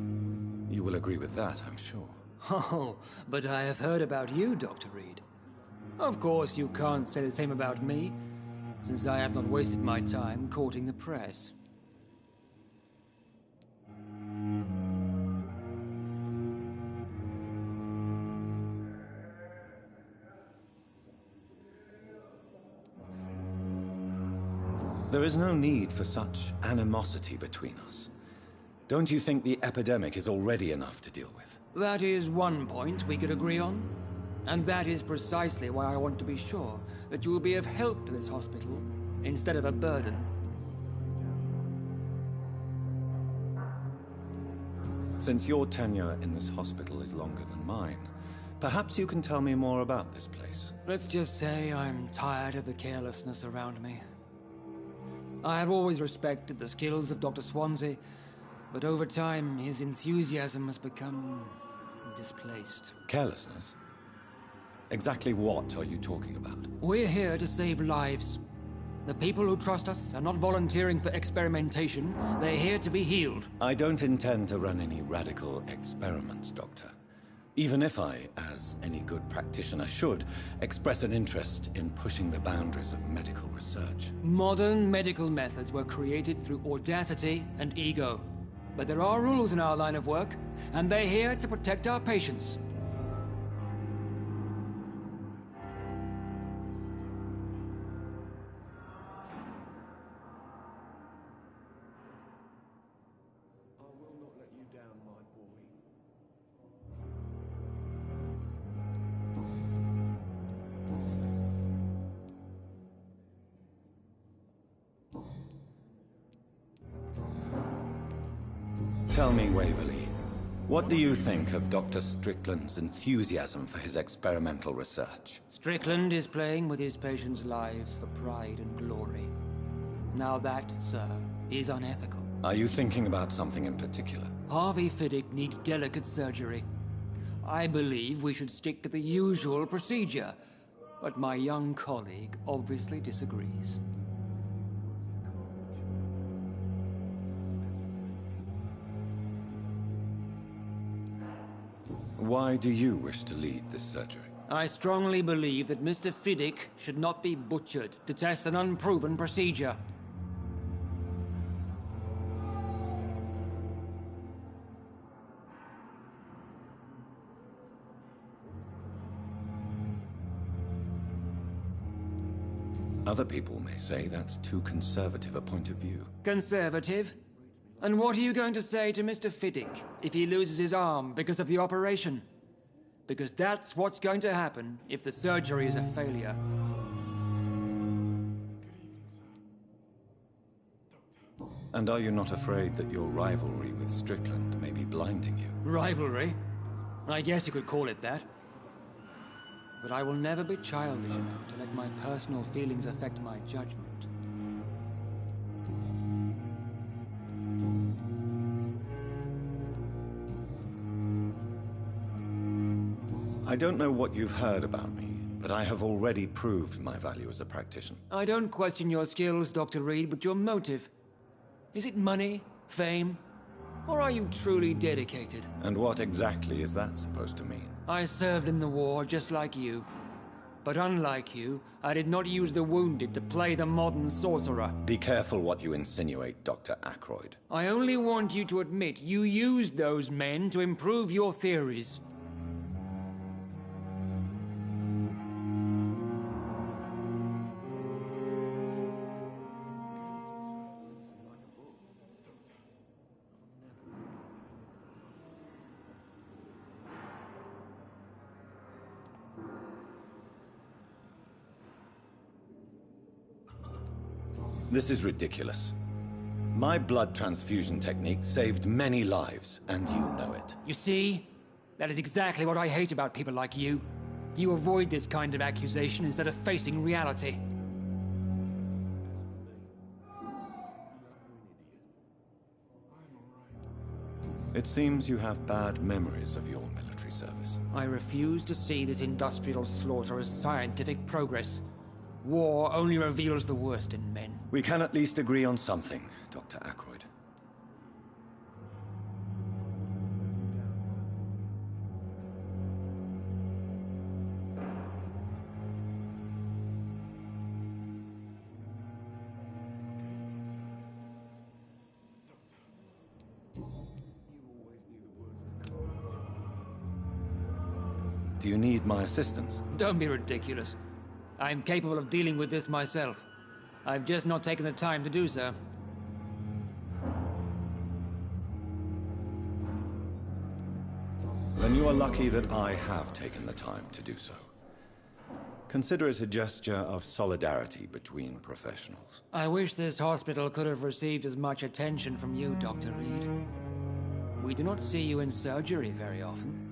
You will agree with that, I'm sure. Oh, but I have heard about you, Dr. Reed. Of course, you can't say the same about me, since I have not wasted my time courting the press. There is no need for such animosity between us. Don't you think the epidemic is already enough to deal with? That is one point we could agree on. And that is precisely why I want to be sure that you will be of help to this hospital, instead of a burden. Since your tenure in this hospital is longer than mine, perhaps you can tell me more about this place. Let's just say I'm tired of the carelessness around me. I have always respected the skills of Dr. Swansea, but over time his enthusiasm has become displaced. Carelessness? Exactly what are you talking about? We're here to save lives. The people who trust us are not volunteering for experimentation. They're here to be healed. I don't intend to run any radical experiments, Doctor. Even if I, as any good practitioner should, express an interest in pushing the boundaries of medical research. Modern medical methods were created through audacity and ego. But there are rules in our line of work, and they're here to protect our patients. Tell me, Waverly, what do you think of Dr. Strickland's enthusiasm for his experimental research? Strickland is playing with his patients' lives for pride and glory. Now that, sir, is unethical. Are you thinking about something in particular? Harvey Fiddick needs delicate surgery. I believe we should stick to the usual procedure, but my young colleague obviously disagrees. Why do you wish to lead this surgery? I strongly believe that Mr. Fiddick should not be butchered to test an unproven procedure. Other people may say that's too conservative a point of view. Conservative? And what are you going to say to Mr. Fiddick if he loses his arm because of the operation? Because that's what's going to happen if the surgery is a failure. And are you not afraid that your rivalry with Strickland may be blinding you? Rivalry? I guess you could call it that. But I will never be childish enough to let my personal feelings affect my judgment. I don't know what you've heard about me, but I have already proved my value as a practitioner. I don't question your skills, Dr. Reed, but your motive. Is it money, fame, or are you truly dedicated? And what exactly is that supposed to mean? I served in the war just like you. But unlike you, I did not use the wounded to play the modern sorcerer. Be careful what you insinuate, Dr. Ackroyd. I only want you to admit you used those men to improve your theories. This is ridiculous. My blood transfusion technique saved many lives, and you know it. You see? That is exactly what I hate about people like you. You avoid this kind of accusation instead of facing reality. It seems you have bad memories of your military service. I refuse to see this industrial slaughter as scientific progress. War only reveals the worst in men. We can at least agree on something, Dr. Ackroyd. Do you need my assistance? Don't be ridiculous. I'm capable of dealing with this myself. I've just not taken the time to do so. Then you are lucky that I have taken the time to do so. Consider it a gesture of solidarity between professionals. I wish this hospital could have received as much attention from you, Dr. Reed. We do not see you in surgery very often.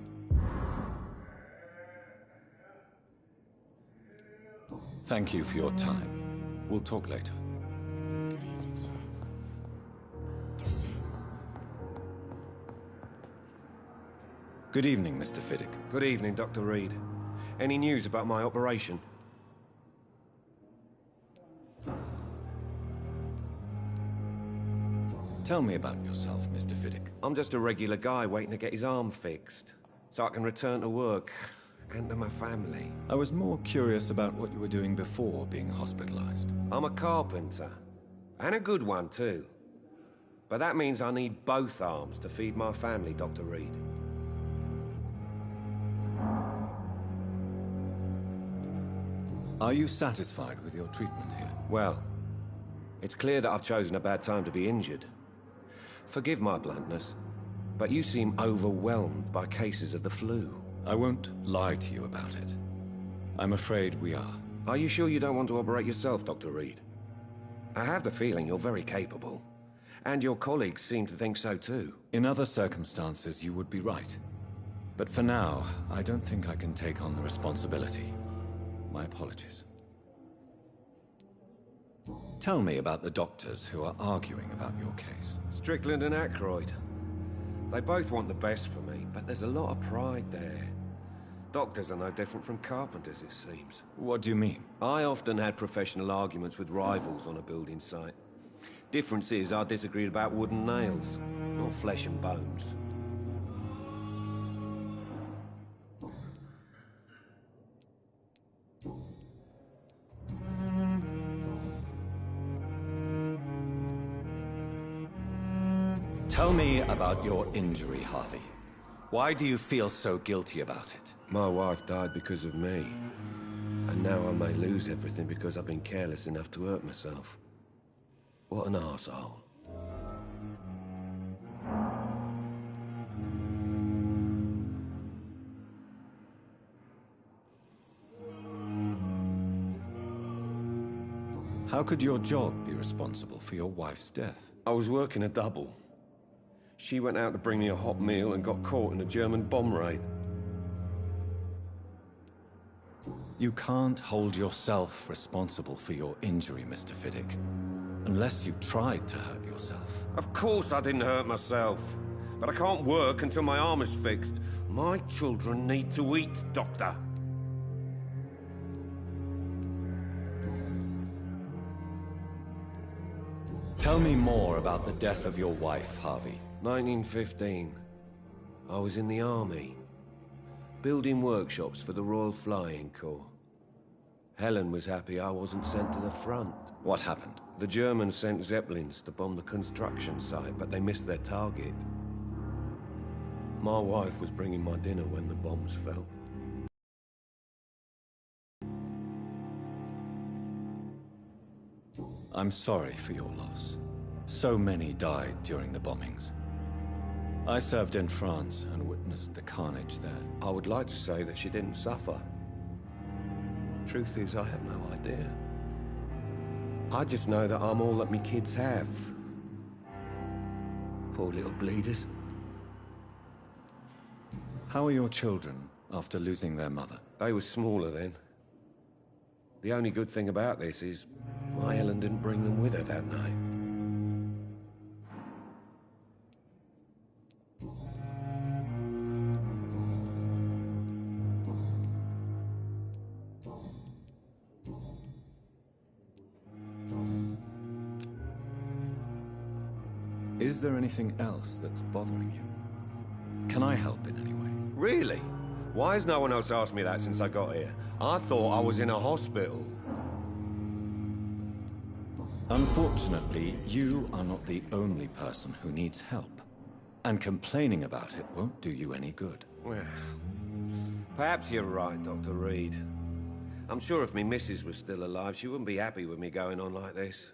Thank you for your time. We'll talk later. Good evening, sir. Good evening, Mr. Fiddick. Good evening, Dr. Reed. Any news about my operation? Tell me about yourself, Mr. Fiddick. I'm just a regular guy waiting to get his arm fixed, so I can return to work and to my family. I was more curious about what you were doing before being hospitalized. I'm a carpenter, and a good one too. But that means I need both arms to feed my family, Dr. Reed. Are you satisfied with your treatment here? Well, it's clear that I've chosen a bad time to be injured. Forgive my bluntness, but you seem overwhelmed by cases of the flu. I won't lie to you about it. I'm afraid we are. Are you sure you don't want to operate yourself, Dr. Reed? I have the feeling you're very capable. And your colleagues seem to think so too. In other circumstances, you would be right. But for now, I don't think I can take on the responsibility. My apologies. Tell me about the doctors who are arguing about your case. Strickland and Aykroyd. They both want the best for me, but there's a lot of pride there. Doctors are no different from carpenters, it seems. What do you mean? I often had professional arguments with rivals on a building site. Difference is, I disagreed about wooden nails, not flesh and bones. Tell me about your injury, Harvey. Why do you feel so guilty about it? My wife died because of me. And now I may lose everything because I've been careless enough to hurt myself. What an arsehole. How could your job be responsible for your wife's death? I was working a double. She went out to bring me a hot meal and got caught in a German bomb raid. You can't hold yourself responsible for your injury, Mr. Fiddick. Unless you tried to hurt yourself. Of course I didn't hurt myself. But I can't work until my arm is fixed. My children need to eat, Doctor. Tell me more about the death of your wife, Harvey. 1915. I was in the army. Building workshops for the Royal Flying Corps. Helen was happy I wasn't sent to the front. What happened? The Germans sent Zeppelins to bomb the construction site, but they missed their target. My wife was bringing my dinner when the bombs fell. I'm sorry for your loss. So many died during the bombings. I served in France and witnessed the carnage there. I would like to say that she didn't suffer. Truth is, I have no idea. I just know that I'm all that me kids have. Poor little bleeders. How are your children after losing their mother? They were smaller then. The only good thing about this is my Helen didn't bring them with her that night. Is there anything else that's bothering you? Can I help in any way? Really? Why has no one else asked me that since I got here? I thought I was in a hospital. Unfortunately, you are not the only person who needs help. And complaining about it won't do you any good. Well, perhaps you're right, Dr. Reed. I'm sure if me missus was still alive, she wouldn't be happy with me going on like this.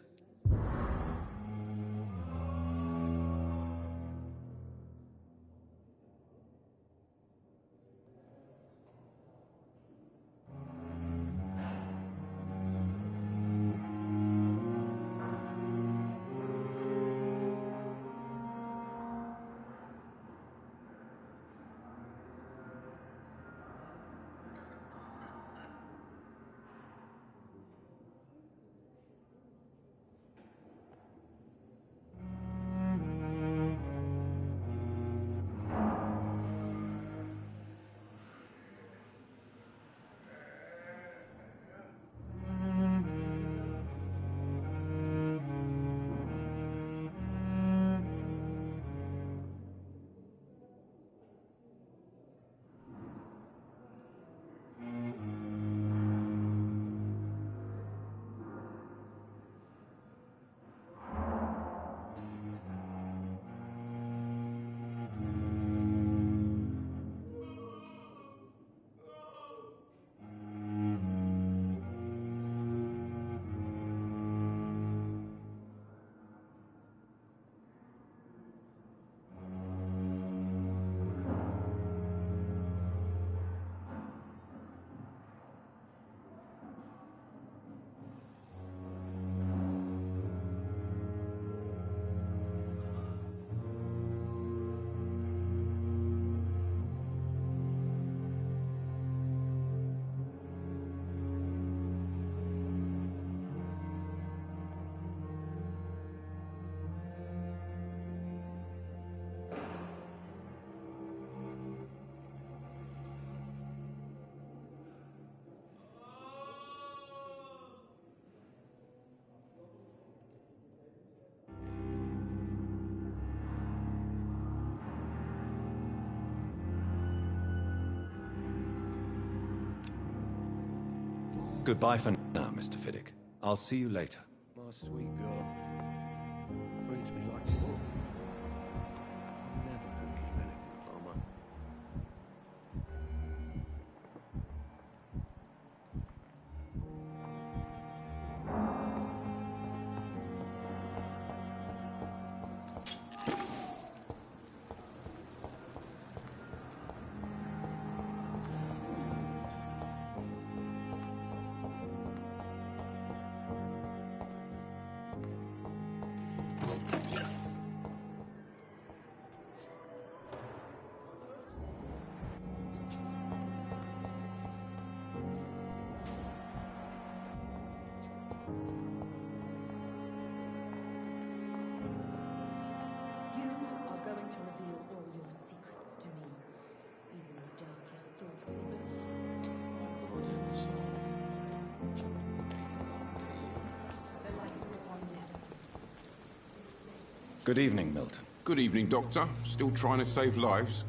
Goodbye for now, Mr. Fiddick. I'll see you later. My sweet girl. Treats me like a book. Never could keep anything from her. You are going to reveal all your secrets to me, even the darkest thoughts in your heart. The life that one never. Good evening, Milton. Good evening, Doctor. Still trying to save lives?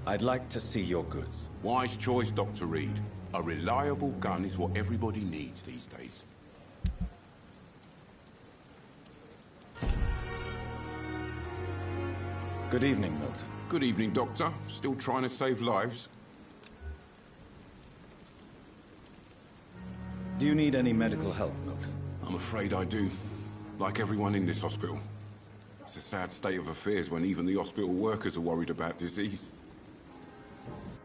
I'd like to see your goods. Wise choice, Dr. Reed. A reliable gun is what everybody needs these days. Good evening, Milton. Good evening, Doctor. Still trying to save lives? Do you need any medical help, Milton? I'm afraid I do. Like everyone in this hospital. It's a sad state of affairs when even the hospital workers are worried about disease.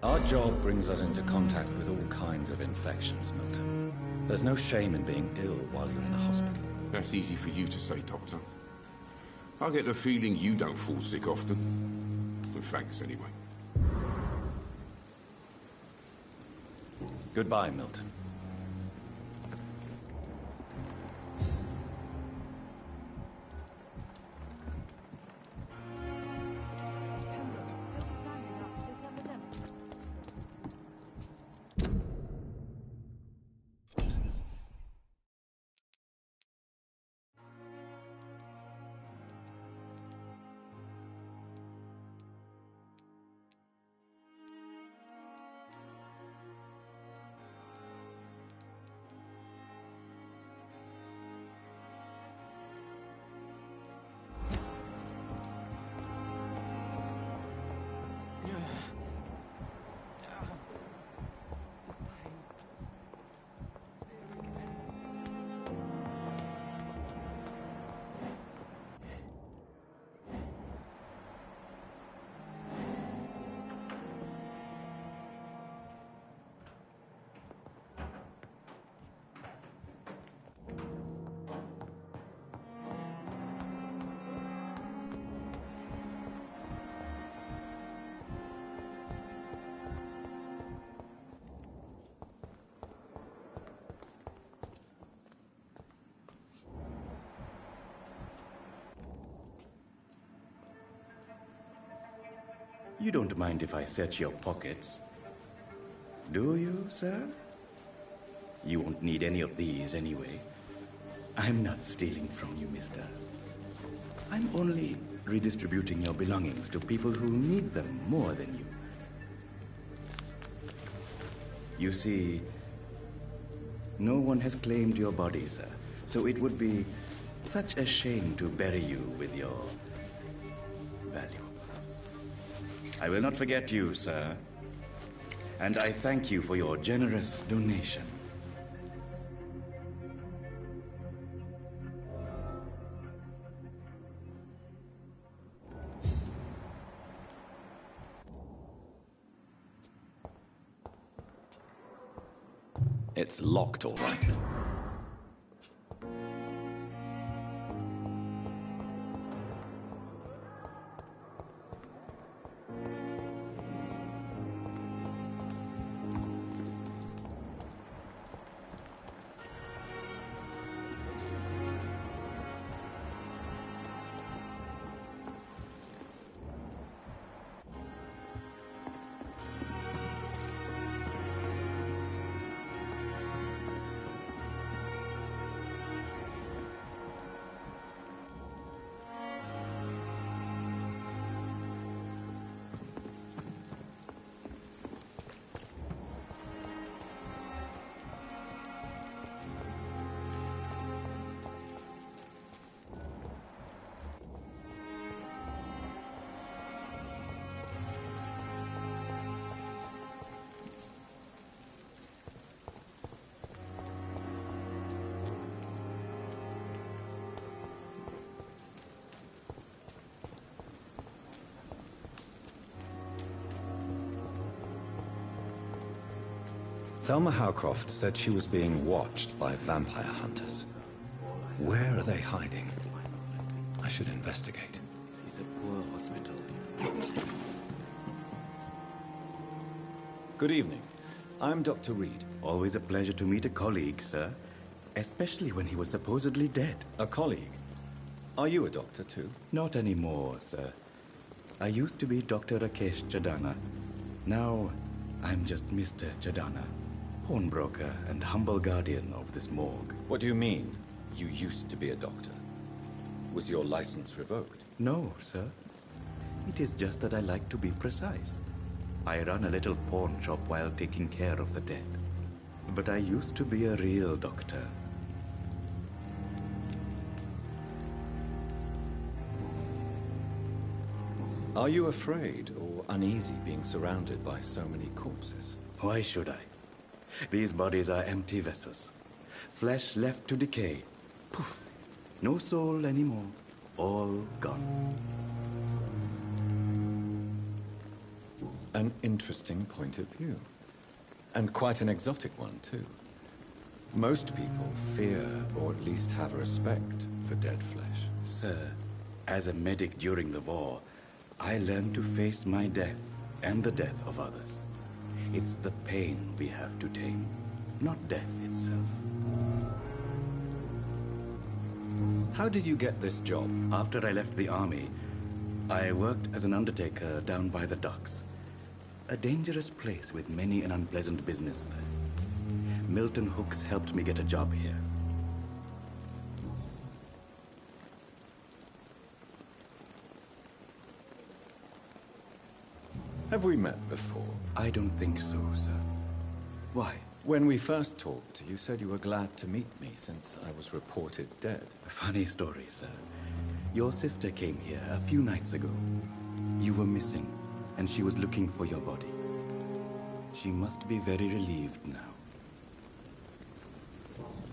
Our job brings us into contact with all kinds of infections, Milton. There's no shame in being ill while you're in a hospital. That's easy for you to say, Doctor. I get the feeling you don't fall sick often. So thanks, anyway. Goodbye, Milton. You don't mind if I search your pockets, do you, sir? You won't need any of these anyway. I'm not stealing from you, mister. I'm only redistributing your belongings to people who need them more than you. You see, no one has claimed your body, sir, so it would be such a shame to bury you with your valuables. I will not forget you, sir, and I thank you for your generous donation. It's locked, all right. Thelma Howcroft said she was being watched by vampire hunters. Where are they hiding? I should investigate. This is a poor hospital. Good evening. I'm Dr. Reed. Always a pleasure to meet a colleague, sir. Especially when he was supposedly dead. A colleague? Are you a doctor too? Not anymore, sir. I used to be Dr. Rakesh Chadana. Now, I'm just Mr. Chadana, pawnbroker and humble guardian of this morgue. What do you mean, you used to be a doctor? Was your license revoked? No, sir. It is just that I like to be precise. I run a little pawn shop while taking care of the dead. But I used to be a real doctor. Are you afraid or uneasy being surrounded by so many corpses? Why should I? These bodies are empty vessels. Flesh left to decay. Poof. No soul anymore. All gone. An interesting point of view. And quite an exotic one, too. Most people fear, or at least have respect, for dead flesh. Sir, as a medic during the war, I learned to face my death and the death of others. It's the pain we have to tame, not death itself. How did you get this job? After I left the army, I worked as an undertaker down by the docks. A dangerous place with many an unpleasant business there. Milton Hooks helped me get a job here. Have we met before? I don't think so, sir. Why? When we first talked, you said you were glad to meet me since I was reported dead. A funny story, sir. Your sister came here a few nights ago. You were missing, and she was looking for your body. She must be very relieved now.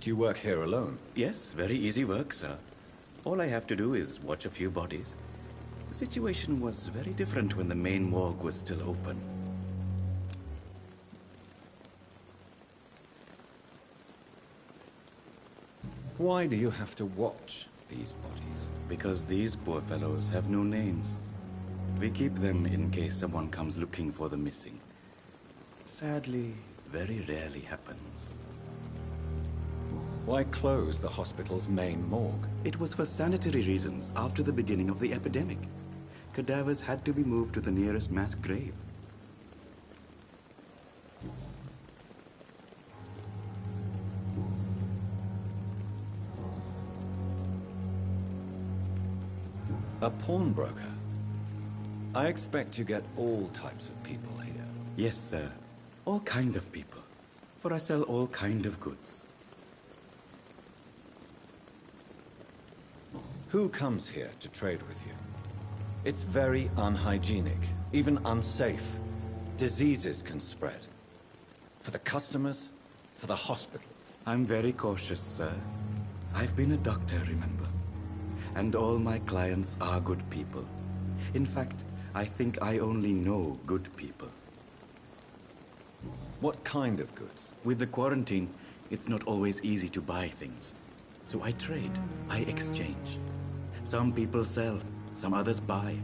Do you work here alone? Yes, very easy work, sir. All I have to do is watch a few bodies. The situation was very different when the main morgue was still open. Why do you have to watch these bodies? Because these poor fellows have no names. We keep them in case someone comes looking for the missing. Sadly, very rarely happens. Why close the hospital's main morgue? It was for sanitary reasons after the beginning of the epidemic. Cadavers had to be moved to the nearest mass grave. A pawnbroker? I expect you get all types of people here. Yes, sir. All kind of people. For I sell all kind of goods. Who comes here to trade with you? It's very unhygienic, even unsafe. Diseases can spread. For the customers, for the hospital. I'm very cautious, sir. I've been a doctor, remember? And all my clients are good people. In fact, I think I only know good people. What kind of goods? With the quarantine, it's not always easy to buy things. So I trade, I exchange. Some people sell, some others buy.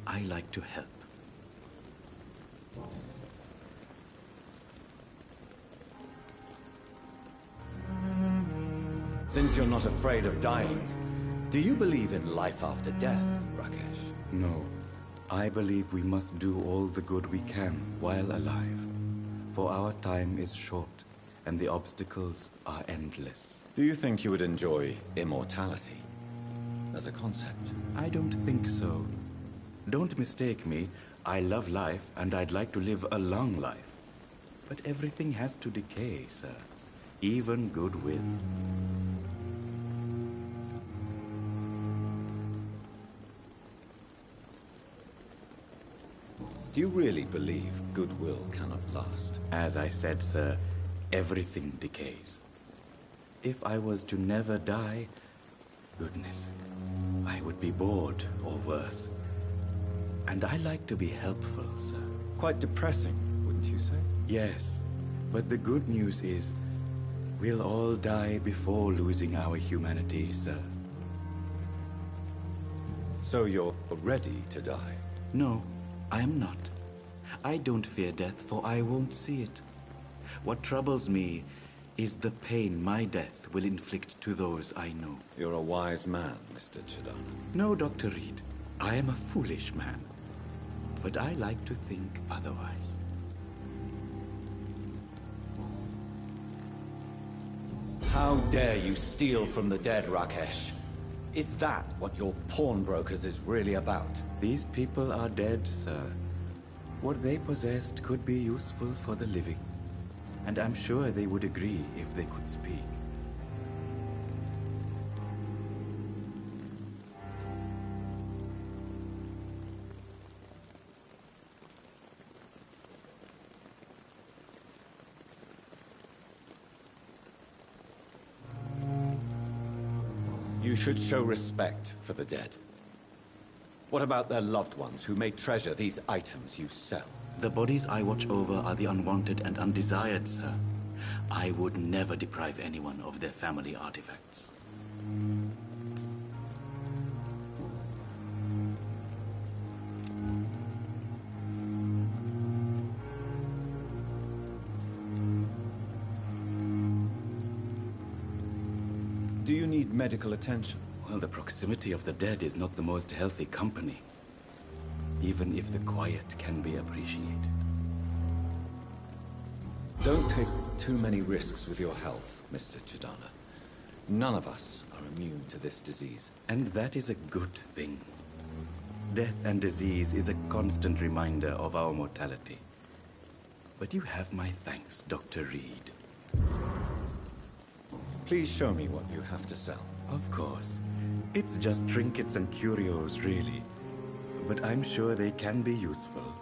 I like to help. Since you're not afraid of dying, do you believe in life after death, Rakesh? No. I believe we must do all the good we can while alive. For our time is short, and the obstacles are endless. Do you think you would enjoy immortality as a concept? I don't think so. Don't mistake me. I love life, and I'd like to live a long life. But everything has to decay, sir. Even goodwill. Do you really believe goodwill cannot last? As I said, sir, everything decays. If I was to never die, goodness, I would be bored or worse. And I like to be helpful, sir. Quite depressing, wouldn't you say? Yes. But the good news is, we'll all die before losing our humanity, sir. So you're ready to die? No, I am not. I don't fear death, for I won't see it. What troubles me is the pain my death will inflict to those I know. You're a wise man, Mr. Chidana. No, Dr. Reed. I am a foolish man. But I like to think otherwise. How dare you steal from the dead, Rakesh? Is that what your pawnbrokers is really about? These people are dead, sir. What they possessed could be useful for the living. And I'm sure they would agree if they could speak. You should show respect for the dead. What about their loved ones who may treasure these items you sell? The bodies I watch over are the unwanted and undesired, sir. I would never deprive anyone of their family artifacts. Do you need medical attention? Well, the proximity of the dead is not the most healthy company, even if the quiet can be appreciated. Don't take too many risks with your health, Mr. Chidana. None of us are immune to this disease. And that is a good thing. Death and disease is a constant reminder of our mortality. But you have my thanks, Dr. Reed. Please show me what you have to sell. Of course. It's just trinkets and curios, really. But I'm sure they can be useful.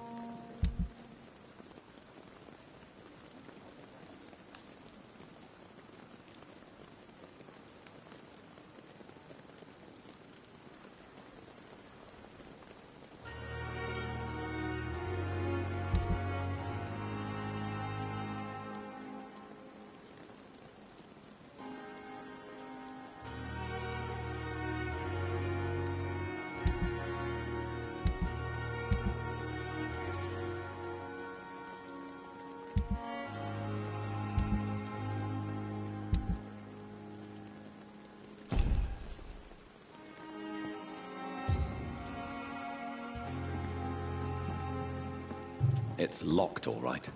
It's locked, all right.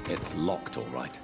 It's locked, all right.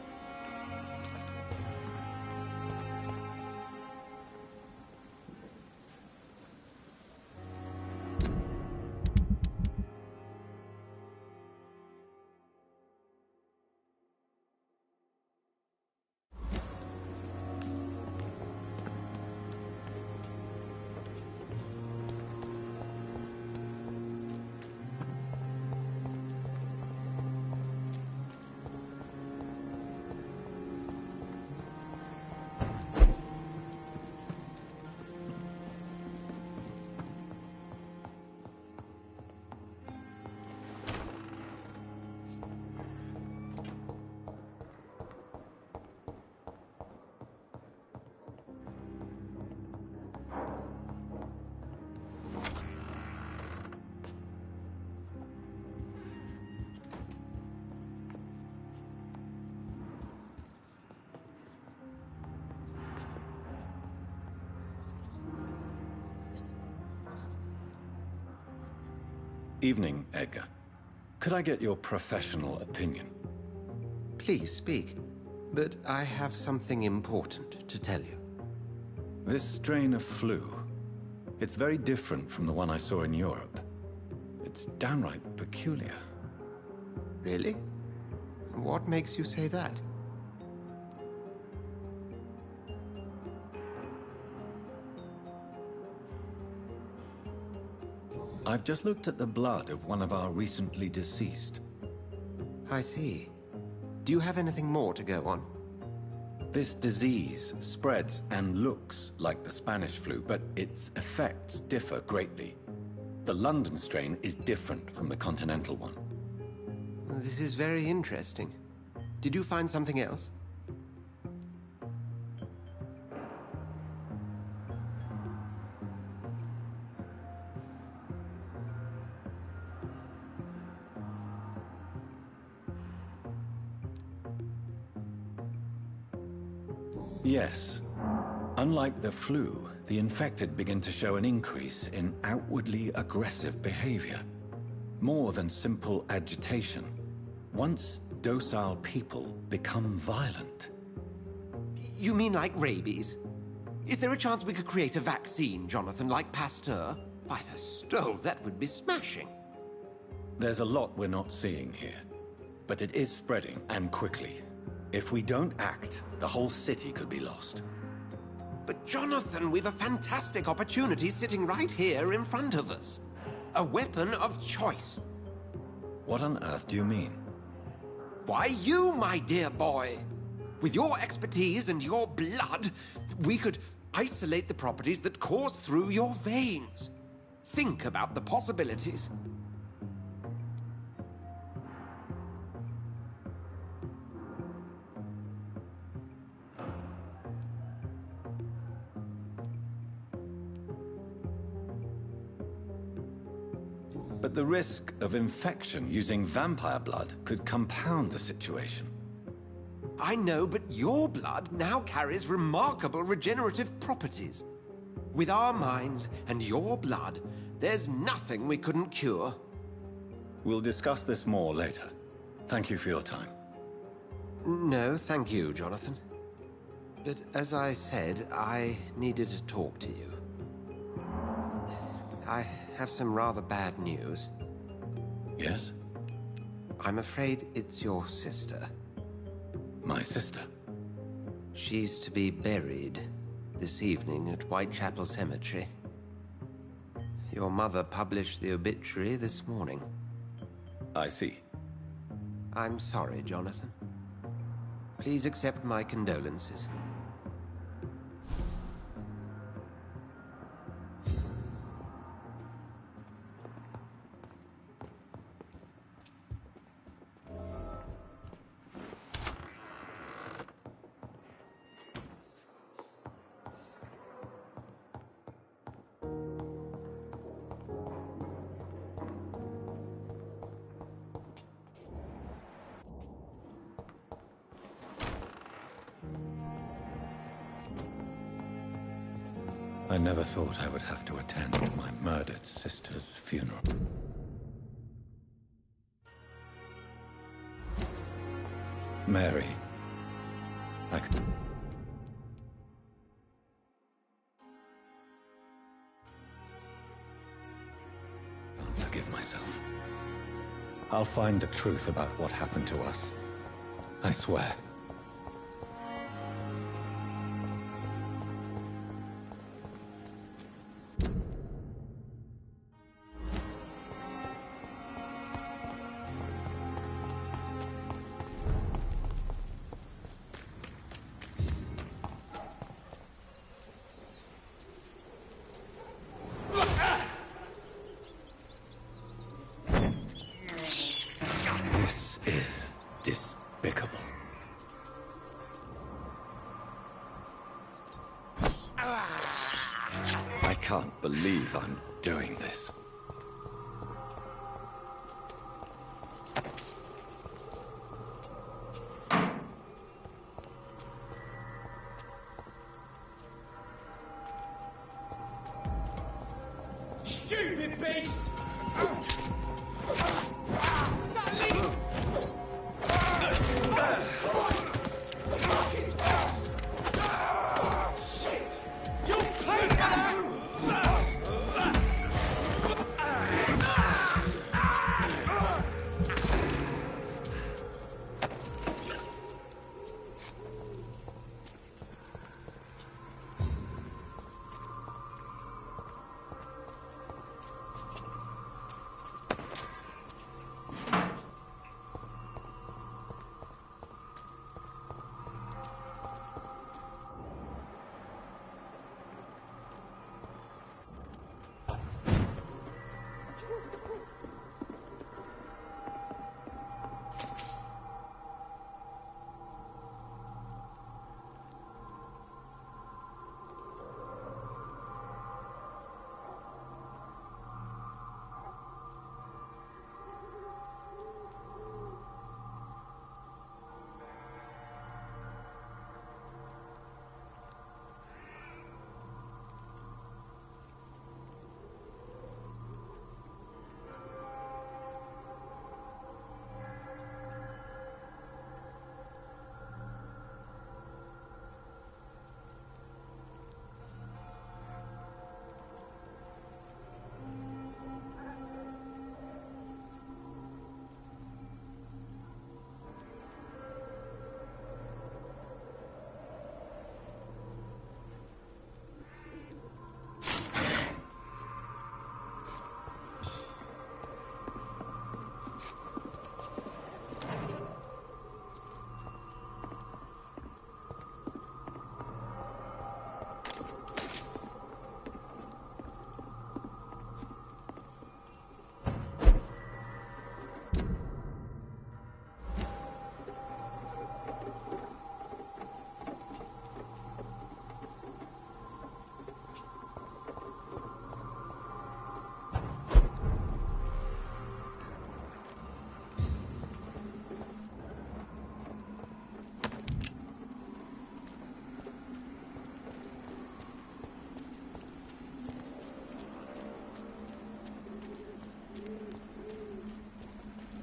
Evening, Edgar. Could I get your professional opinion? Please speak. But I have something important to tell you. This strain of flu, it's very different from the one I saw in Europe. It's downright peculiar. Really? What makes you say that? I've just looked at the blood of one of our recently deceased. I see. Do you have anything more to go on? This disease spreads and looks like the Spanish flu, but its effects differ greatly. The London strain is different from the continental one. This is very interesting. Did you find something else? Yes. Unlike the flu, the infected begin to show an increase in outwardly aggressive behavior. More than simple agitation. Once docile people become violent. You mean like rabies? Is there a chance we could create a vaccine, Jonathan, like Pasteur? By the stove, that would be smashing. There's a lot we're not seeing here. But it is spreading, and quickly. If we don't act, the whole city could be lost. But Jonathan, we've a fantastic opportunity sitting right here in front of us. A weapon of choice. What on earth do you mean? Why, you, my dear boy. With your expertise and your blood, we could isolate the properties that course through your veins. Think about the possibilities. But the risk of infection using vampire blood could compound the situation. I know, but your blood now carries remarkable regenerative properties. With our minds and your blood, there's nothing we couldn't cure. We'll discuss this more later. Thank you for your time. No, thank you, Jonathan. But as I said, I needed to talk to you. I have some rather bad news. Yes? I'm afraid it's your sister. My sister? She's to be buried this evening at Whitechapel Cemetery. Your mother published the obituary this morning. I see. I'm sorry, Jonathan. Please accept my condolences. I never thought I would have to attend my murdered sister's funeral. Mary. I can't forgive myself. I'll find the truth about what happened to us. I swear. This is despicable. I can't believe I'm doing this. Stupid beast!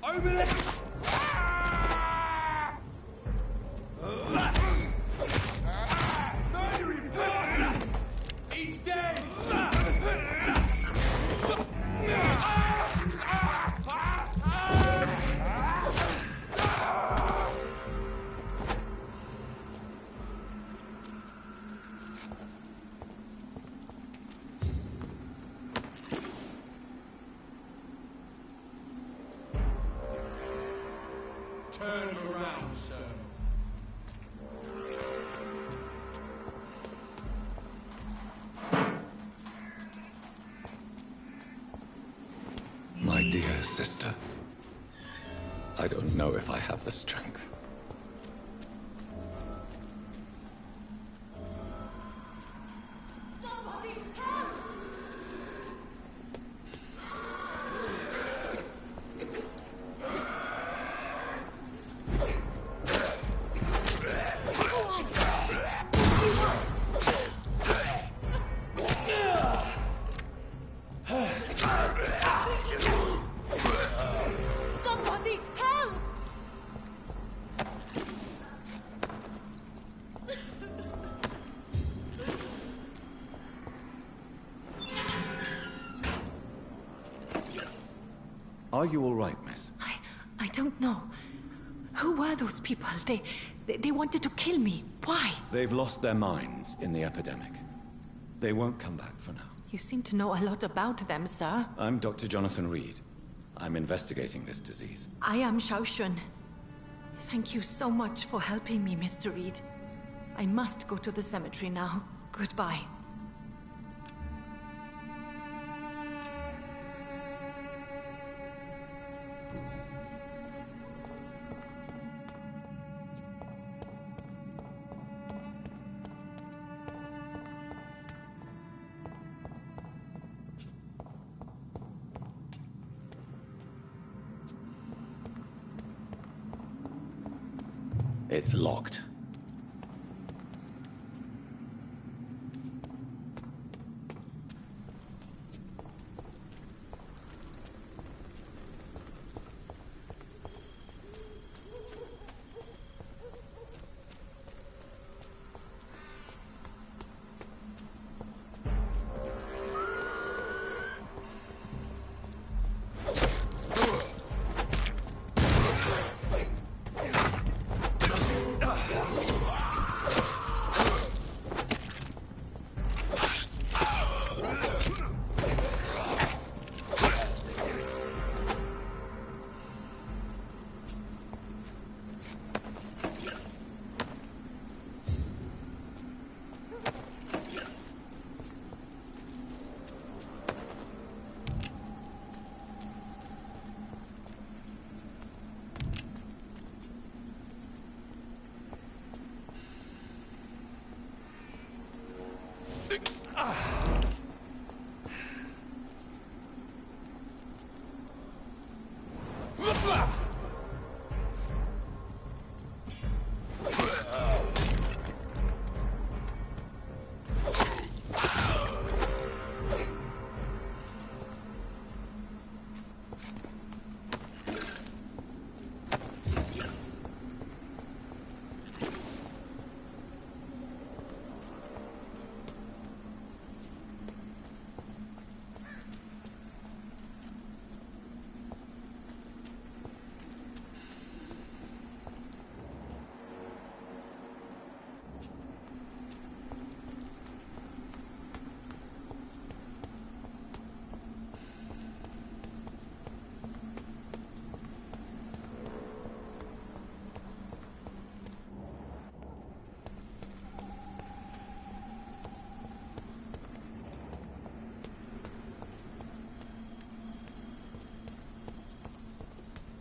Over there! Murdering bastard! He's dead! Turn him around, sir. My dear sister, I don't know if I have the strength. Somebody help! Are you all right, miss? I don't know. Who were those people? They wanted to kill me. Why? They've lost their minds in the epidemic. They won't come back for now. You seem to know a lot about them, sir. I'm Dr. Jonathan Reed. I'm investigating this disease. I am Shaoshun. Thank you so much for helping me, Mr. Reed. I must go to the cemetery now. Goodbye. It's locked.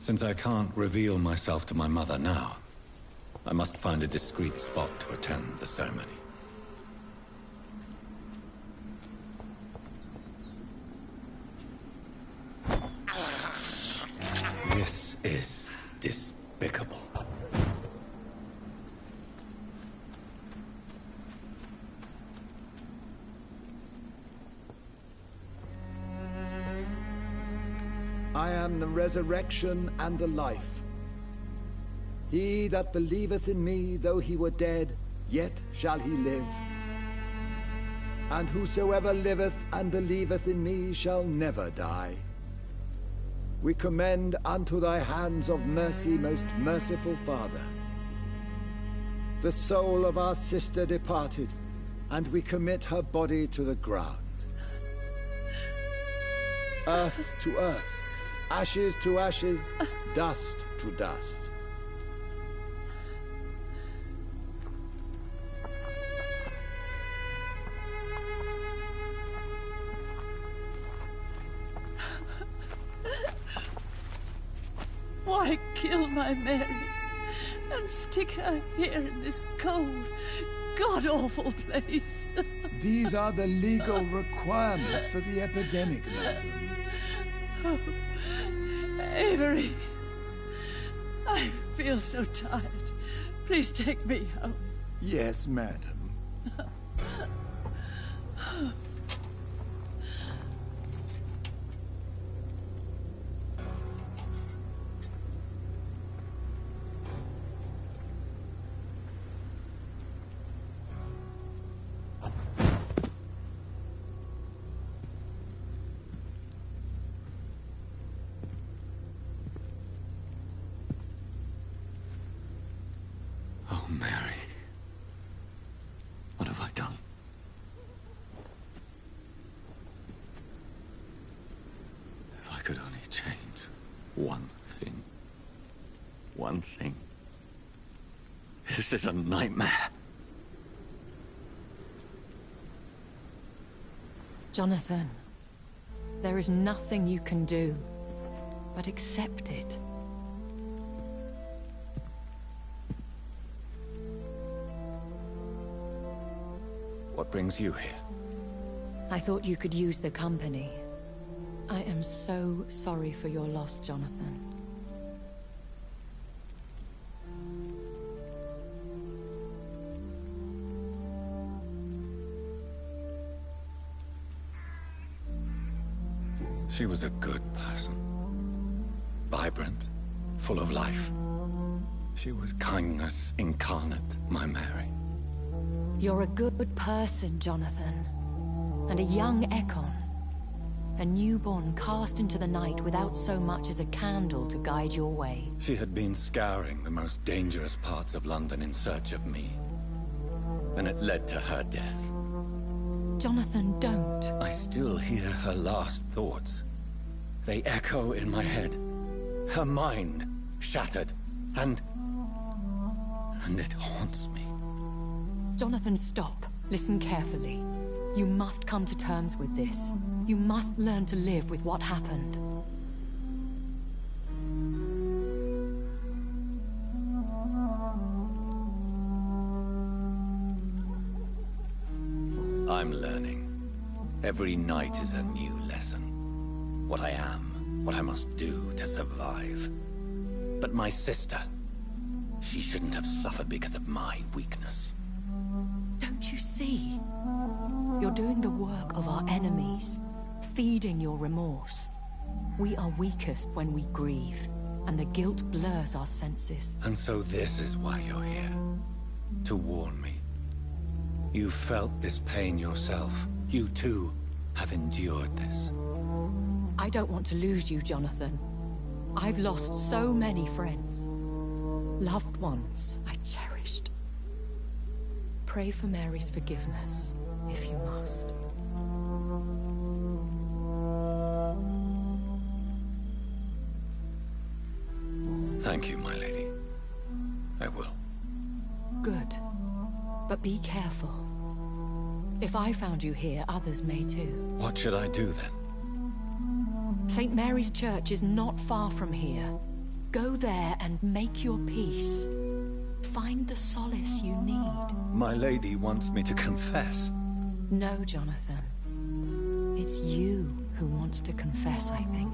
Since I can't reveal myself to my mother now, I must find a discreet spot to attend the ceremony. This is despicable. I am the resurrection and the life. He that believeth in me, though he were dead, yet shall he live. And whosoever liveth and believeth in me shall never die. We commend unto thy hands of mercy, most merciful Father, the soul of our sister departed, and we commit her body to the ground. Earth to earth, ashes to ashes, dust to dust. Why kill my Mary and stick her here in this cold, god-awful place? These are the legal requirements for the epidemic, madam. Oh, Avery, I feel so tired. Please take me home. Yes, madam. Oh, Mary. What have I done? If I could only change one thing. One thing. This is a nightmare. Jonathan, there is nothing you can do but accept it. What brings you here? I thought you could use the company. I am so sorry for your loss, Jonathan. She was a good person. Vibrant, full of life. She was kindness incarnate, my Mary. You're a good person, Jonathan. And a young Ekon. A newborn cast into the night without so much as a candle to guide your way. She had been scouring the most dangerous parts of London in search of me. And it led to her death. Jonathan, don't. I still hear her last thoughts. They echo in my head. Her mind shattered, and it haunts me. Jonathan, stop. Listen carefully. You must come to terms with this. You must learn to live with what happened. I'm learning. Every night is a new lesson. What I am, what I must do to survive. But my sister, she shouldn't have suffered because of my weakness. Don't you see? You're doing the work of our enemies, feeding your remorse. We are weakest when we grieve, and the guilt blurs our senses. And so this is why you're here. To warn me. You felt this pain yourself. You too have endured this. I don't want to lose you, Jonathan. I've lost so many friends. Loved ones I cherished. Pray for Mary's forgiveness, if you must. Thank you, my lady. I will. Good. But be careful. If I found you here, others may too. What should I do then? St. Mary's Church is not far from here. Go there and make your peace. Find the solace you need. My lady wants me to confess. No, Jonathan. It's you who wants to confess, I think.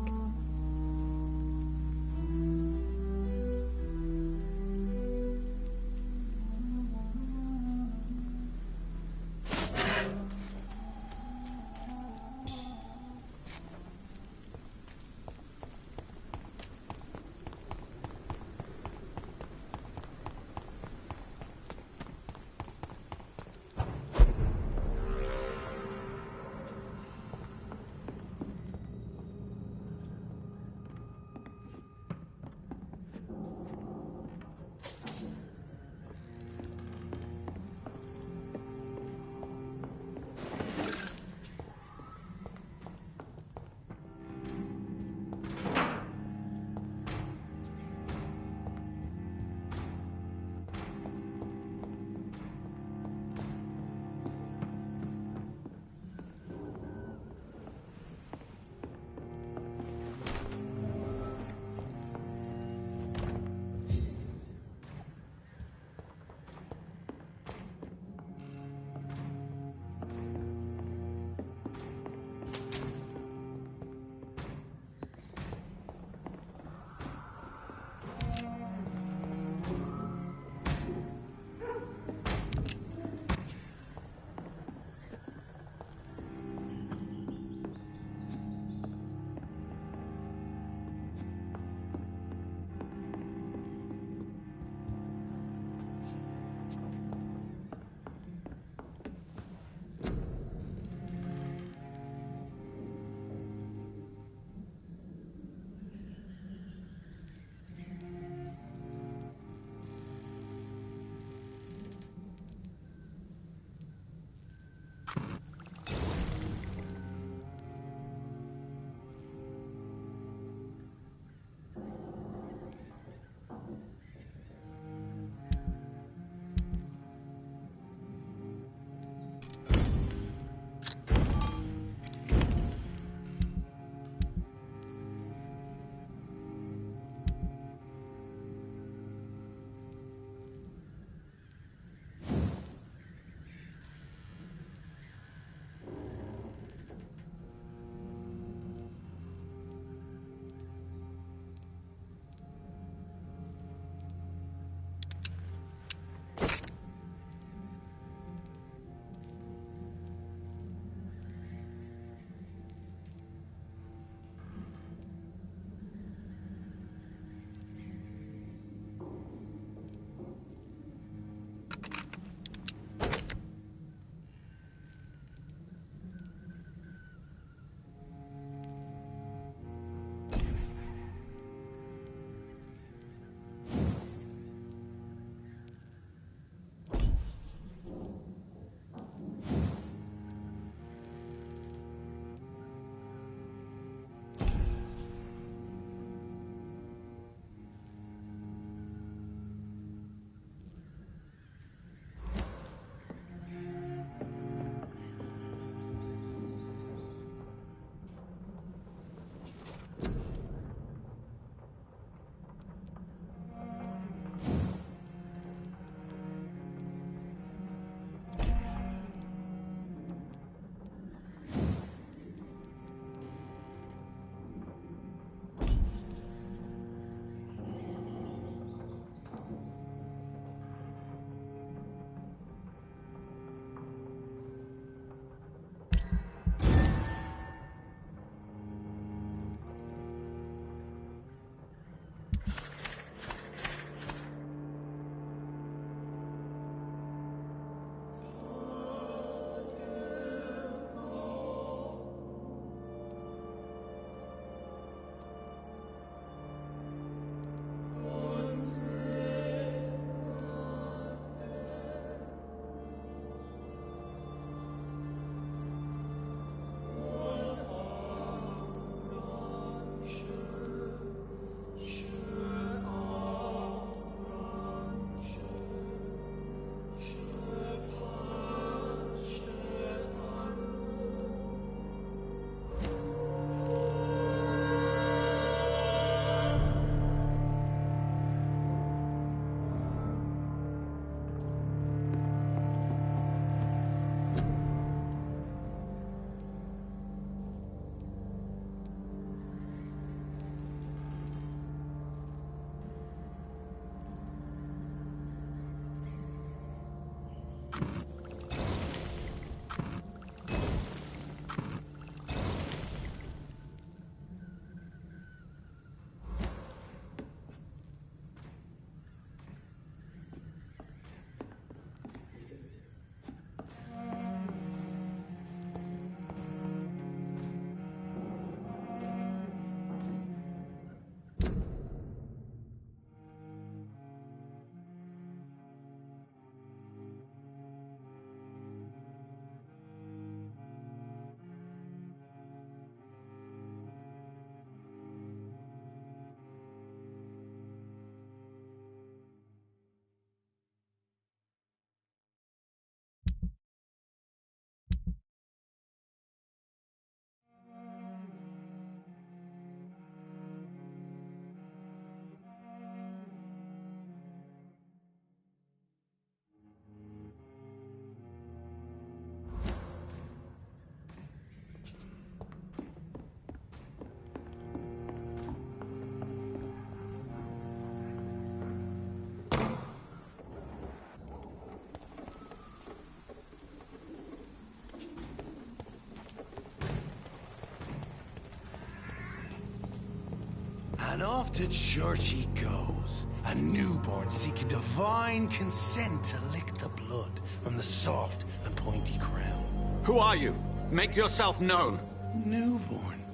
And off to church he goes, a newborn seeking divine consent to lick the blood from the soft and pointy crown. Who are you? Make yourself known. Newborn,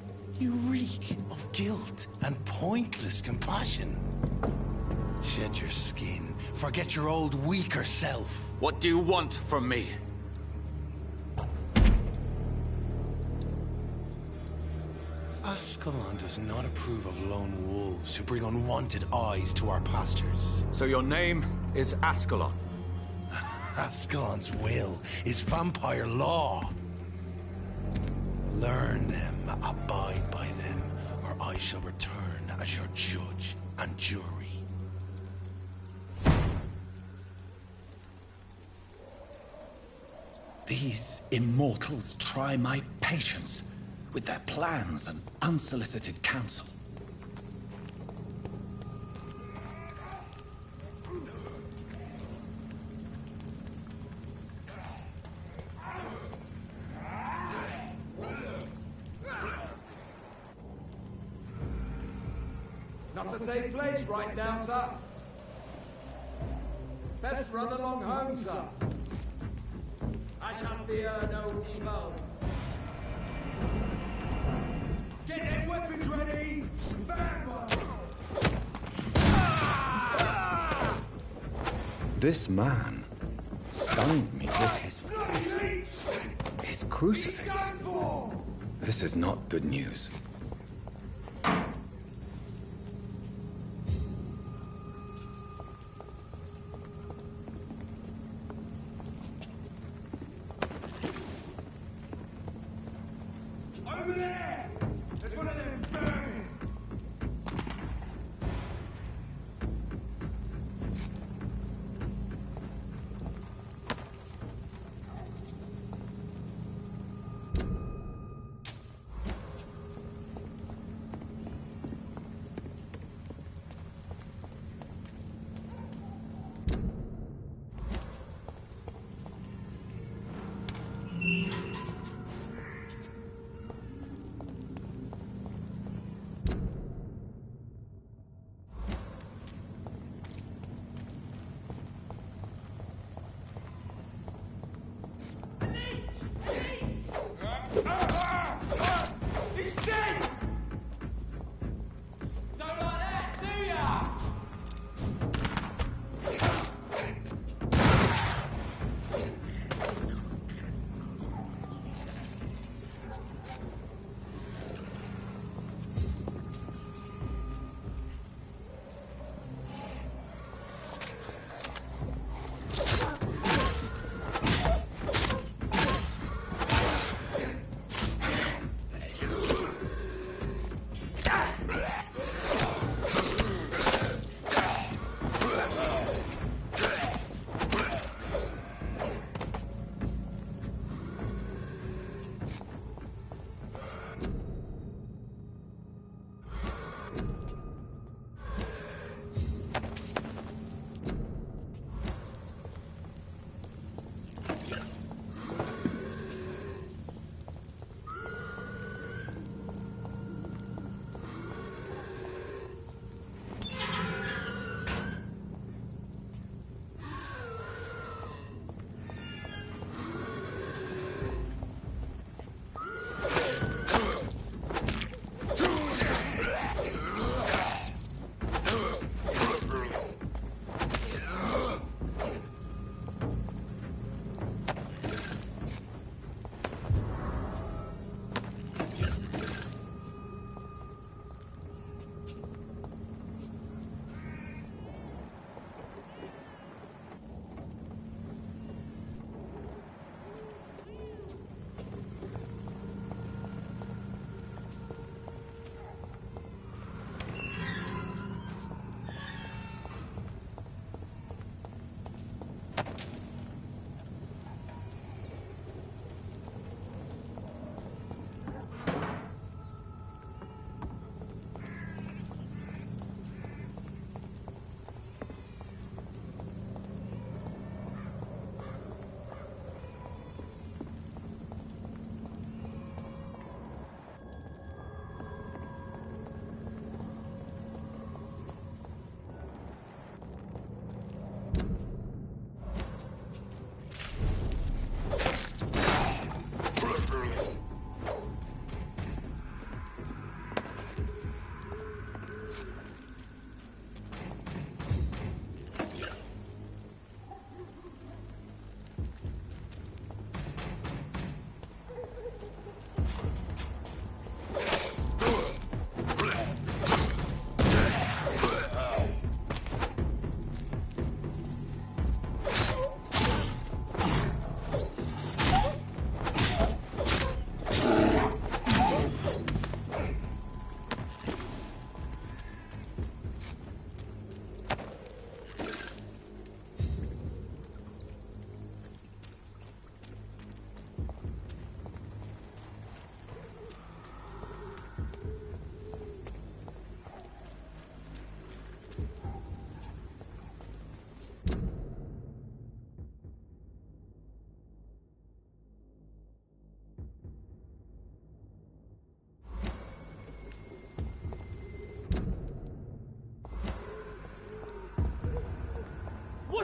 you reek of guilt and pointless compassion. Shed your skin, forget your old weaker self. What do you want from me? Ascalon does not approve of lone wolves who bring unwanted eyes to our pastures. So your name is Ascalon? Ascalon's will is vampire law. Learn them, abide by them, or I shall return as your judge and jury. These immortals try my patience with their plans and unsolicited counsel. Not a safe place right now, sir. Best run along home, sir. I shall fear no evil. Get their weapons ready! This man stunned me with his crucifix. This is not good news. Over there! There's one of them burning!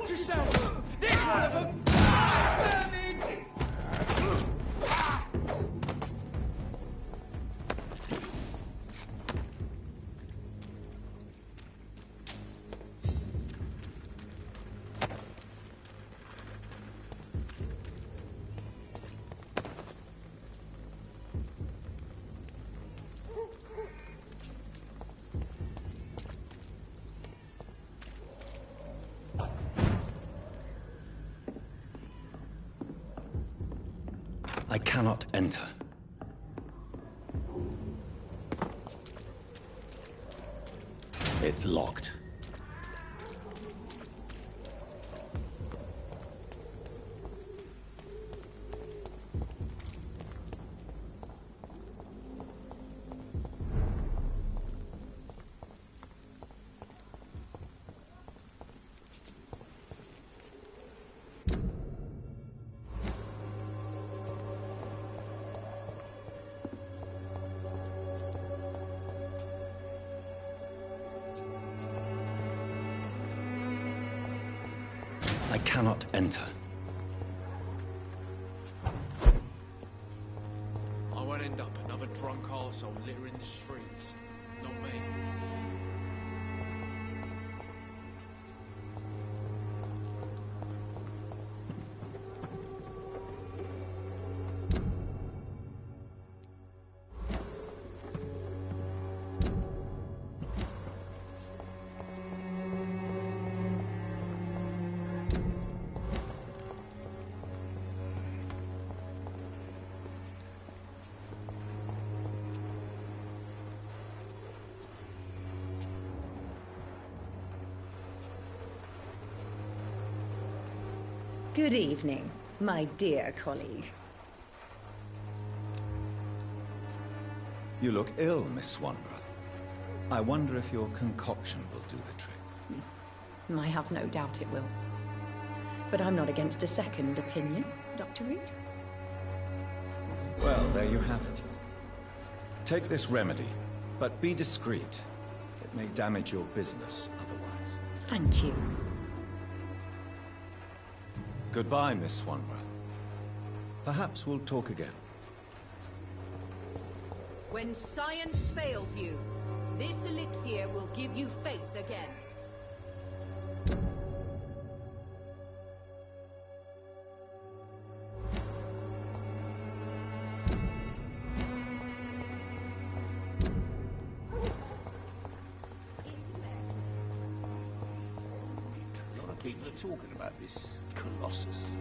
Watch yourself! There's one of them! Vermin! I cannot enter. It's locked. I cannot enter. I won't end up another drunk arsehole littering the streets. Not me. Good evening, my dear colleague. You look ill, Miss Swanborough. I wonder if your concoction will do the trick. I have no doubt it will. But I'm not against a second opinion, Dr. Reed. Well, there you have it. Take this remedy, but be discreet. It may damage your business otherwise. Thank you. Goodbye, Miss Swanborough. Perhaps we'll talk again. When science fails you, this elixir will give you faith again. A lot of people are talking about this Colossus.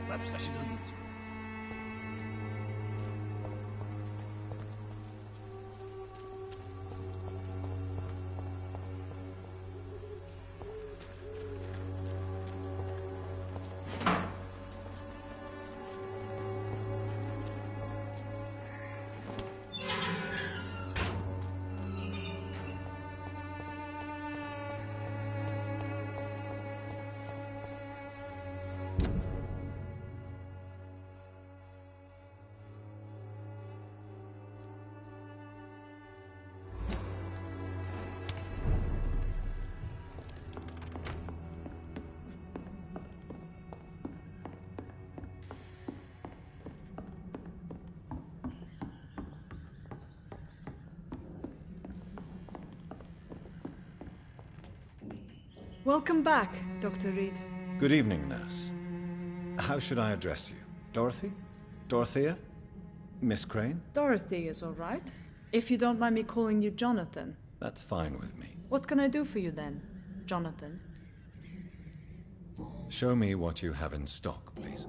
Perhaps I should look into it. Welcome back, Dr. Reed. Good evening, nurse. How should I address you? Dorothy? Dorothea? Miss Crane? Dorothy is all right. If you don't mind me calling you Jonathan. That's fine with me. What can I do for you then, Jonathan? Show me what you have in stock, please.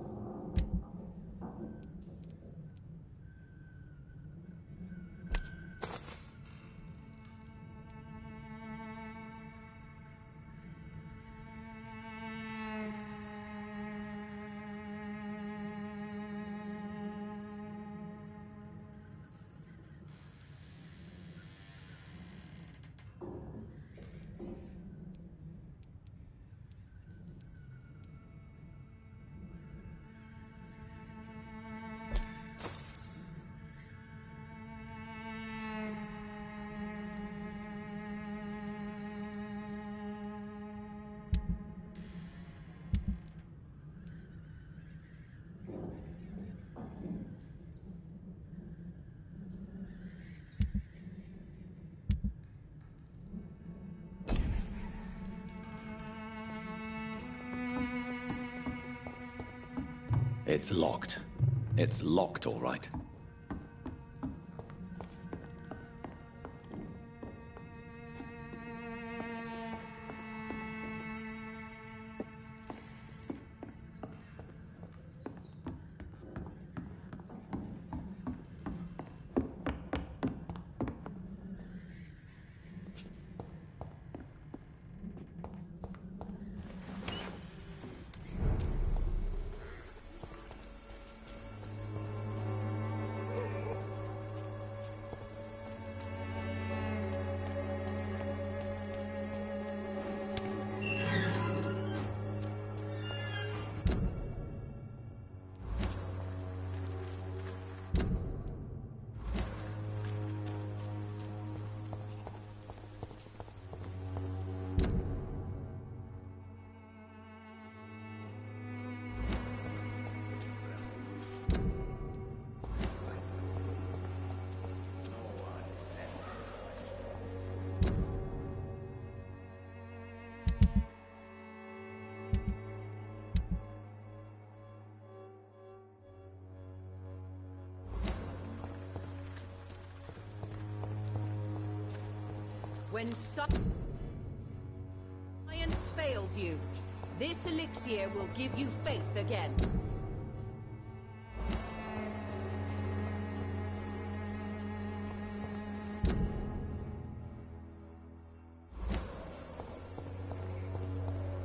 It's locked. It's locked, all right. When science fails you, this elixir will give you faith again.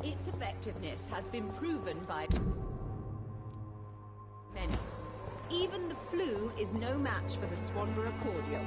Its effectiveness has been proven by many. Even the flu is no match for the Swanborough cordial.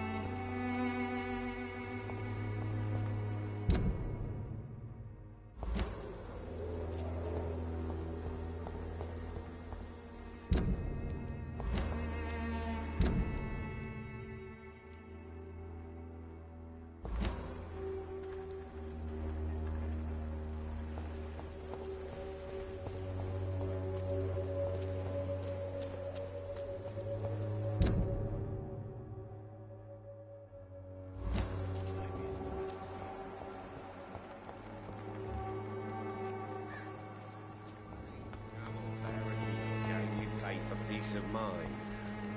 Peace of mind.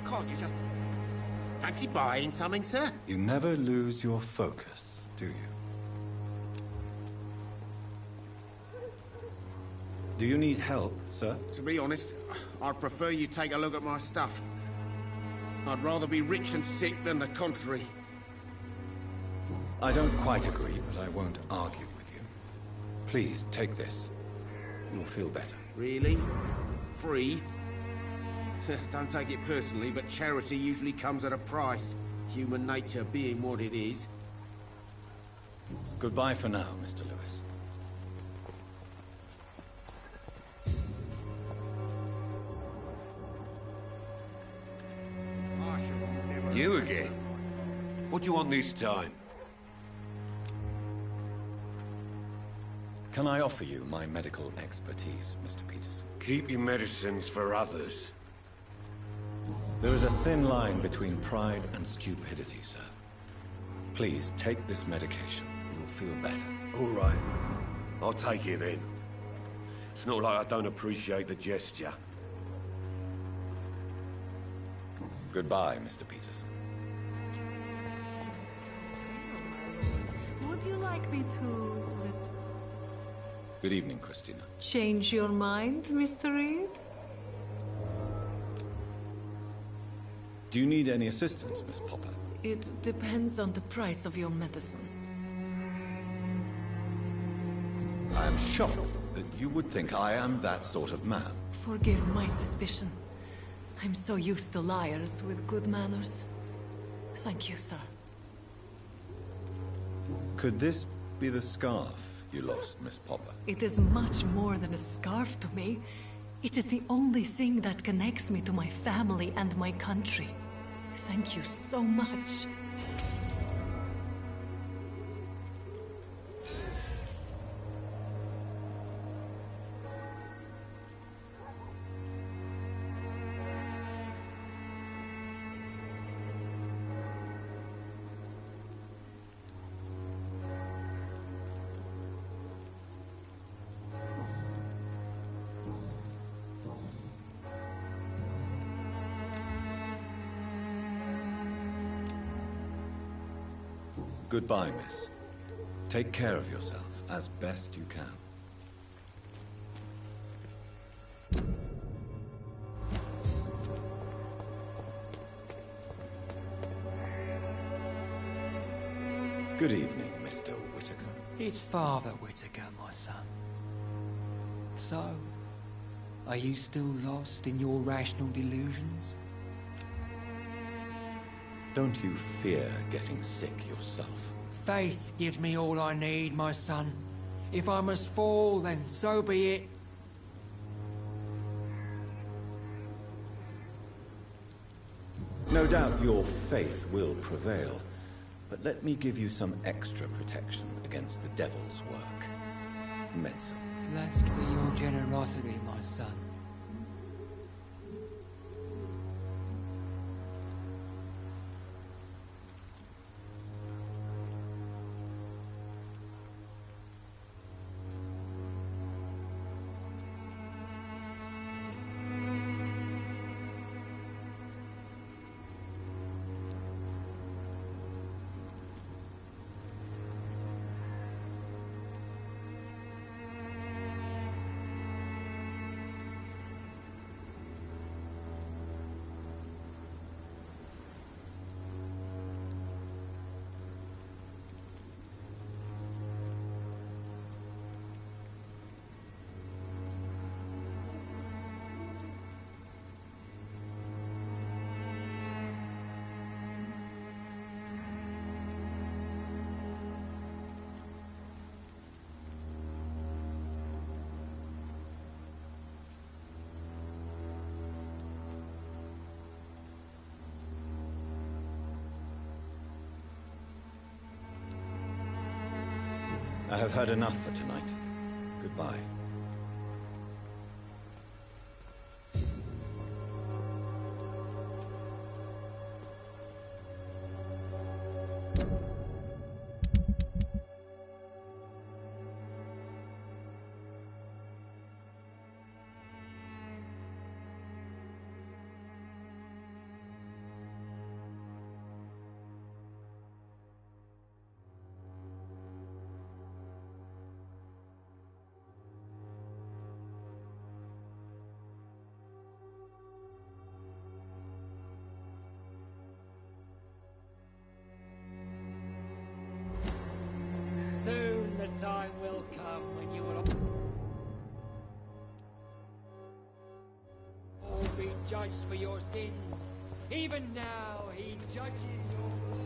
Can't you just fancy buying something, sir? You never lose your focus, do you? Do you need help, sir? To be honest, I'd prefer you take a look at my stuff. I'd rather be rich and sick than the contrary. I don't quite agree, but I won't argue with you. Please, take this. You'll feel better. Really? Free? Don't take it personally, but charity usually comes at a price. Human nature being what it is. Goodbye for now, Mr. Lewis. You again? What do you want this time? Can I offer you my medical expertise, Mr. Peterson? Keep your medicines for others. There is a thin line between pride and stupidity, sir. Please, take this medication. You'll feel better. All right. I'll take it then. It's not like I don't appreciate the gesture. Goodbye, Mr. Peterson. Would you like me to Good evening, Christina. change your mind, Mr. Reed? Do you need any assistance, Miss Popper? It depends on the price of your medicine. I am shocked that you would think I am that sort of man. Forgive my suspicion. I'm so used to liars with good manners. Thank you, sir. Could this be the scarf you lost, Miss Popper? It is much more than a scarf to me. It is the only thing that connects me to my family and my country. Thank you so much. Goodbye, miss. Take care of yourself as best you can. Good evening, Mr. Whitaker. It's Father Whitaker, my son. So, are you still lost in your rational delusions? Don't you fear getting sick yourself? Faith gives me all I need, my son. If I must fall, then so be it. No doubt your faith will prevail, but let me give you some extra protection against the devil's work. Medicine. Blessed be your generosity, my son. I have had enough for tonight. Goodbye. Soon the time will come when you will all be judged for your sins. Even now, he judges your work.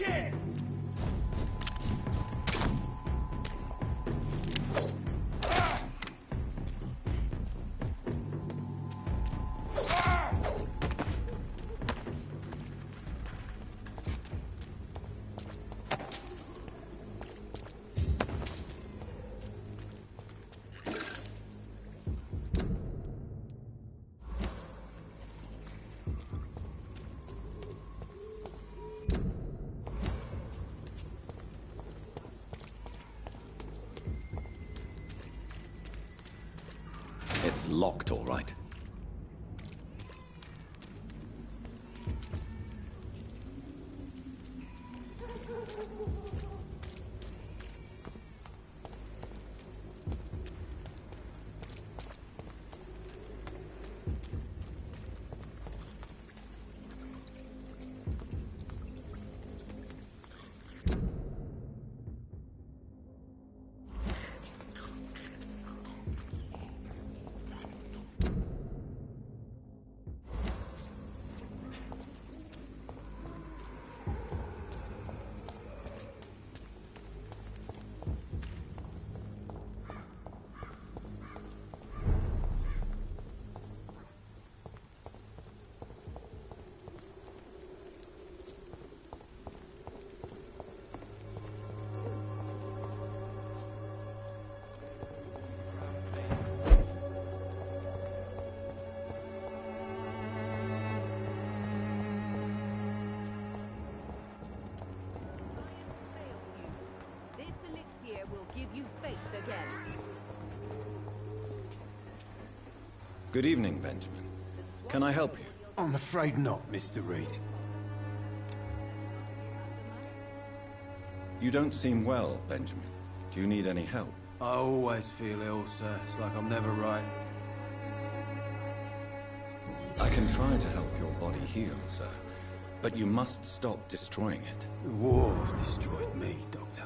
Shit! It's locked, all right. This elixir will give you faith again. Good evening, Benjamin. Can I help you? I'm afraid not, Mr. Reed. You don't seem well, Benjamin. Do you need any help? I always feel ill, sir. It's like I'm never right. I can try to help your body heal, sir. But you must stop destroying it. The war destroyed me, Doctor.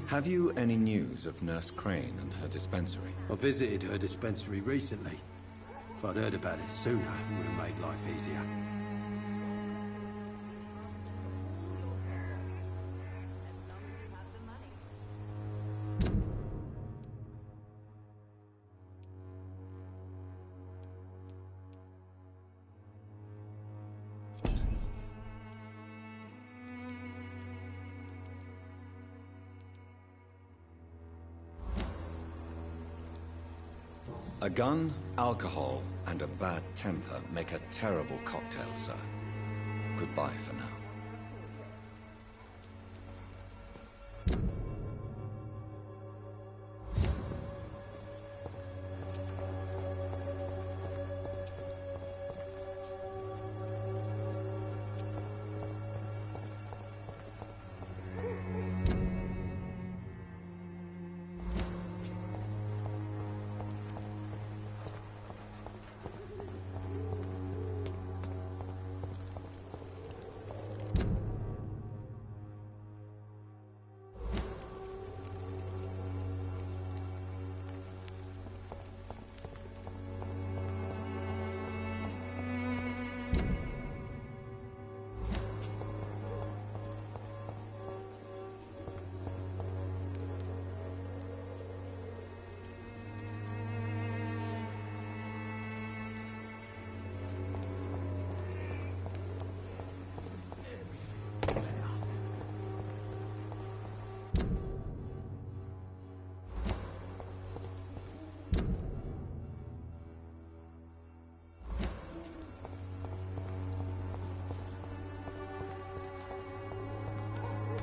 Have you any news of Nurse Crane and her dispensary? I visited her dispensary recently. If I'd heard about it sooner, it would have made life easier. A gun, alcohol, and a bad temper make a terrible cocktail, sir. Goodbye for now.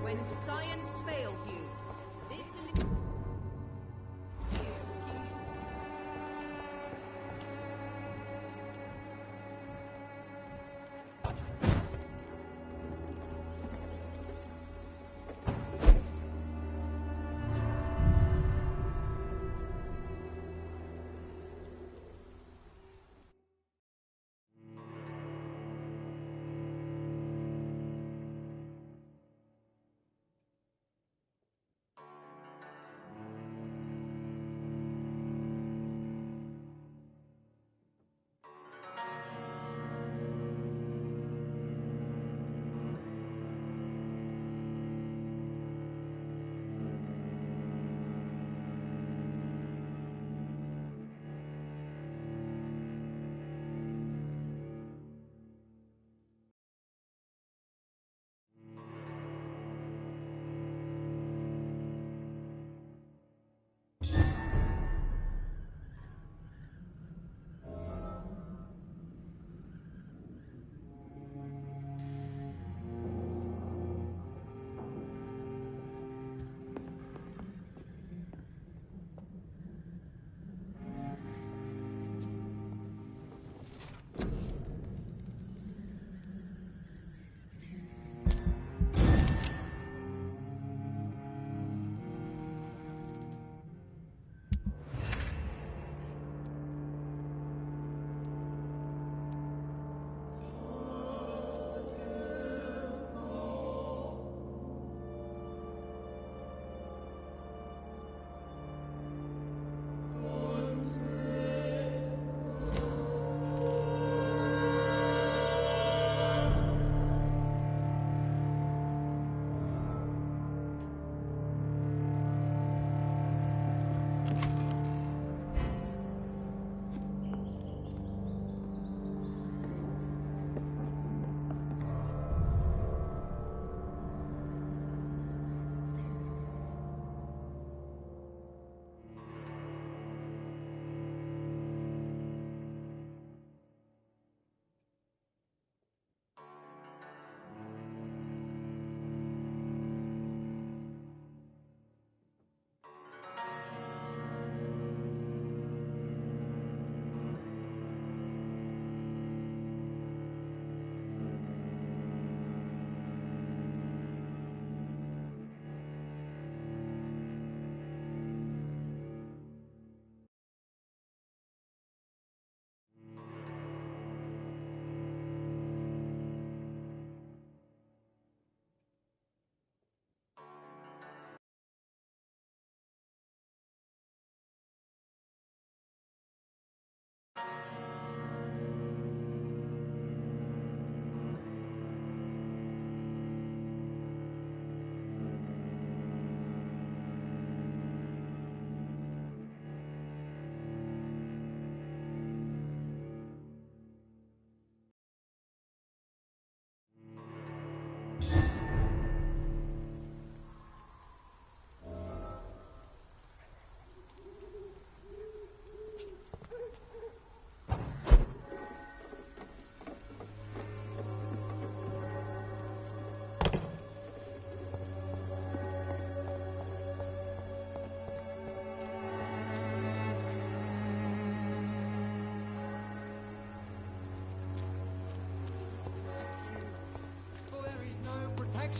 When science fails you, this elixir will give you...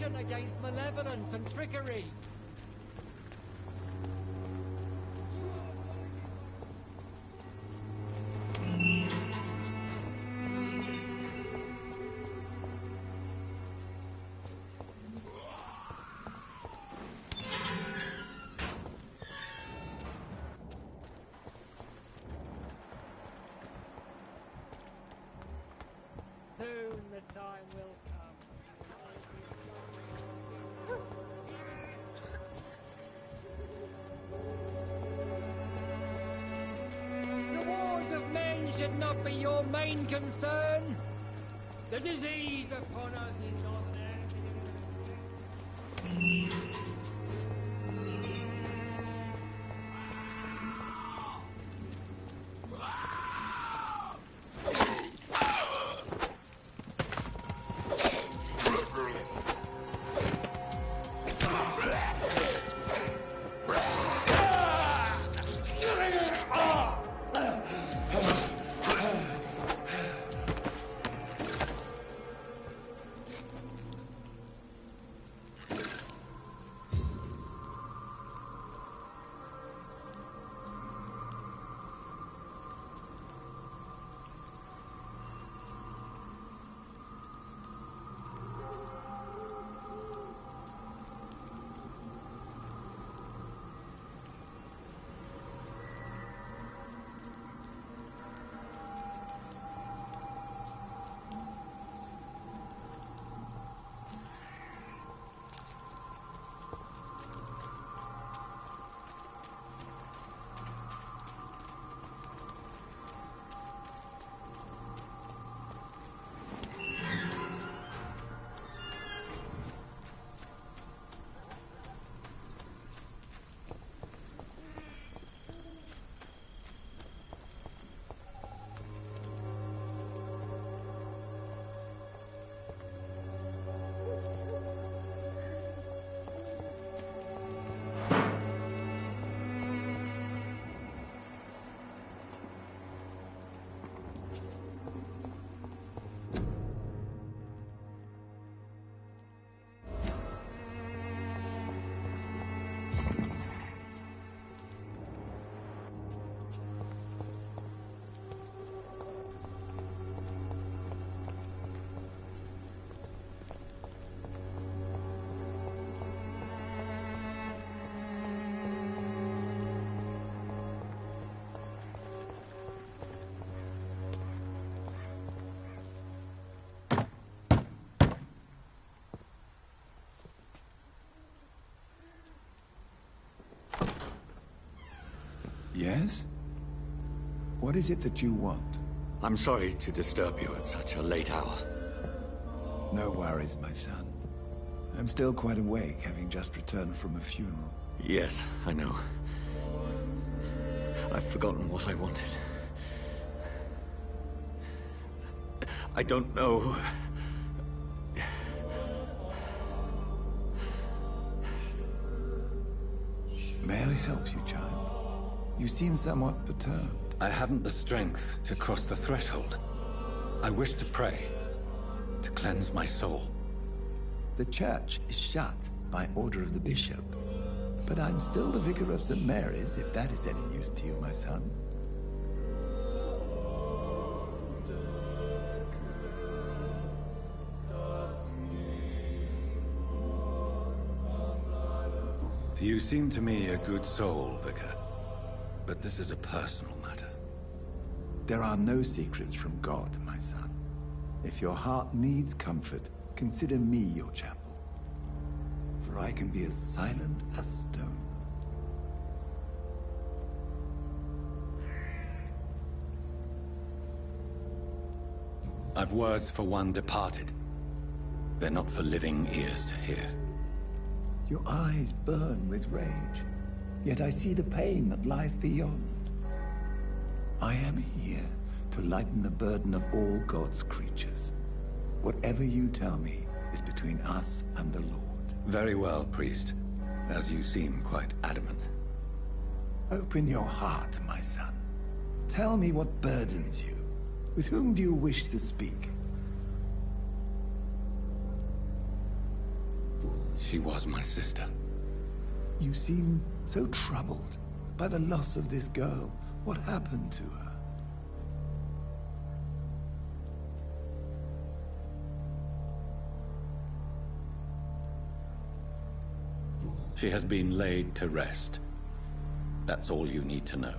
protection against malevolence and trickery. Soon the time will come. The wars of men should not be your main concern. The disease upon us is not an accident. Yes? What is it that you want? I'm sorry to disturb you at such a late hour. No worries, my son. I'm still quite awake, having just returned from a funeral. Yes, I know. I've forgotten what I wanted. I don't know. May I help you, child? You seem somewhat perturbed. I haven't the strength to cross the threshold. I wish to pray, to cleanse my soul. The church is shut by order of the bishop. But I'm still the vicar of St. Mary's, if that is any use to you, my son. You seem to me a good soul, Vicar. But this is a personal matter. There are no secrets from God, my son. If your heart needs comfort, consider me your chapel. For I can be as silent as stone. I've words for one departed. They're not for living ears to hear. Your eyes burn with rage, yet I see the pain that lies beyond. I am here to lighten the burden of all God's creatures. Whatever you tell me is between us and the Lord. Very well, priest, as you seem quite adamant. Open your heart, my son. Tell me what burdens you. With whom do you wish to speak? She was my sister. You seem so troubled by the loss of this girl. What happened to her? She has been laid to rest. That's all you need to know.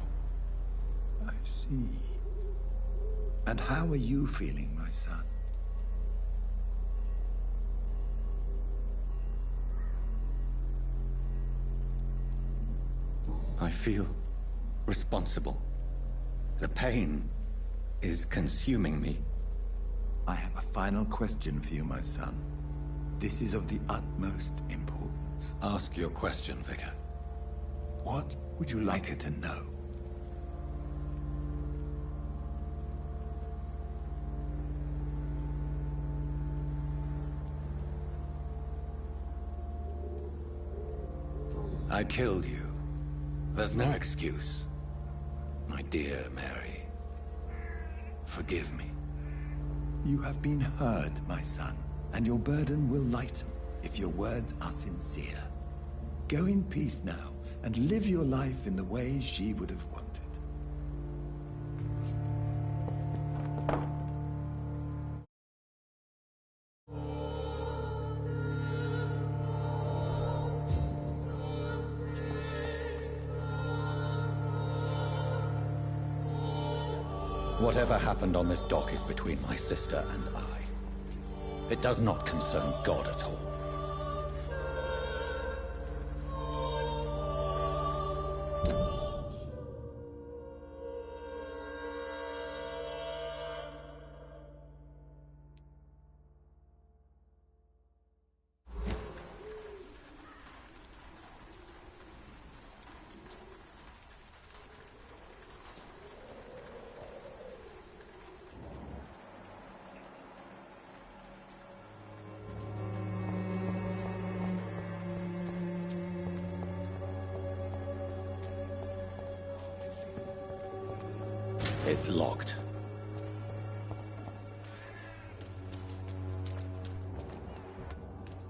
I see. And how are you feeling, my son? I feel responsible. The pain is consuming me. I have a final question for you, my son. This is of the utmost importance. Ask your question, Vicar. What would you like her to know? I killed you. There's no excuse. My dear Mary, forgive me. You have been heard, my son, and your burden will lighten if your words are sincere. Go in peace now, and live your life in the way she would have wanted. Whatever happened on this dock is between my sister and I. It does not concern God at all. It's locked.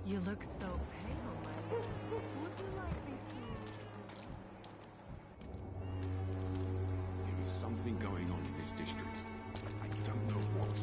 You look so pale, my lord. Would you like me to... There is something going on in this district. I don't know what.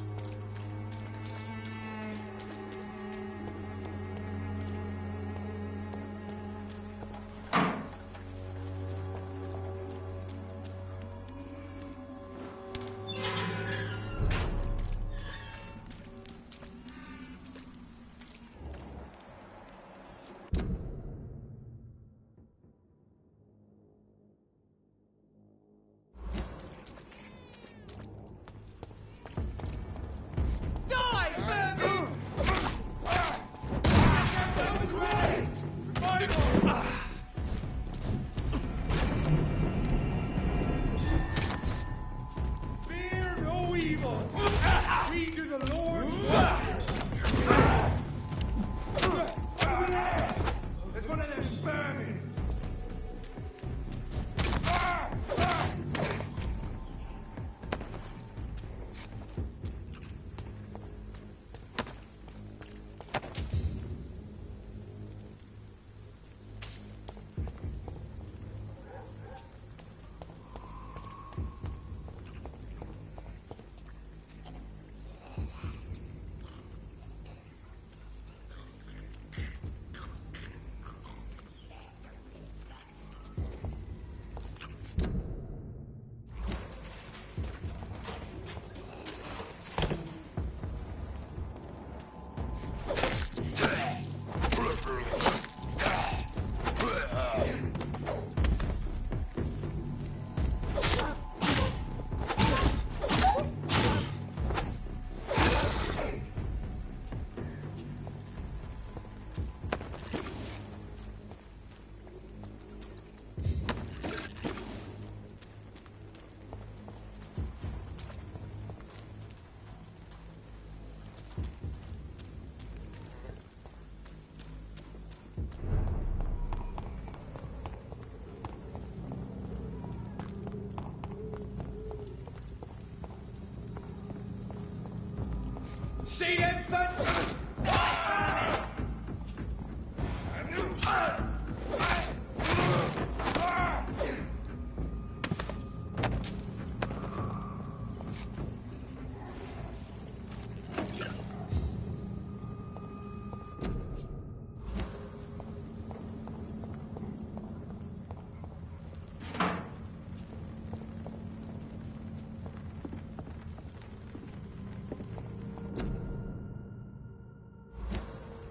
See them, thugs?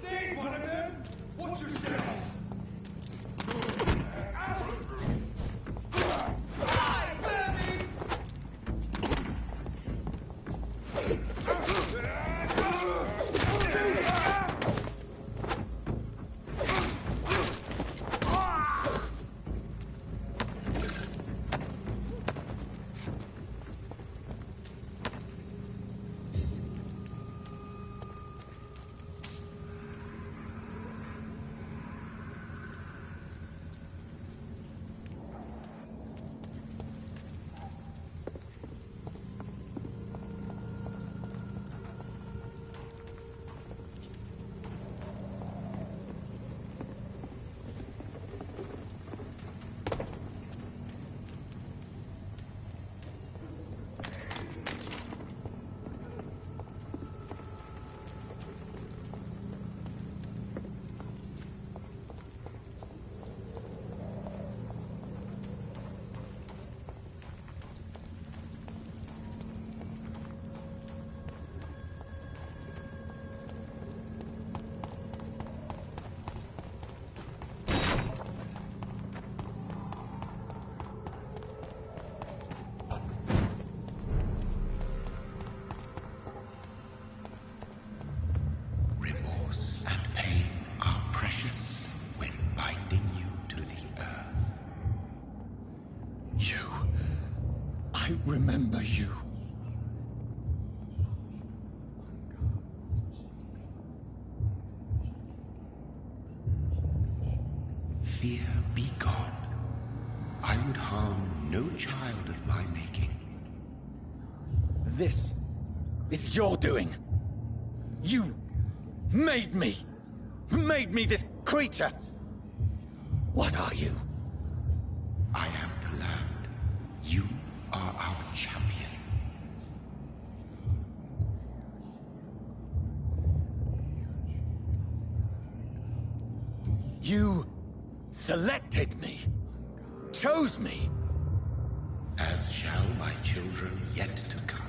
There's one of them! Watch yourselves! Remorse and pain are precious when binding you to the earth. You. I remember you. Fear be gone. I would harm no child of my making. This is your doing. You made me this creature. What are you? I am the land. You are our champion. You selected me, chose me, as shall my children yet to come.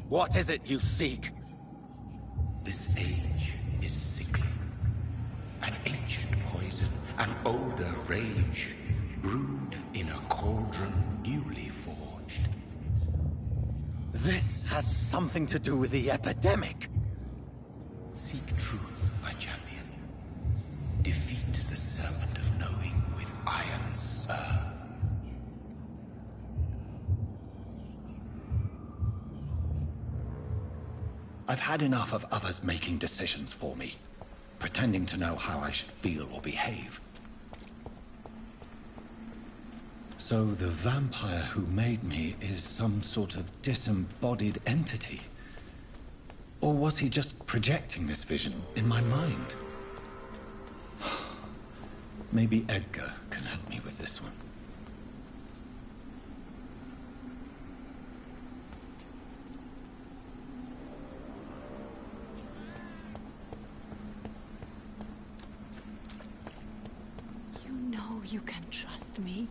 What is it you seek? This age is sickly. An ancient poison, an older rage, brewed in a cauldron newly forged. This has something to do with the epidemic. Seek truth, my champion. Defeat the serpent of knowing with iron spur. I've had enough of others making decisions for me, pretending to know how I should feel or behave. So the vampire who made me is some sort of disembodied entity? Or was he just projecting this vision in my mind? Maybe Edgar can help me with this one. You can trust me.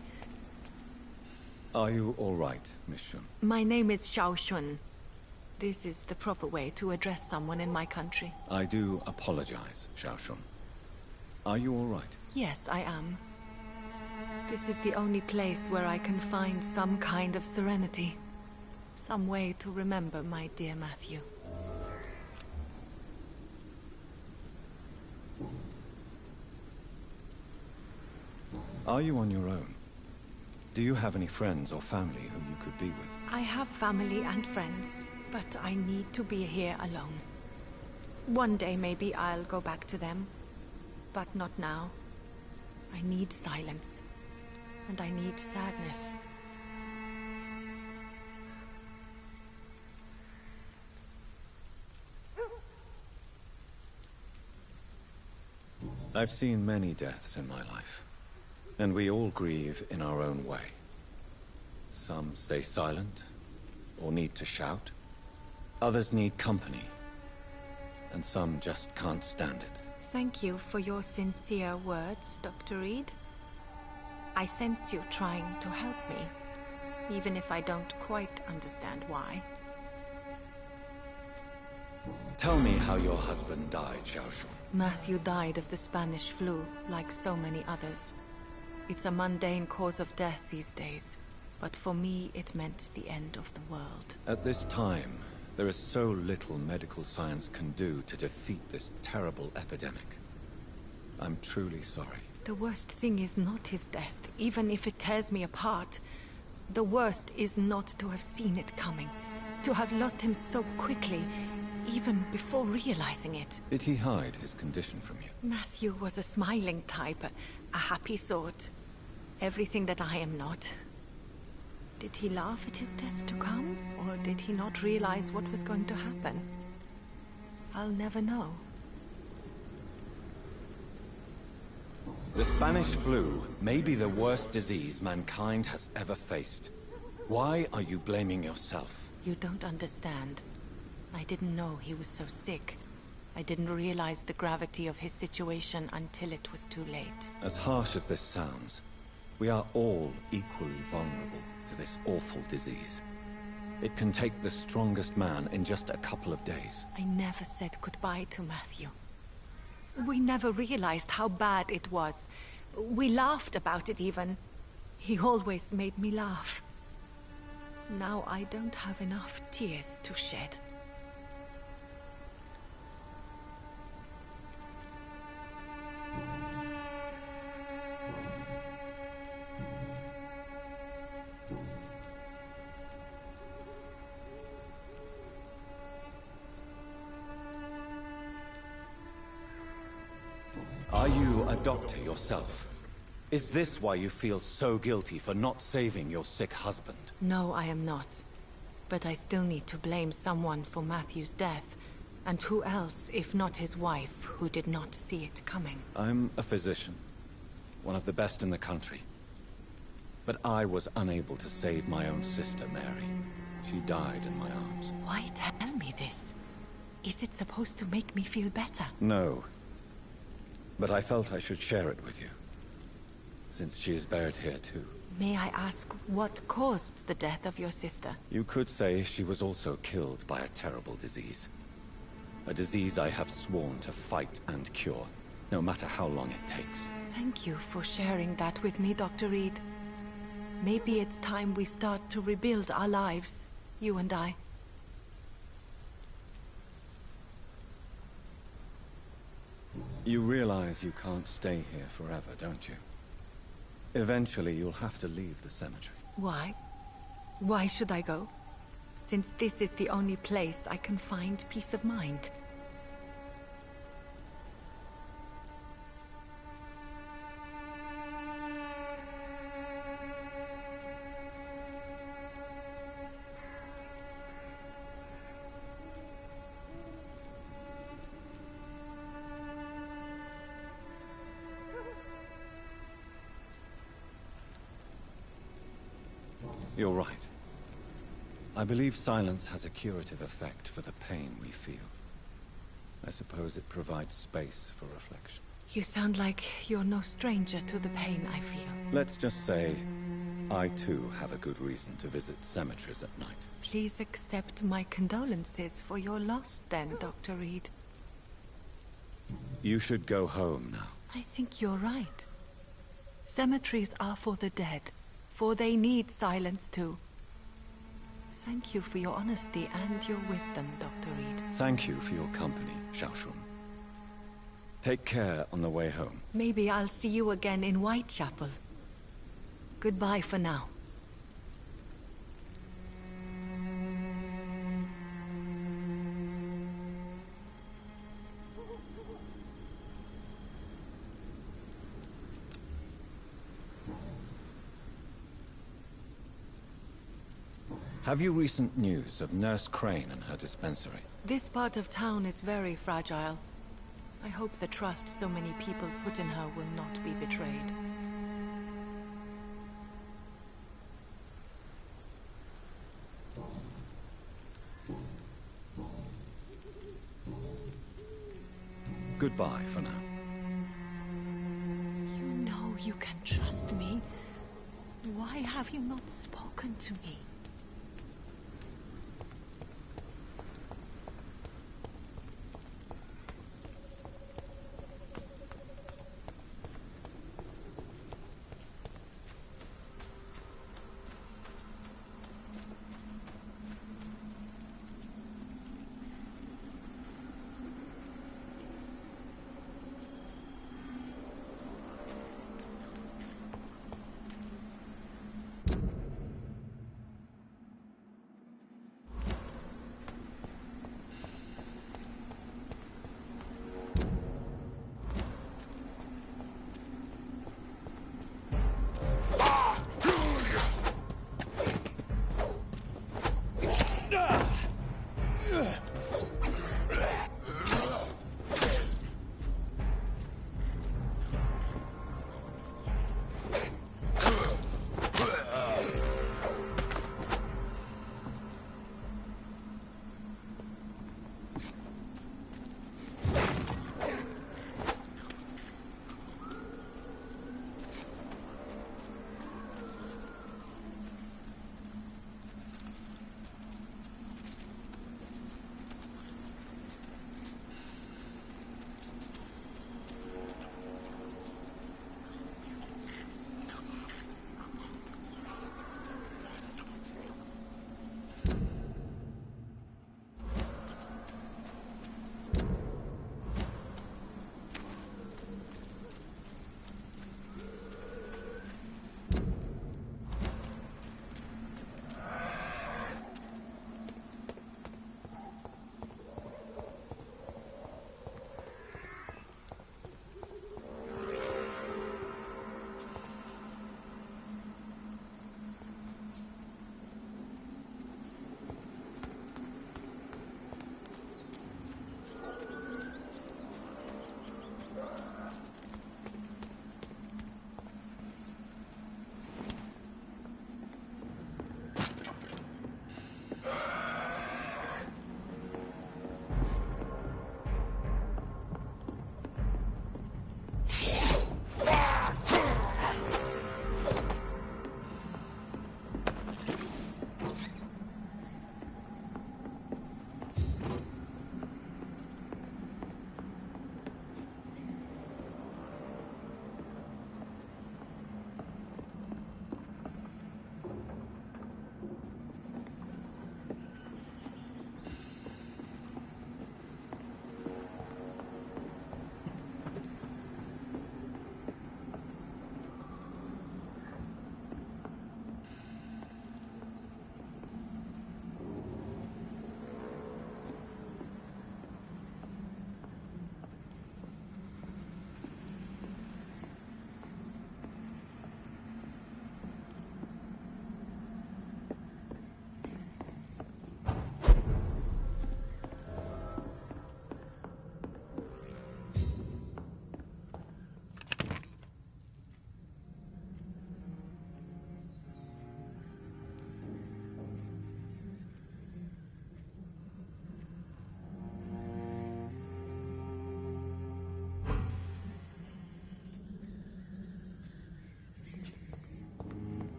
Are you all right, Miss Shun? My name is Xiao Shun. This is the proper way to address someone in my country. I do apologize, Xiao Shun. Are you all right? Yes, I am. This is the only place where I can find some kind of serenity. Some way to remember my dear Matthew. Are you on your own? Do you have any friends or family who you could be with? I have family and friends, but I need to be here alone. One day maybe I'll go back to them, but not now. I need silence, and I need sadness. I've seen many deaths in my life, and we all grieve in our own way. Some stay silent, or need to shout. Others need company, and some just can't stand it. Thank you for your sincere words, Dr. Reed. I sense you trying to help me, even if I don't quite understand why. Tell me how your husband died, Xiaoshun. Matthew died of the Spanish flu, like so many others. It's a mundane cause of death these days, but for me it meant the end of the world. At this time, there is so little medical science can do to defeat this terrible epidemic. I'm truly sorry. The worst thing is not his death, even if it tears me apart. The worst is not to have seen it coming, to have lost him so quickly, even before realizing it. Did he hide his condition from you? Matthew was a smiling type, a happy sort. Everything that I am not. Did he laugh at his death to come, or did he not realize what was going to happen? I'll never know. The Spanish flu may be the worst disease mankind has ever faced. Why are you blaming yourself? You don't understand. I didn't know he was so sick. I didn't realize the gravity of his situation until it was too late. As harsh as this sounds, we are all equally vulnerable to this awful disease. It can take the strongest man in just a couple of days. I never said goodbye to Matthew. We never realized how bad it was. We laughed about it even. He always made me laugh. Now I don't have enough tears to shed. Are you a doctor yourself? Is this why you feel so guilty for not saving your sick husband? No, I am not. But I still need to blame someone for Matthew's death. And who else, if not his wife, who did not see it coming? I'm a physician, one of the best in the country. But I was unable to save my own sister, Mary. She died in my arms. Why tell me this? Is it supposed to make me feel better? No. But I felt I should share it with you, since she is buried here too. May I ask what caused the death of your sister? You could say she was also killed by a terrible disease. A disease I have sworn to fight and cure, no matter how long it takes. Thank you for sharing that with me, Dr. Reed. Maybe it's time we start to rebuild our lives, you and I. You realize you can't stay here forever, don't you? Eventually, you'll have to leave the cemetery. Why? Why should I go? Since this is the only place I can find peace of mind. You're right. I believe silence has a curative effect for the pain we feel. I suppose it provides space for reflection. You sound like you're no stranger to the pain I feel. Let's just say, I too have a good reason to visit cemeteries at night. Please accept my condolences for your loss then, Dr. Reed. You should go home now. I think you're right. Cemeteries are for the dead, for they need silence too. Thank you for your honesty and your wisdom, Dr. Reed. Thank you for your company, Xiaoshun. Take care on the way home. Maybe I'll see you again in Whitechapel. Goodbye for now. Have you recent news of Nurse Crane and her dispensary? This part of town is very fragile. I hope the trust so many people put in her will not be betrayed. Goodbye for now. You know you can trust me. Why have you not spoken to me?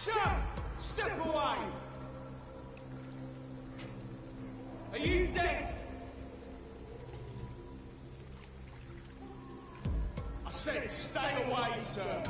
Chum! Step away! Are you dead? I said stay away, sir!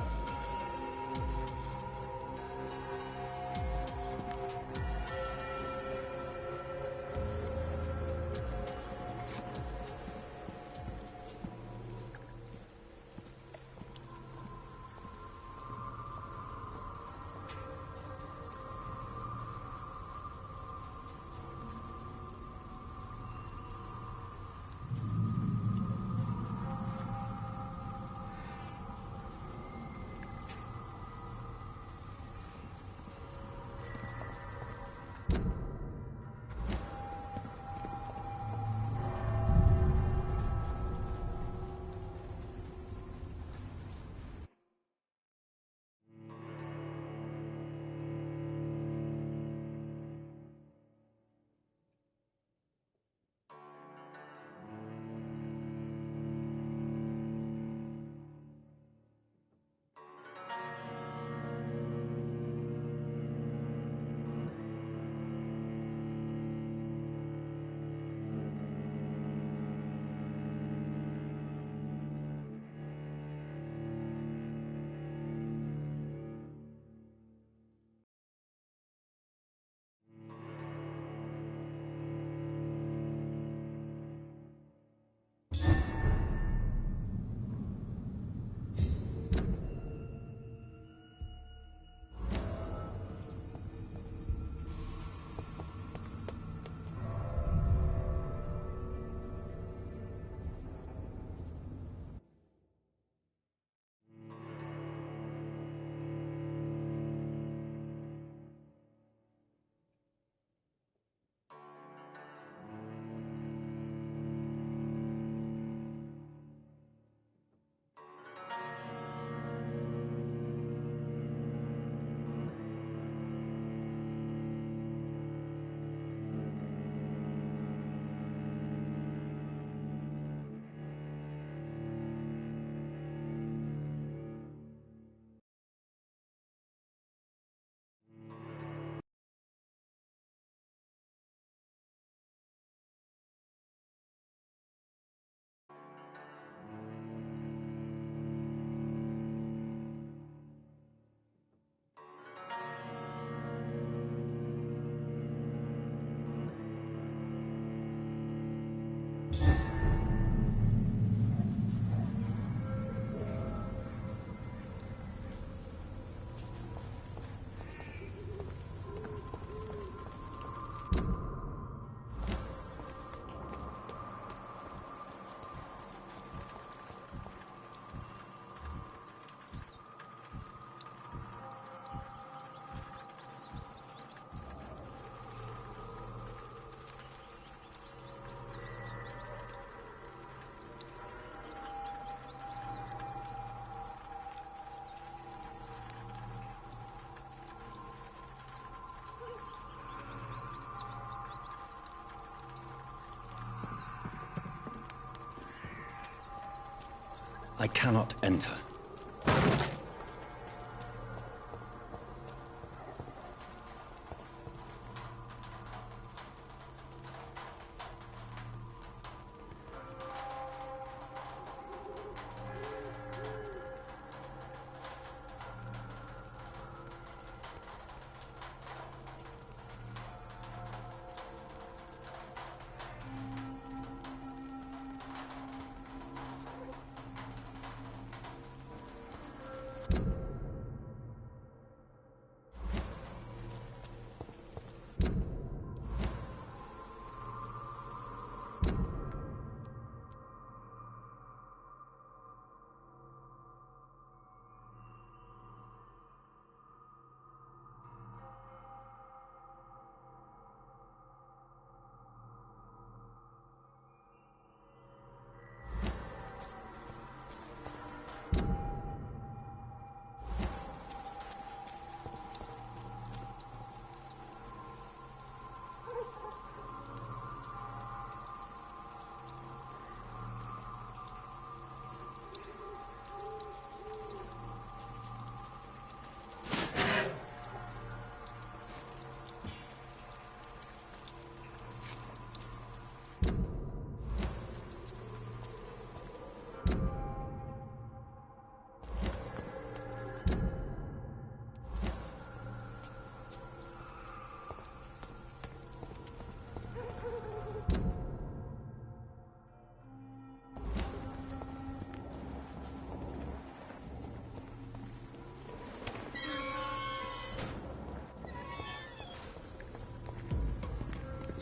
I cannot enter.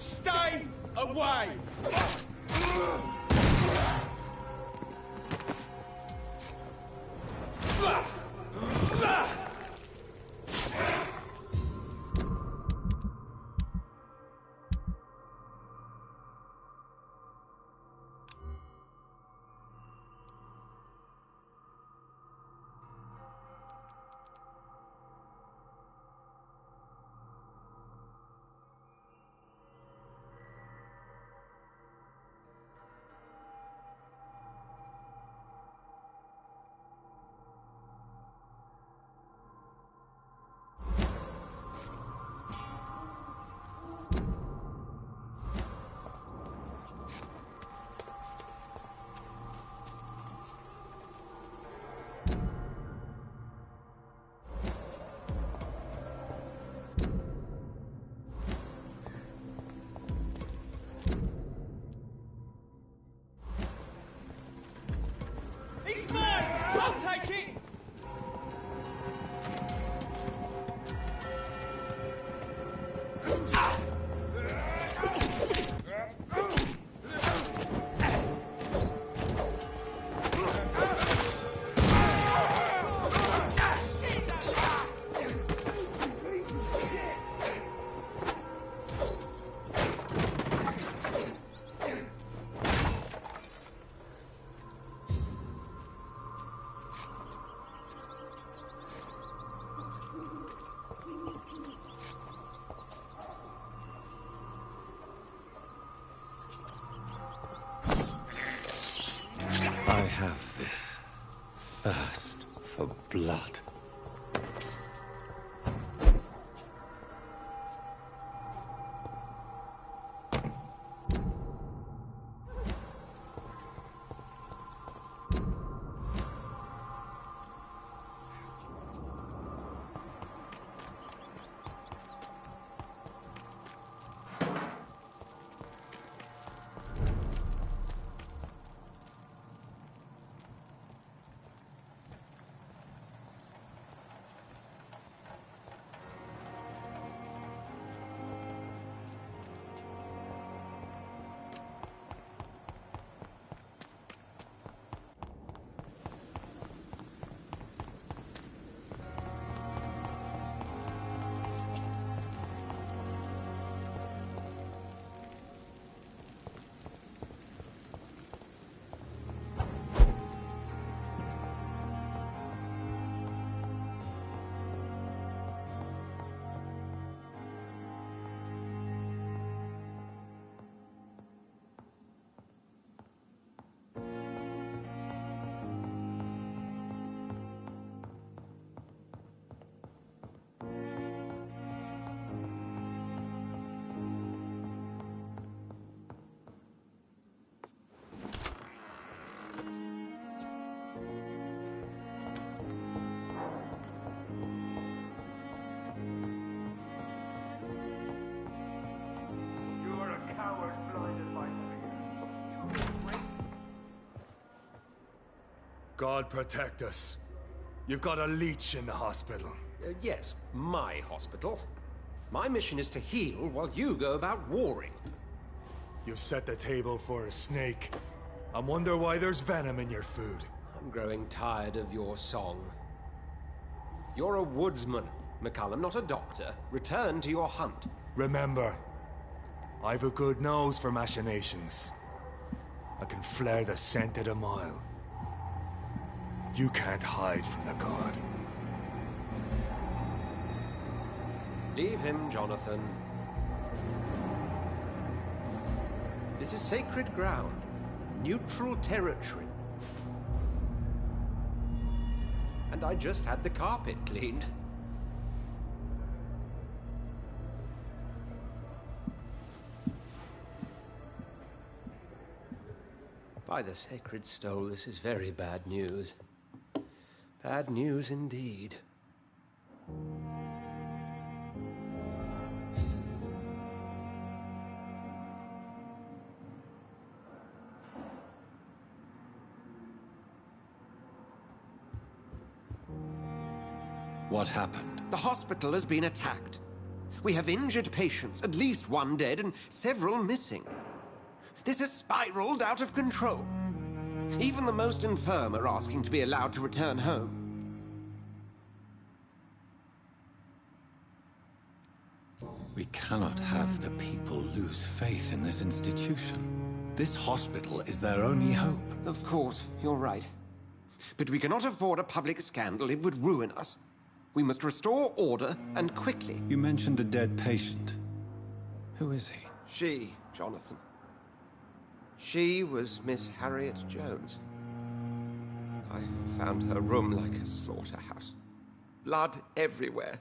Stay away! He's mine! I'll take it! I have this thirst for blood. God protect us. You've got a leech in the hospital. Yes, my hospital. My mission is to heal while you go about warring. You've set the table for a snake. I wonder why there's venom in your food. I'm growing tired of your song. You're a woodsman, McCullum, not a doctor. Return to your hunt. Remember, I've a good nose for machinations. I can flare the scent at a mile. You can't hide from the god. Leave him, Jonathan. This is sacred ground. Neutral territory. And I just had the carpet cleaned. By the sacred stole, this is very bad news. Bad news indeed. What happened? The hospital has been attacked. We have injured patients, at least one dead and several missing. This has spiraled out of control. Even the most infirm are asking to be allowed to return home. We cannot have the people lose faith in this institution. This hospital is their only hope. Of course, you're right. But we cannot afford a public scandal. It would ruin us. We must restore order, and quickly. You mentioned a dead patient. Who is he? She, Jonathan. She was Miss Harriet Jones. I found her room like a slaughterhouse. Blood everywhere.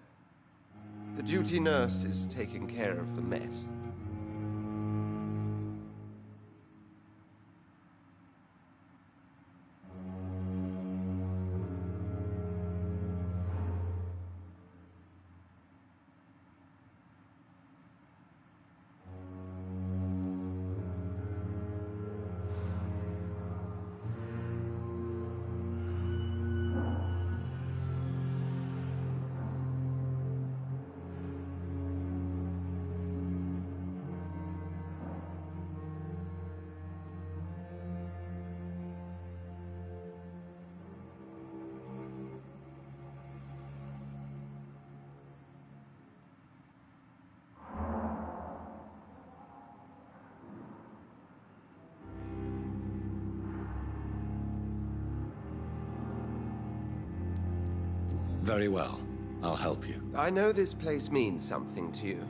The duty nurse is taking care of the mess. Very well. I'll help you. I know this place means something to you.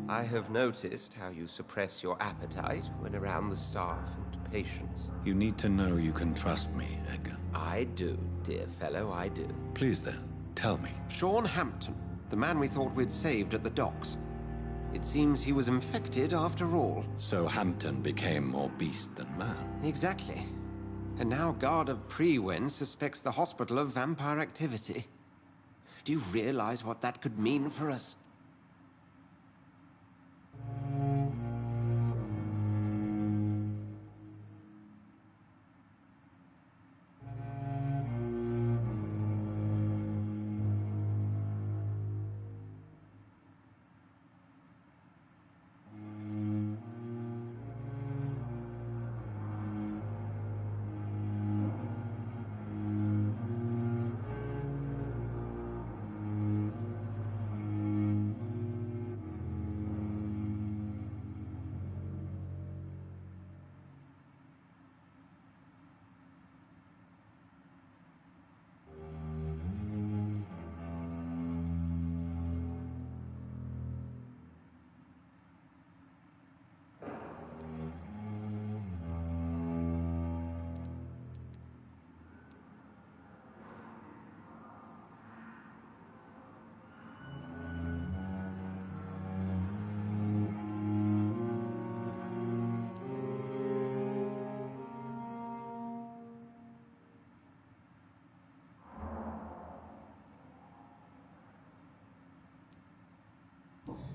I have noticed how you suppress your appetite when around the staff and patients. You need to know you can trust me, Edgar. I do, dear fellow, I do. Please then, tell me. Sean Hampton, the man we thought we'd saved at the docks. It seems he was infected after all. So Hampton became more beast than man. Exactly. And now Guard of Prewen suspects the hospital of vampire activity. Do you realize what that could mean for us?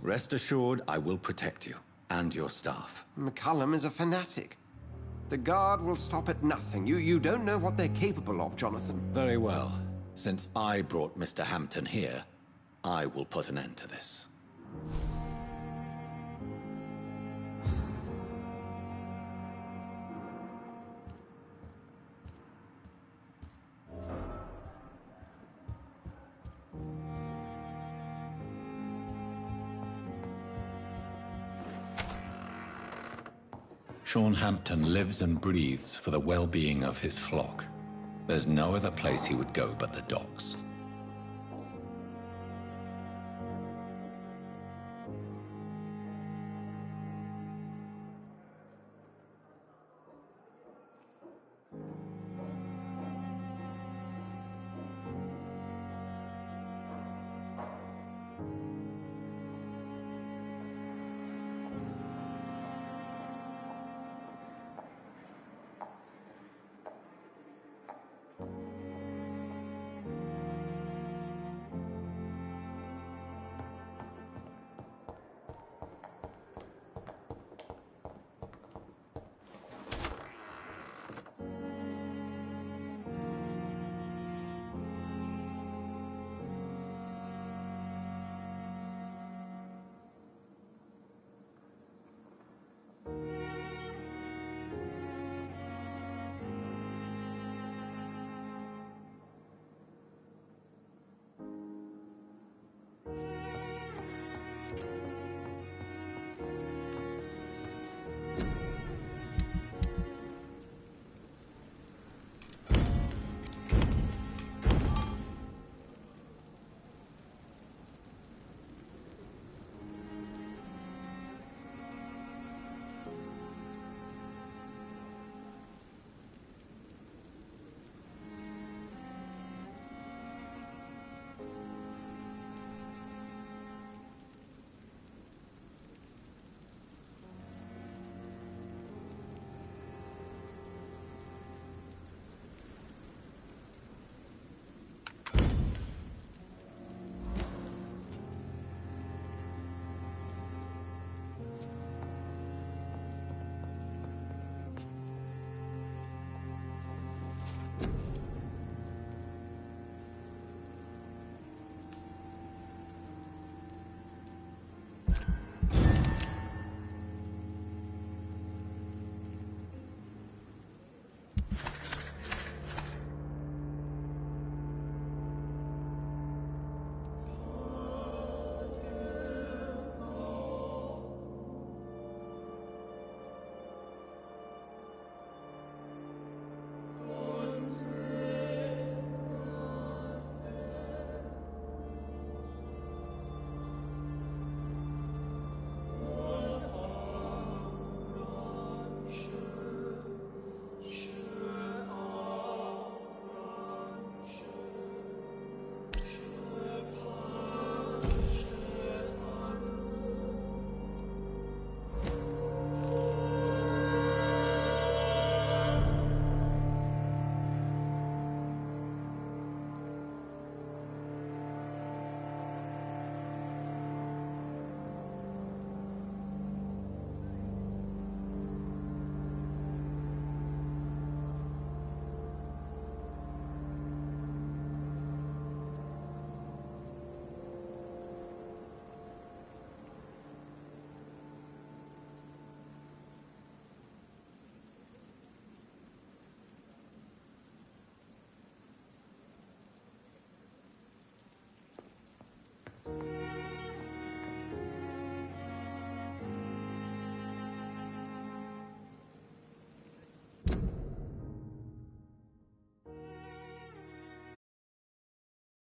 Rest assured, I will protect you, and your staff. McCullum is a fanatic. The Guard will stop at nothing. You don't know what they're capable of, Jonathan. Very well. Since I brought Mr. Hampton here, I will put an end to this. Sean Hampton lives and breathes for the well-being of his flock. There's no other place he would go but the docks.